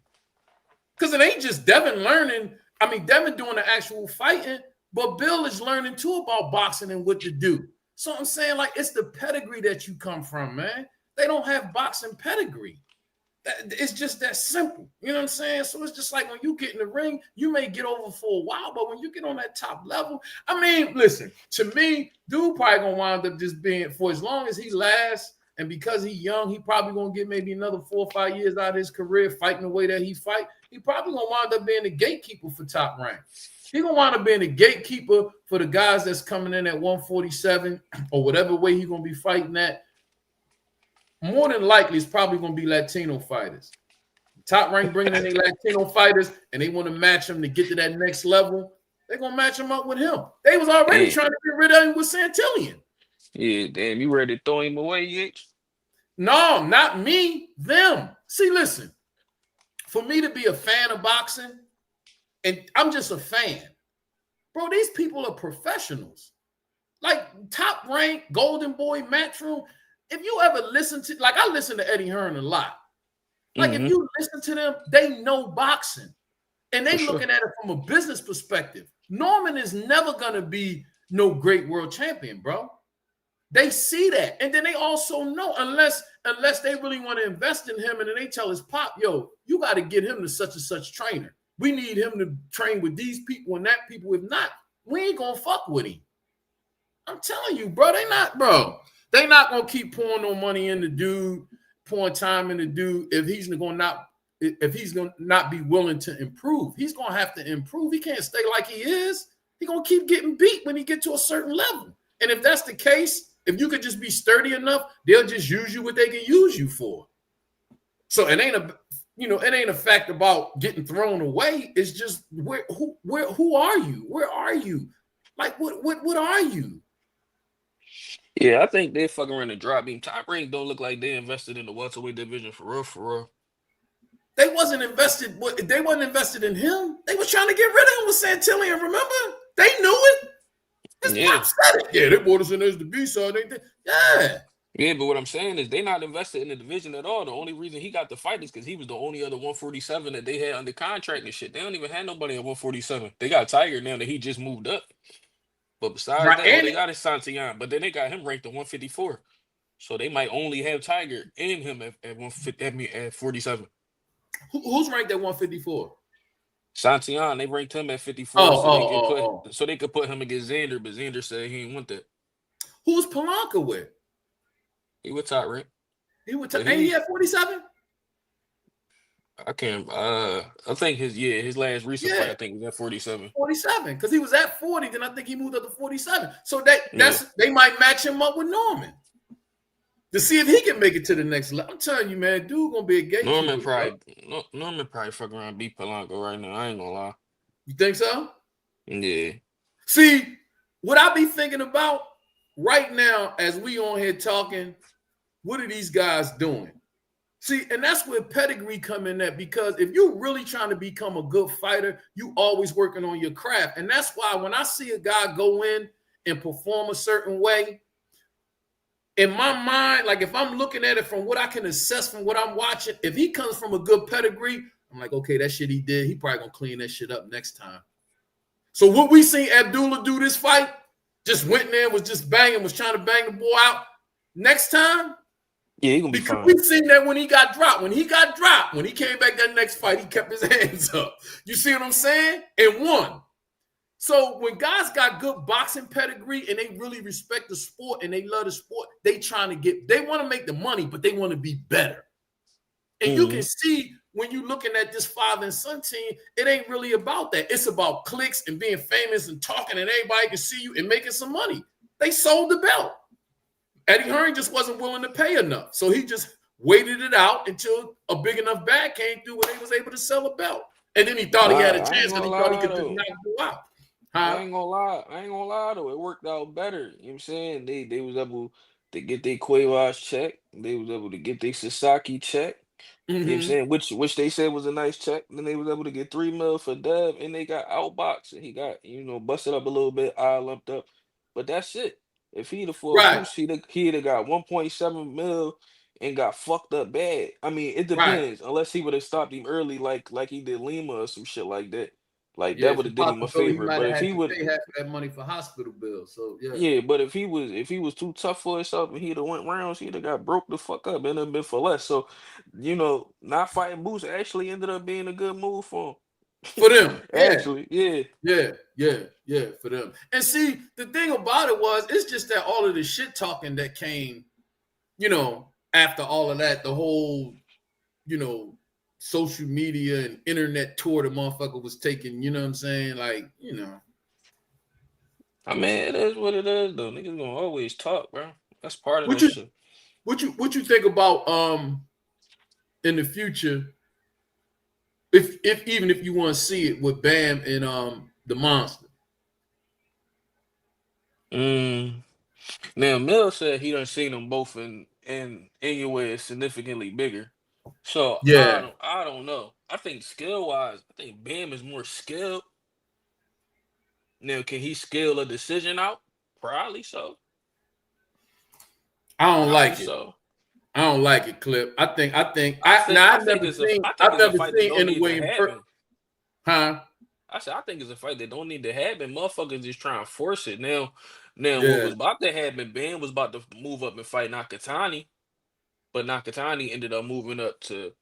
Because it ain't just Devin learning. I mean, Devin doing the actual fighting, but Bill is learning too about boxing and what to do. So I'm saying, like, it's the pedigree that you come from, man. They don't have boxing pedigree. It's just that simple. You know what I'm saying? So it's just like when you get in the ring, you may get over for a while, but when you get on that top level, I mean, listen, to me, dude probably gonna wind up just being, for as long as he lasts, And because he's young, he probably gonna get maybe another 4 or 5 years out of his career fighting the way that he fight. He probably gonna wind up being the gatekeeper for Top Rank. He gonna wind up being the gatekeeper for the guys that's coming in at 147 or whatever way he gonna be fighting at. More than likely, it's probably gonna be Latino fighters. Top Rank bringing in their Latino fighters, and they want to match them to get to that next level. They're gonna match him up with him. They was already trying to get rid of him with Santillion. Yeah, damn, you ready to throw him away, Yates? No, not me. Them. See, listen. For me to be a fan of boxing, and I'm just a fan, bro. These people are professionals. Like Top Rank, Golden Boy, Matchroom. If you ever listen to, like, I listen to Eddie Hearn a lot. Like, if you listen to them, they know boxing. And they looking at it from a business perspective. Norman is never going to be no great world champion, bro. They see that. And then they also know, unless they really want to invest in him, and then they tell his pop, yo, you got to get him to such and such trainer. We need him to train with these people and that people. If not, we ain't going to fuck with him. I'm telling you, bro, they not going to keep pouring no money in the dude, pouring time in the dude if he's going to not be willing to improve. He's going to have to improve. He can't stay like he is. He's going to keep getting beat when he get to a certain level. And if that's the case, if you could just be sturdy enough, they'll just use you what they can use you for. So it ain't a fact about getting thrown away. It's just who are you? Where are you? Like what are you? Yeah, I think they fucking around and drop him. Top Rank don't look like they invested in the welterweight division for real. They wasn't invested. They wasn't invested in him. They was trying to get rid of him with Santillion. Remember? They knew it. His pop said it. Yeah, they brought us in as the B-side. Yeah, but what I'm saying is they not invested in the division at all. The only reason he got the fight is because he was the only other 147 that they had under contract and shit. They don't even have nobody at 147. They got Tiger now that he just moved up. But besides that, all they got is Santillan. But then they got him ranked at 154. So they might only have Tiger and him at 150, at 47. Who's ranked at 154? Santillan, they ranked him at 54 so they could put him against Xander, but Xander said he didn't want that. Who's Polanka with? He was Top Rank. He was and he at 47? I can't I think his last recent fight I think was at 47. 47, because he was at 40, then I think he moved up to 47. So they might match him up with Norman to see if he can make it to the next level. I'm telling you, man, dude gonna be a gatekeeper. Norman probably fucking around beat Polanco right now. I ain't gonna lie. You think so? Yeah. See, what I be thinking about right now as we on here talking, what are these guys doing? See, and that's where pedigree come in at, because if you're really trying to become a good fighter, you always working on your craft. And that's why when I see a guy go in and perform a certain way, in my mind, like if I'm looking at it from what I can assess from what I'm watching, if he comes from a good pedigree, I'm like, okay, that shit he did, he probably gonna clean that shit up next time. So what we seen Abdullah do this fight, just went in there, was just banging, was trying to bang the boy out. Next time, yeah, he gonna be fine. We've seen that when he got dropped. When he came back that next fight, he kept his hands up. You see what I'm saying? And won. So when guys got good boxing pedigree and they really respect the sport and they love the sport, they want to make the money, but they want to be better. And you can see when you're looking at this father and son team, it ain't really about that. It's about clicks and being famous and talking and everybody can see you and making some money. They sold the belt. Eddie Hearn just wasn't willing to pay enough. So he just waited it out until a big enough bag came through where they was able to sell a belt. And then he thought he had a chance and he thought he could just knock you out. I ain't gonna lie though. It worked out better. You know what I'm saying? They was able to get their Cuevas check. They was able to get their Sasaki check. You know what I'm saying? Which they said was a nice check. Then they was able to get $3 million for Dev, and they got outboxed. And he got, busted up a little bit, eye lumped up. But that's it. If he'd have fought Bruce, he'd have got 1.7 million and got fucked up bad. I mean, it depends. Unless he would have stopped him early, like he did Lima or some shit like that. Like that would have did him a favor. But if he would pay half that money for hospital bills, so yeah. But if he was too tough for himself and he'd have went rounds, he'd have got broke the fuck up and have been for less. So, not fighting Boots actually ended up being a good move for him. For them, actually, yeah, for them. And see, the thing about it was, it's just that all of the shit talking that came you know, after all of that, the whole, you know, social media and internet tour the motherfucker was taking, you know what I'm saying? Like, you know. I mean, it is what it is, though. Niggas gonna always talk, bro. That's part of What this you shit. what you think about in the future, if even if you want to see it with Bam and the Monster? Now, Mill said he done seen them both in anywhere is significantly bigger. So Yeah. I don't know. I think skill wise, I think Bam is more skilled. Now, can he scale a decision out? Probably so. I don't Probably like it. so. I don't like it, Clip. I think I I've think never it's seen a fight that don't need to anyway in happen. huh? I think it's a fight that don't need to happen. Motherfuckers just trying to force it. Now what Yeah. was about to happen, Bam was about to move up and fight Nakatani, but Nakatani ended up moving up to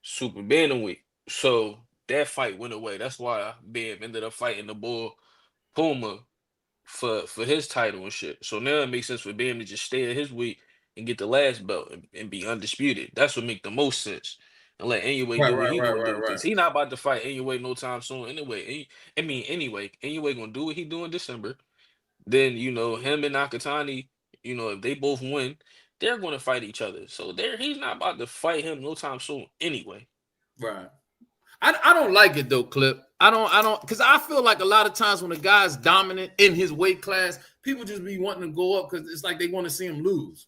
super bantamweight. So that fight went away. That's why Bam ended up fighting the bull Puma for his title and shit. So now it makes sense for Bam to just stay at his weight and get the last belt and be undisputed. That's what make the most sense. And let Anyway Right, do what right, he right, gonna right, do. right. Cause he not about to fight Anyway no time soon anyway. Anyway gonna do what he do in December. Then, you know, him and Nakatani, you know, if they both win, they're gonna fight each other. So he's not about to fight him no time soon anyway. Right. I don't like it though, Clip. I don't because I feel like a lot of times when a guy's dominant in his weight class, people just be wanting to go up because it's like they want to see him lose.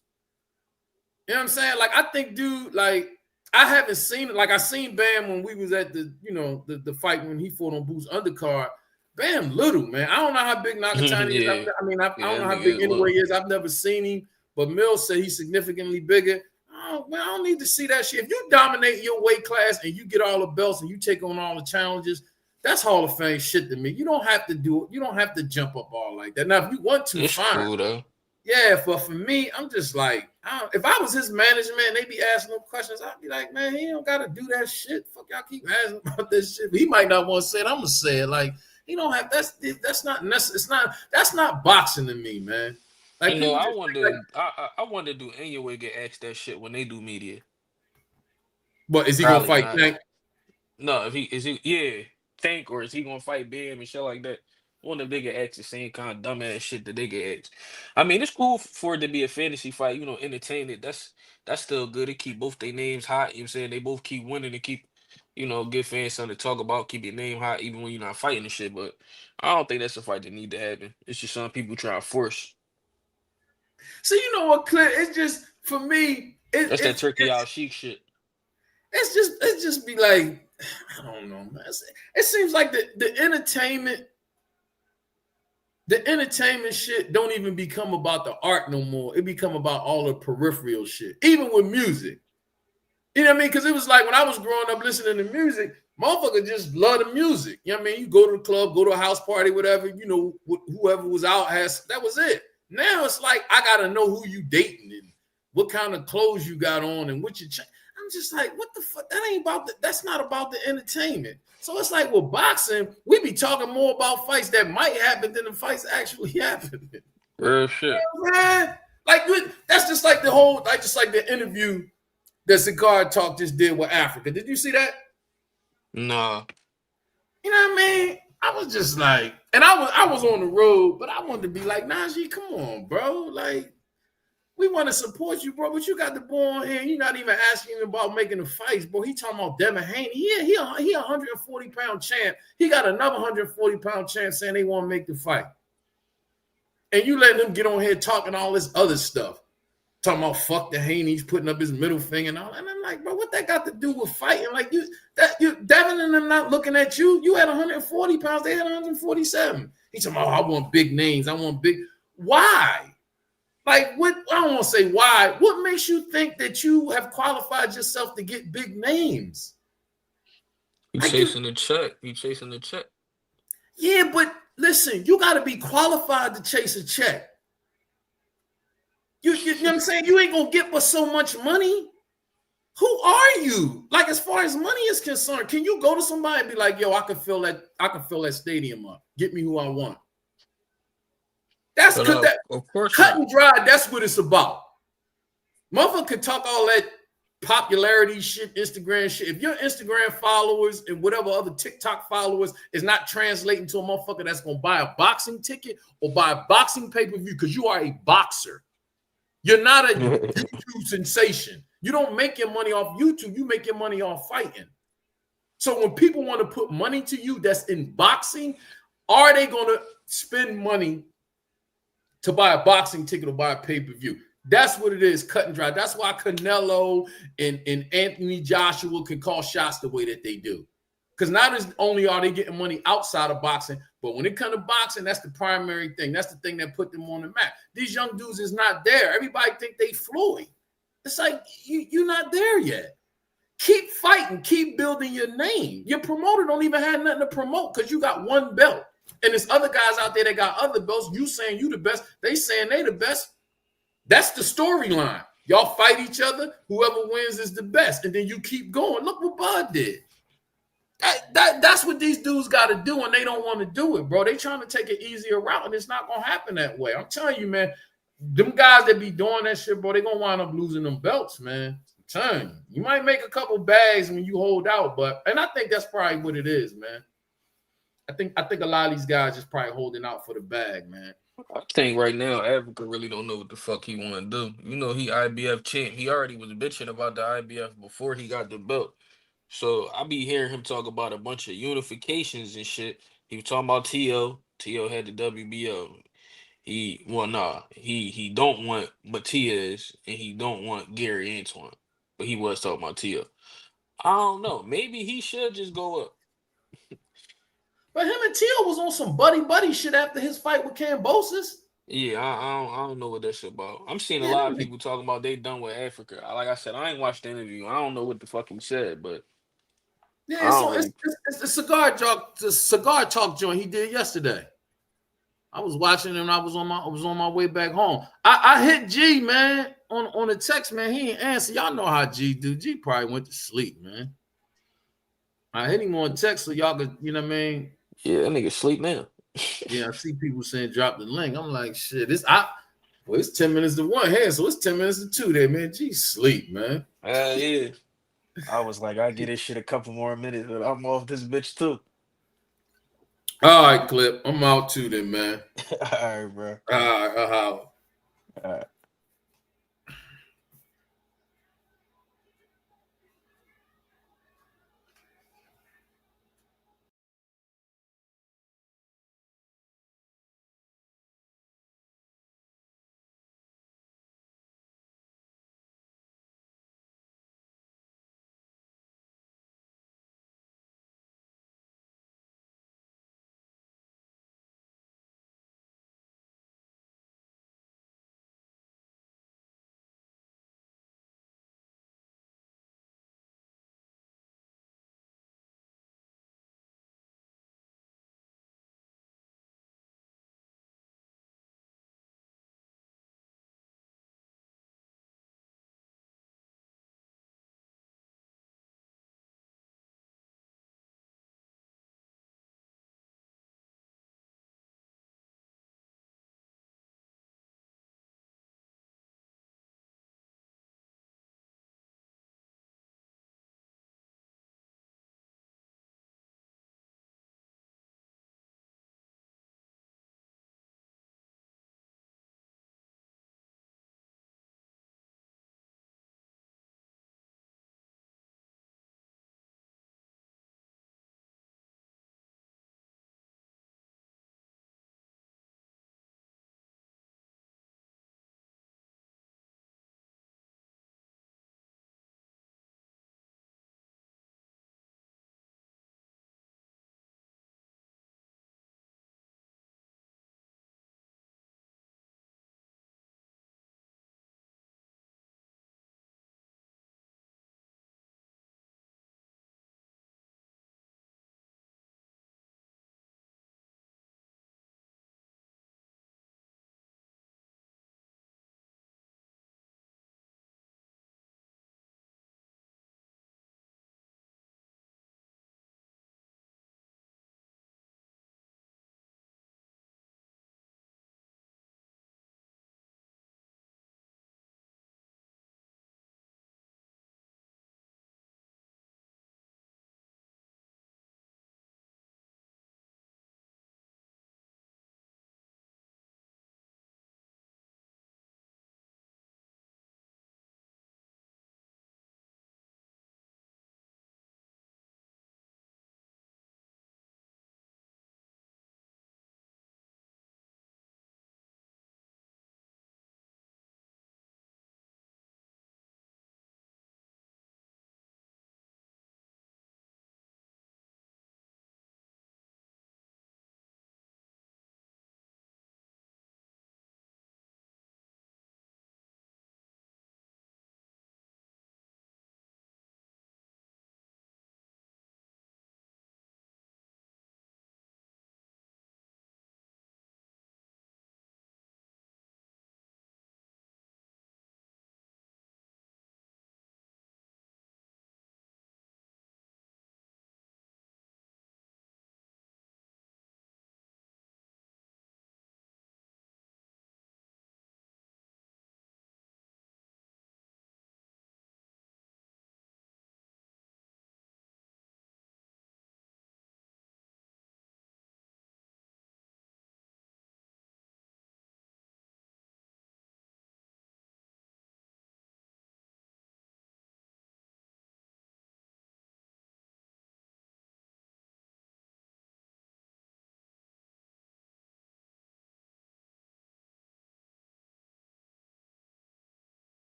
You know what I'm saying? Like I think, dude, like I haven't seen it. Like I seen Bam when we was at the, you know, the fight when he fought on Boots undercard. Bam little, man. I don't know how big Nakatani is. Yeah. I Yeah, don't that know how nigga big is Anyway little. is. I've never seen him, but Mills said he's significantly bigger. Man, I don't need to see that shit. If you dominate your weight class and you get all the belts and you take on all the challenges, that's Hall of Fame shit to me. You don't have to do it. You don't have to jump up all like that. Now, if you want to, It's fine. cool though. Yeah, but for me, I'm just like, if I was his management and they be asking him questions, I'd be like, man, he don't gotta do that shit. Fuck y'all keep asking about this shit. But he might not want to say it. I'm gonna say it. Like, he don't have that's not necessary. That's not boxing to me, man. Like You know, people I just think like, wonder. I wonder, do Anyway get asked that shit when they do media? but is he gonna Probably fight not. Tank? No, if he is he yeah, Tank, or is he gonna fight Bam and shit like that? One of them they get asked the same kind of dumbass shit that they get asked. I mean, it's cool for it to be a fantasy fight, you know, entertaining. That's still good. It keep both their names hot. You know what I'm saying? They both keep winning and keep, you know, give fans something to talk about, keep your name hot even when you're not fighting and shit. But I don't think that's a fight that need to happen. It's just some people try to force. So you know what, Clint? It's just for me, That's that turkey out chic shit. it's just be like, I don't know, man. It seems like the entertainment shit don't even become about the art no more. It become about all the peripheral shit, even with music. You know what I mean? Because it was like when I was growing up listening to music, motherfucker just love the music. You know what I mean? You go to the club, go to a house party, whatever, you know, whoever was out that was it. Now it's like, I got to know who you dating and what kind of clothes you got on and what you I'm just like, what the fuck? That ain't about that's not about the entertainment. So it's like with boxing, we be talking more about fights that might happen than the fights actually happening. Real shit. You know, man, like that's just like the whole, like just like the interview that Cigar Talk just did with Africa. Did you see that? Nah. You know what I mean? I was just like, and I was on the road, but I wanted to be like, Najee, come on, bro. Like, we want to support you, bro, but you got the boy on here. You're not even asking him about making the fights, bro. He talking about Devin Haney. Yeah, he a 140-pound champ. He got another 140-pound champ saying they want to make the fight. And you letting him get on here talking all this other stuff. Talking about fuck the Haney's, putting up his middle finger and all. And I'm like, bro, what that got to do with fighting? Like Devin and them not looking at you. You had 140 pounds. They had 147. He talking about, I want big names. I want big. Why? Like, what? I don't want to say why. What makes you think that you have qualified yourself to get big names? You chasing the check. You chasing the check. Yeah, but listen, you got to be qualified to chase a check. You know what I'm saying? You ain't gonna get but so much money. Who are you? Like, as far as money is concerned, can you go to somebody and be like, yo, I can fill that stadium up. Get me who I want. That's But, that of course cut not. and dry, that's what it's about. Motherfucker could talk all that popularity shit, Instagram shit. If your Instagram followers and whatever other TikTok followers is not translating to a motherfucker that's gonna buy a boxing ticket or buy a boxing pay-per-view because you are a boxer. You're not a YouTube sensation. You don't make your money off YouTube. You make your money off fighting. So when people want to put money to you that's in boxing, are they going to spend money to buy a boxing ticket or buy a pay-per-view? That's what it is, cut and dry. That's why Canelo and Anthony Joshua can call shots the way that they do. Because not only are they getting money outside of boxing, but when it comes to boxing, that's the primary thing. That's the thing that put them on the map. These young dudes is not there. Everybody think they Floyd. It's like, you're not there yet. Keep fighting. Keep building your name. Your promoter don't even have nothing to promote because you got one belt. And there's other guys out there that got other belts. You saying you the best. They saying they the best. That's the storyline. Y'all fight each other. Whoever wins is the best. And then you keep going. Look what Bud did. That's what these dudes got to do, and they don't want to do it, bro. They trying to take an easier route, and it's not going to happen that way. I'm telling you, man, them guys that be doing that shit, bro, they going to wind up losing them belts, man. I'm telling you. You might make a couple bags when you hold out, and I think that's probably what it is, man. I think a lot of these guys just probably holding out for the bag, man. I think right now, Africa really don't know what the fuck he want to do. You know, he IBF champ. He already was bitching about the IBF before he got the belt. So I be hearing him talk about a bunch of unifications and shit. He was talking about T.O. T.O. had the WBO. He don't want Matias and he don't want Gary Antoine. But he was talking about T.O. I don't know. Maybe he should just go up. But him and T.O. was on some buddy shit after his fight with Kambosos. Yeah, I don't know what that's about. I'm seeing a lot of people talking about they done with Africa. Like I said, I ain't watched the interview. I don't know what the fuck he said, but yeah, so it's the cigar talk joint he did yesterday. I was watching him. I was on my way back home. I hit G, man, on a text, man. He ain't answer. Y'all know how G do. G probably went to sleep, man. I hit him on text so y'all could, you know what I mean? Yeah, that nigga sleep now. Yeah, I see people saying drop the link. I'm like, shit, it's 10 minutes to 1 hand, so it's 10 minutes to 2 there, man. G sleep, man. Yeah. I was like, I get this shit a couple more minutes, but I'm off this bitch too. All right, Clip. I'm out too then, man. All right, bro. All right. All right.